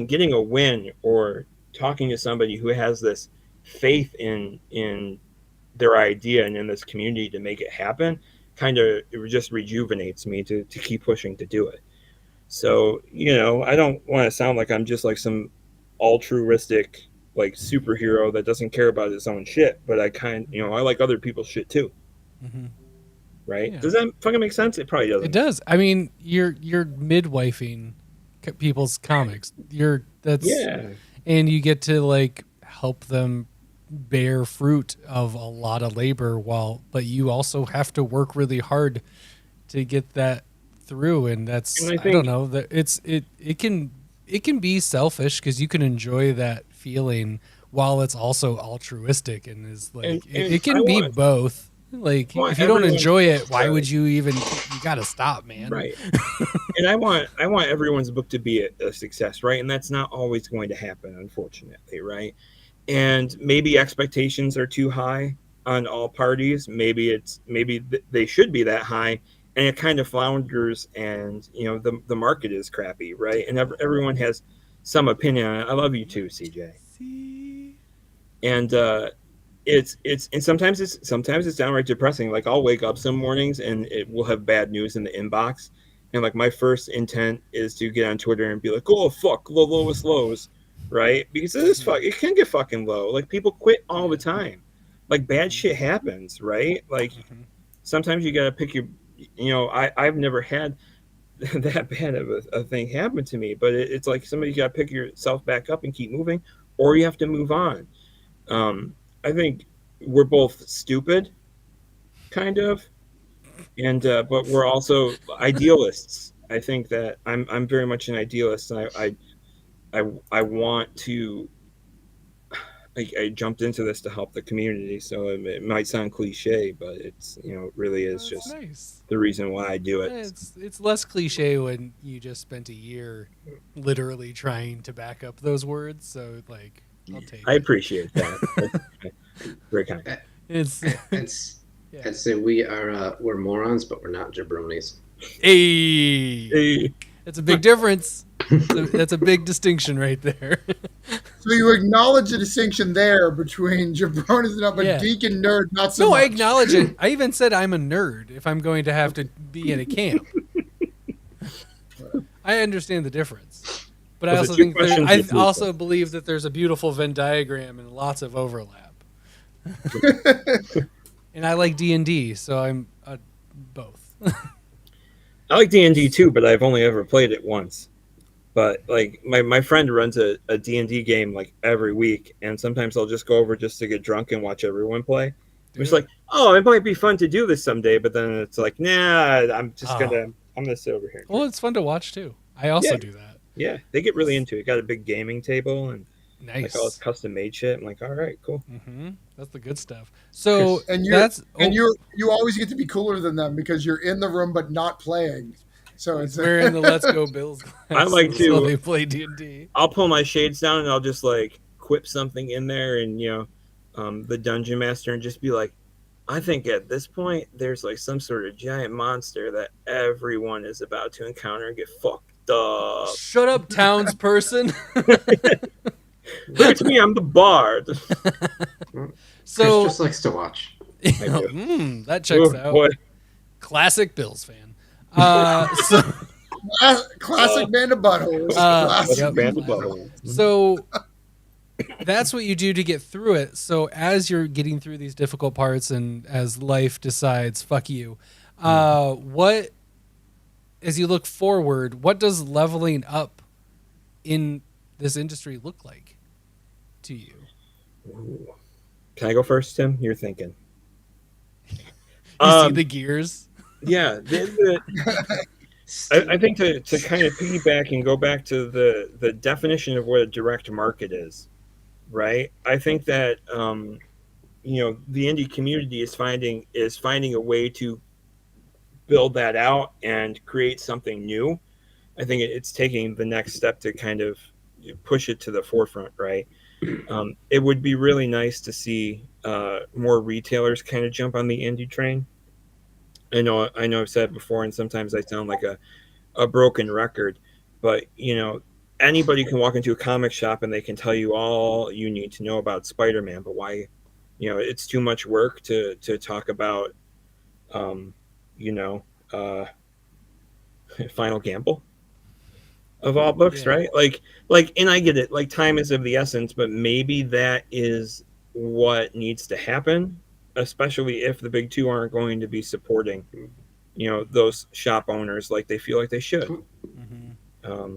getting a win or talking to somebody who has this faith in their idea and in this community to make it happen, kind of, it just rejuvenates me to keep pushing to do it. So I don't want to sound like I'm just like some altruistic like superhero that doesn't care about his own shit, but I I like other people's shit too. Mm-hmm. right? Yeah. Does that fucking make sense? It probably doesn't. It does. I mean, you're midwifing people's comics. Yeah. And you get to like help them bear fruit of a lot of labor but you also have to work really hard to get that through, and And I I don't think, know, that it can be selfish because you can enjoy that feeling while it's also altruistic, and is like and it can be both. Like I want if you don't everyone enjoy it, why to, would you even? You got to stop, man. right. And I want everyone's book to be a success, right? And that's not always going to happen, unfortunately, right? And maybe expectations are too high on all parties. Maybe they should be that high, and it kind of flounders, and the market is crappy, right? And everyone has some opinion on it. I love you too, CJ. See? And it's and sometimes it's downright depressing. Like I'll wake up some mornings and it will have bad news in the inbox, and like my first intent is to get on Twitter and be like, oh fuck, the lowest lows, right? Because it can get fucking low. Like people quit all the time. Like bad shit happens, right? Like sometimes you gotta pick your, I've never had that bad of a thing happen to me, but it's like somebody gotta pick yourself back up and keep moving, or you have to move on. I think we're both stupid, kind of, and but we're also idealists. I think that I'm very much an idealist, and I want to. I jumped into this to help the community, so it might sound cliche, but it's it really is just nice. the reason why I do it. It's less cliche when you just spent a year literally trying to back up those words. So like, I'll take I it. appreciate that. Very kind. It's I'd say we're morons, but we're not jabronis. hey, that's a big difference. That's a big distinction right there. So you acknowledge the distinction there between jabronis and not, but Yeah. geek and nerd, not so No, much. I acknowledge it. I even said I'm a nerd if I'm going to have to be in a camp. I understand the difference, but I also think I also believe that there's a beautiful Venn diagram and lots of overlap. And I like D&D, so I'm both. I like D&D too, but I've only ever played it once. But like my friend runs a D&D game like every week, and sometimes I'll just go over just to get drunk and watch everyone play. It's like, oh, it might be fun to do this someday, but then it's like, nah, I'm gonna sit over here. Well, it's fun to watch too. I also do that. Yeah, they get really into it. Got a big gaming table and nice, like all this custom made shit. I'm like, all right, cool. Mm-hmm. That's the good stuff. So you always get to be cooler than them because you're in the room but not playing. So it's wearing the Let's Go Bills glasses. I like to. They play D&D. I'll pull my shades down and I'll just like quip something in there, and the dungeon master, and just be like, I think at this point there's like some sort of giant monster that everyone is about to encounter and get fucked up. Shut up, townsperson. Look at me, I'm the bard. So Chris just likes to watch. That checks out. Boy. Classic Bills fan. Classic Band of Bards. Band of Bards. So that's what you do to get through it. So as you're getting through these difficult parts, and as life decides, fuck you, what, as you look forward, what does leveling up in this industry look like to you? Ooh. Can I go first, Tim? You're thinking. You see the gears? Yeah. I think to kind of piggyback and go back to the definition of what a direct market is, right? I think that the indie community is finding a way to build that out and create something new. I think it's taking the next step to kind of push it to the forefront, right? It would be really nice to see more retailers kind of jump on the indie train. I know I've said it before, and sometimes I sound like a broken record, but anybody can walk into a comic shop and they can tell you all you need to know about Spider-Man, but why, it's too much work to talk about, Final Gamble of all books, right? Like, and I get it, like time is of the essence, but maybe that is what needs to happen. especially if the big two aren't going to be supporting, those shop owners like they feel like they should. Mm-hmm.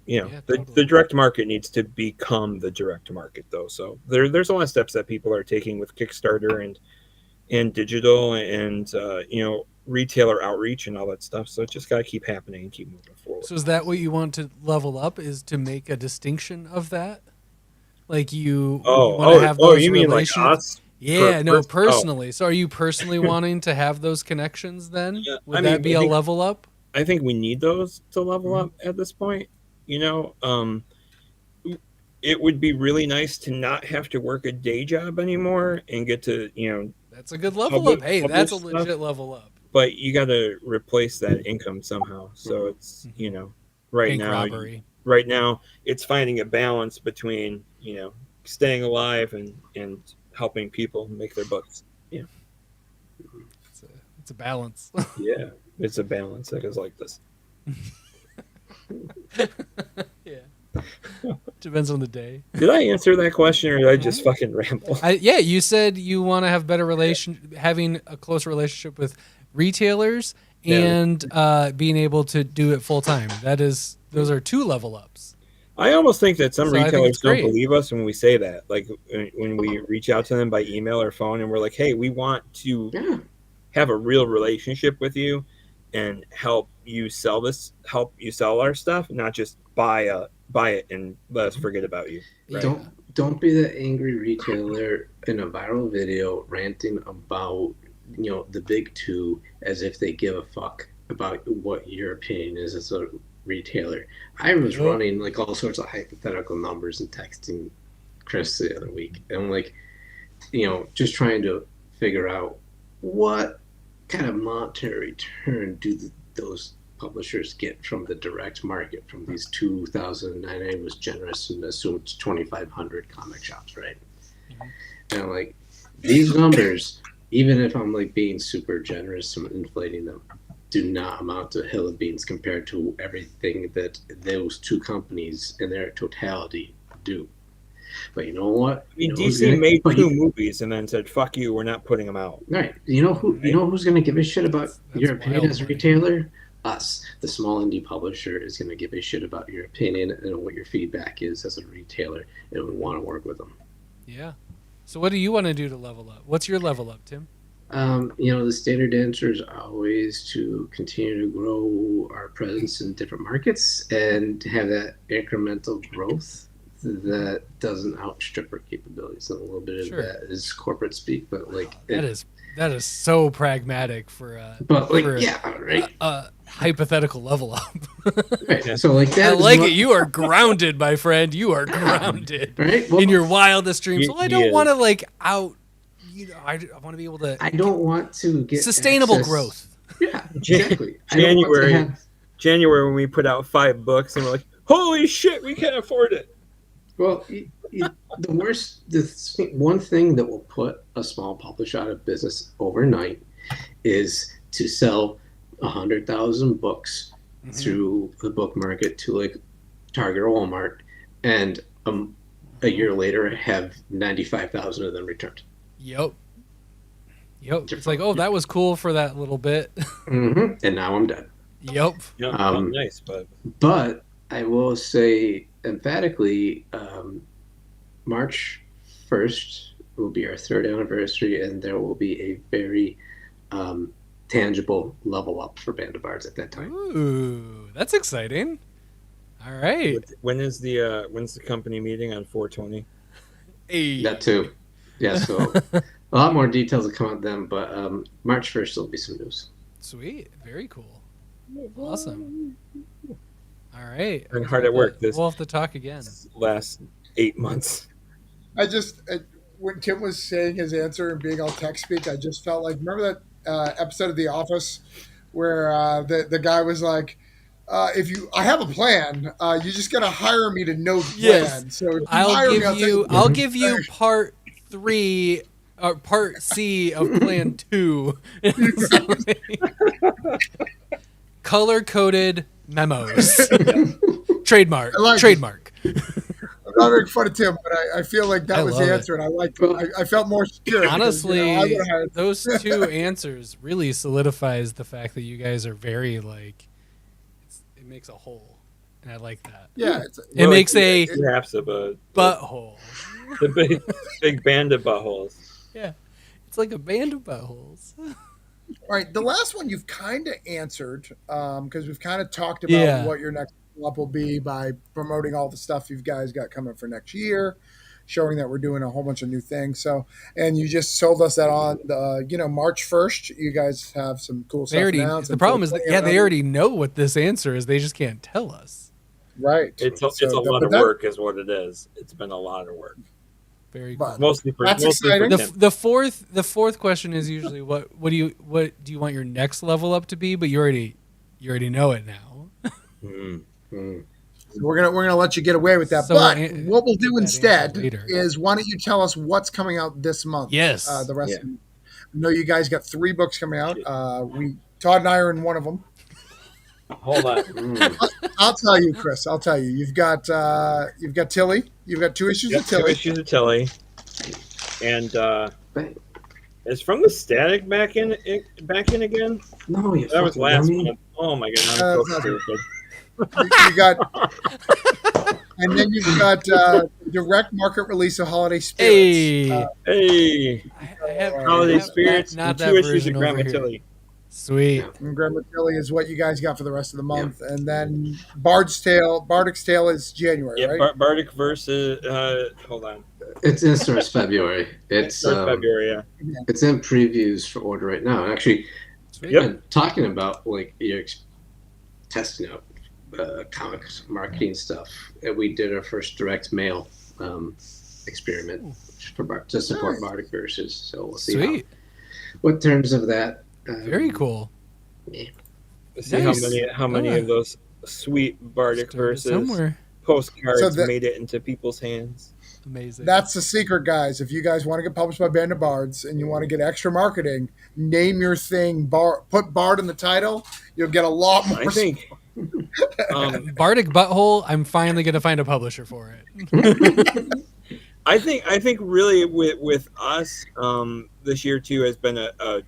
Yeah, totally. the direct market needs to become the direct market, though. So there's a lot of steps that people are taking with Kickstarter and digital and retailer outreach and all that stuff. So it just got to keep happening and keep moving forward. So is that what you want to level up? Is to make a distinction of that? Like you want to have those you mean like relations? us? Yeah, no, personally. So are you personally wanting to have those connections then? Yeah, Would that be a level up? I think we need those to level up at this point. It would be really nice to not have to work a day job anymore and get to, That's a good level up. Hey, that's a legit level up. But you got to replace that income somehow. So it's, right now it's finding a balance between, staying alive and helping people make their books. Yeah. It's a balance. Yeah, it's a balance that goes like this. Yeah. Depends on the day. Did I answer that question or did I just fucking ramble? Yeah, you said you want to have better having a closer relationship with retailers and being able to do it full time. Those are 2 level ups. I almost think that some retailers don't believe us when we say that. Like when we reach out to them by email or phone and we're like, hey, we want to have a real relationship with you and help you sell our stuff, not just buy it and let us forget about you. Right? Don't be the angry retailer in a viral video ranting about the big two as if they give a fuck about what your opinion is as a retailer. I was running like all sorts of hypothetical numbers and texting Chris the other week, and I'm like, just trying to figure out what kind of monetary return do those publishers get from the direct market from these 2,099 was generous and assumed 2,500 comic shops, right? And I'm like, these numbers, even if I'm like being super generous and inflating them, do not amount to a hill of beans compared to everything that those 2 companies in their totality do. But you know what? I mean, DC made 2 movies and then said, "Fuck you, we're not putting them out." Right. You know who's going to give a shit about your opinion as a retailer? Us. The small indie publisher is going to give a shit about your opinion and what your feedback is as a retailer, and we want to work with them. Yeah. So what do you want to do to level up? What's your level up, Tim? The standard answer is always to continue to grow our presence in different markets and have that incremental growth that doesn't outstrip our capabilities. And a little bit of that is corporate speak, but like that is so pragmatic for a hypothetical level up. Right. So like that, I like it. You are grounded, my friend. You are grounded, right? Well, in your wildest dreams. Well, I don't want to I want to be able to. I don't want to get sustainable growth. Yeah, exactly. January when we put out 5 books and we're like, holy shit, we can't afford it. Well, the one thing that will put a small publisher out of business overnight is to sell 100,000 books through the book market to like Target or Walmart, and a year later have 95,000 of them returned. Yep. It's like, that was cool for that little bit. And now I'm dead. Yep. Nice, but I will say emphatically, March 1st will be our 3rd anniversary, and there will be a very tangible level up for Band of Bards at that time. Ooh, that's exciting. All right. When's the company meeting on 420? Hey. That too. Yeah, so a lot more details will come out then, but March 1st there'll be some news. Sweet. Very cool. Awesome. All right. Been hard at work we'll have to talk again. Last 8 months. When Tim was saying his answer and being all tech speak, I just felt like, remember that episode of The Office where the guy was like, I have a plan. You just gotta hire me to know the plan. Yes. So I'll give you part 3 or part C of plan 2. Color coded memos. Trademark. not making fun of Tim, but I feel like that I was the love answer, and I liked Well, it. I felt more secure. Honestly, because, I would have those two answers really solidifies the fact that you guys are very like it makes a hole, and I like that. Yeah, It makes a two halves of a butthole. the big band of buttholes. Yeah, it's like a band of buttholes. all right. The last one you've kind of answered because we've kind of talked about Yeah. what your next up will be by promoting all the stuff you guys got coming for next year, showing that we're doing a whole bunch of new things. So, and you just sold us that on March 1st. You guys have some cool They stuff already. announced. The problem is that they already know what this answer is. They just can't tell us. Right. It's a lot of work, is what it is. It's been a lot of work. Very But cool. Mostly for exciting. Tim. The fourth question is usually what do you want your next level up to be? But you already know it now. So we're gonna let you get away with that. So but what we'll get do that instead answer later. is why don't you tell us what's coming out this month? Yes. The rest. Yeah. Of I know you guys got 3 books coming out. Todd and I are in one of them. Hold on. I'll tell you, Chris. I'll tell you. You've got Tilly. You've got 2 issues of Two Tilly. issues of Tilly, and is From the Static back in again? No, you That was fucking last dummy. month. Oh my god, I'm so not- stupid. You got, and then you've got direct market release of Holiday Spirits. Hey, Hey, I have Holiday Spirits, Not and that 2 issues version of Grandma over here. Tilly. Sweet. And Grandma Tilly is what you guys got for the rest of the month, and then Bardic's Tale is January, Yeah, right? Bardic versus. Hold on. It's in stores February. It's February. Yeah. it's in previews for order right now. Actually, Sweet. Yep. talking about like you're testing out comics marketing stuff. We did our first direct mail experiment to support Bardic Verses. So we'll see Sweet. what terms of that. Very cool. Let's see Nice. how many of those sweet Bardic Started verses somewhere. postcards So that- made it into people's hands. Amazing. That's the secret, guys. If you guys want to get published by Band of Bards and you want to get extra marketing, name your thing put Bard in the title. You'll get a lot more. I think. Bardic Butthole. I'm finally gonna find a publisher for it. I think really with us this year too has been a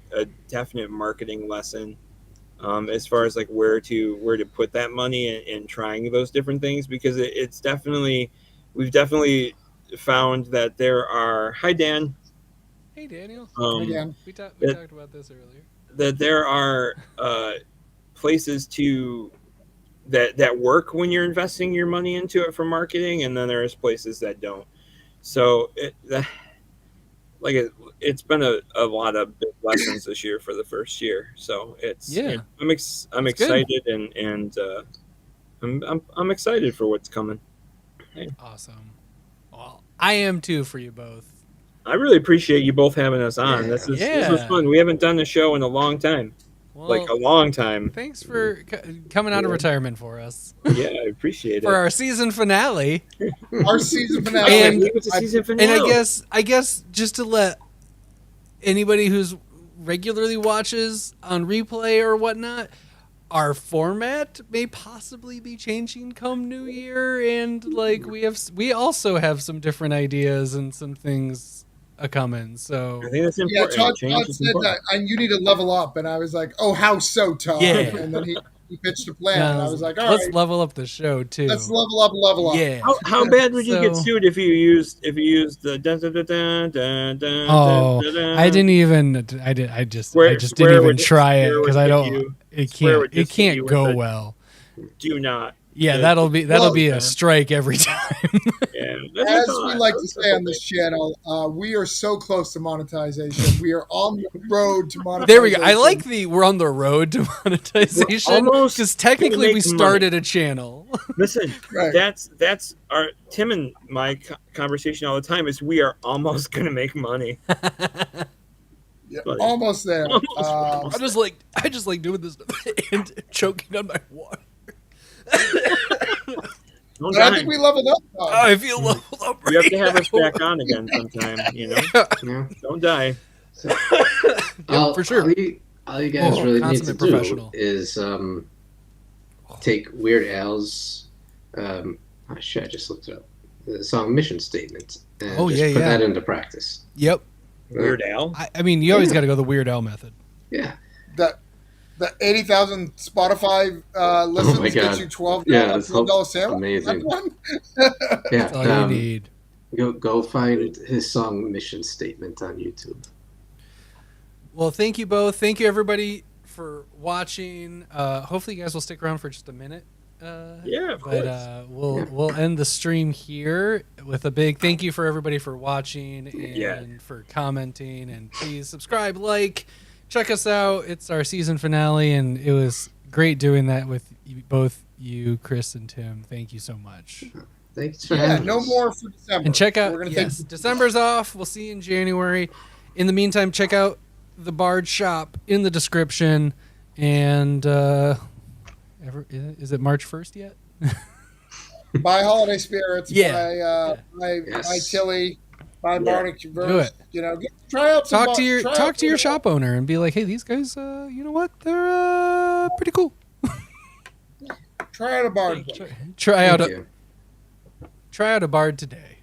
definite marketing lesson as far as like where to put that money in trying those different things, because it's definitely we've definitely found that there are hi Dan Hey Daniel. Again. We talked about this earlier. that there are places that work when you're investing your money into it for marketing, and then there's places that don't. So it's been a lot of big lessons this year for the first year. So I'm excited and I'm excited for what's coming. Awesome. Well, I am too for you both. I really appreciate you both having us on. This was fun. We haven't done the show in a long time, Well, like a long time. Thanks for coming out of retirement for us Yeah, I appreciate for it. our season finale. Our season finale. And- It's a season finale. And I guess just to let anybody who's regularly watches on replay or whatnot, our format may possibly be changing come New Year, and like we also have some different ideas and some things a coming. So I think that's Yeah, important. Todd Change is said important. that, and you need to level up. And I was like, oh, how so, Todd? Yeah. And then he pitched a plan, and I was like, all let's right, level up the show too. let's level up. Yeah. How bad would you get So- sued if you used the dun dun dun dun dun dun? Oh, dun, dun, I didn't even. I just Swear- didn't swear even would- try it swear would because I hit don't. you. It Swear would can't. It just hit you can't with go a- well. Do not. Yeah, Yeah. that'll be Well, a strike every time. Yeah, As we like to say on this channel, we are so close to monetization. We are on the road to monetization. There we go. I like we're on the road to monetization We're almost because technically gonna we make money. started a channel. Listen, Right. that's our Tim and my conversation all the time is we are almost gonna make money. Yeah, Buddy. almost there. Almost. I just like doing this and choking on my water. Don't But I die. think we leveled up. Todd. I feel leveled up. You have to right have us now. back on again sometime. You know, Yeah. don't die. So, for sure. All you guys Oh, really need to consummate do professional. is take Weird Al's. Oh shit! I just looked it up. the song Mission Statement and Oh, just yeah, put yeah. that into practice. Yep. Weird Al. I mean, you always Yeah. got to go the Weird Al method. Yeah. The 80,000 Spotify listens Oh my gets God. you $12 Yeah, it's sale. amazing. That one? Yeah. That's all you need. Go find his song Mission Statement on YouTube. Well, thank you both. Thank you, everybody, for watching. Hopefully, you guys will stick around for just a minute. Yeah, of But course. we'll end the stream here with a big thank you for everybody for watching and for commenting. And please subscribe, like, check us out. It's our season finale, and it was great doing that with both you, Chris and Tim. Thank you so much. Thanks for Yeah, having no us. more for December. And check out, We're gonna yes, take December's off. We'll see you in January. In the meantime, check out the Bard shop in the description. And is it March 1st yet? buy Holiday Spirits, Yeah. buy Yes. Tilly, buy Bardic Do Verse. it. You know, try out some Talk to your shop owner and be like, hey, these guys, you know what? They're pretty cool. Try out a Bard book. Try out Thank you. a Bard today.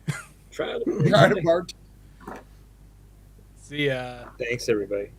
Try Try out a Bard. See ya. Thanks, everybody.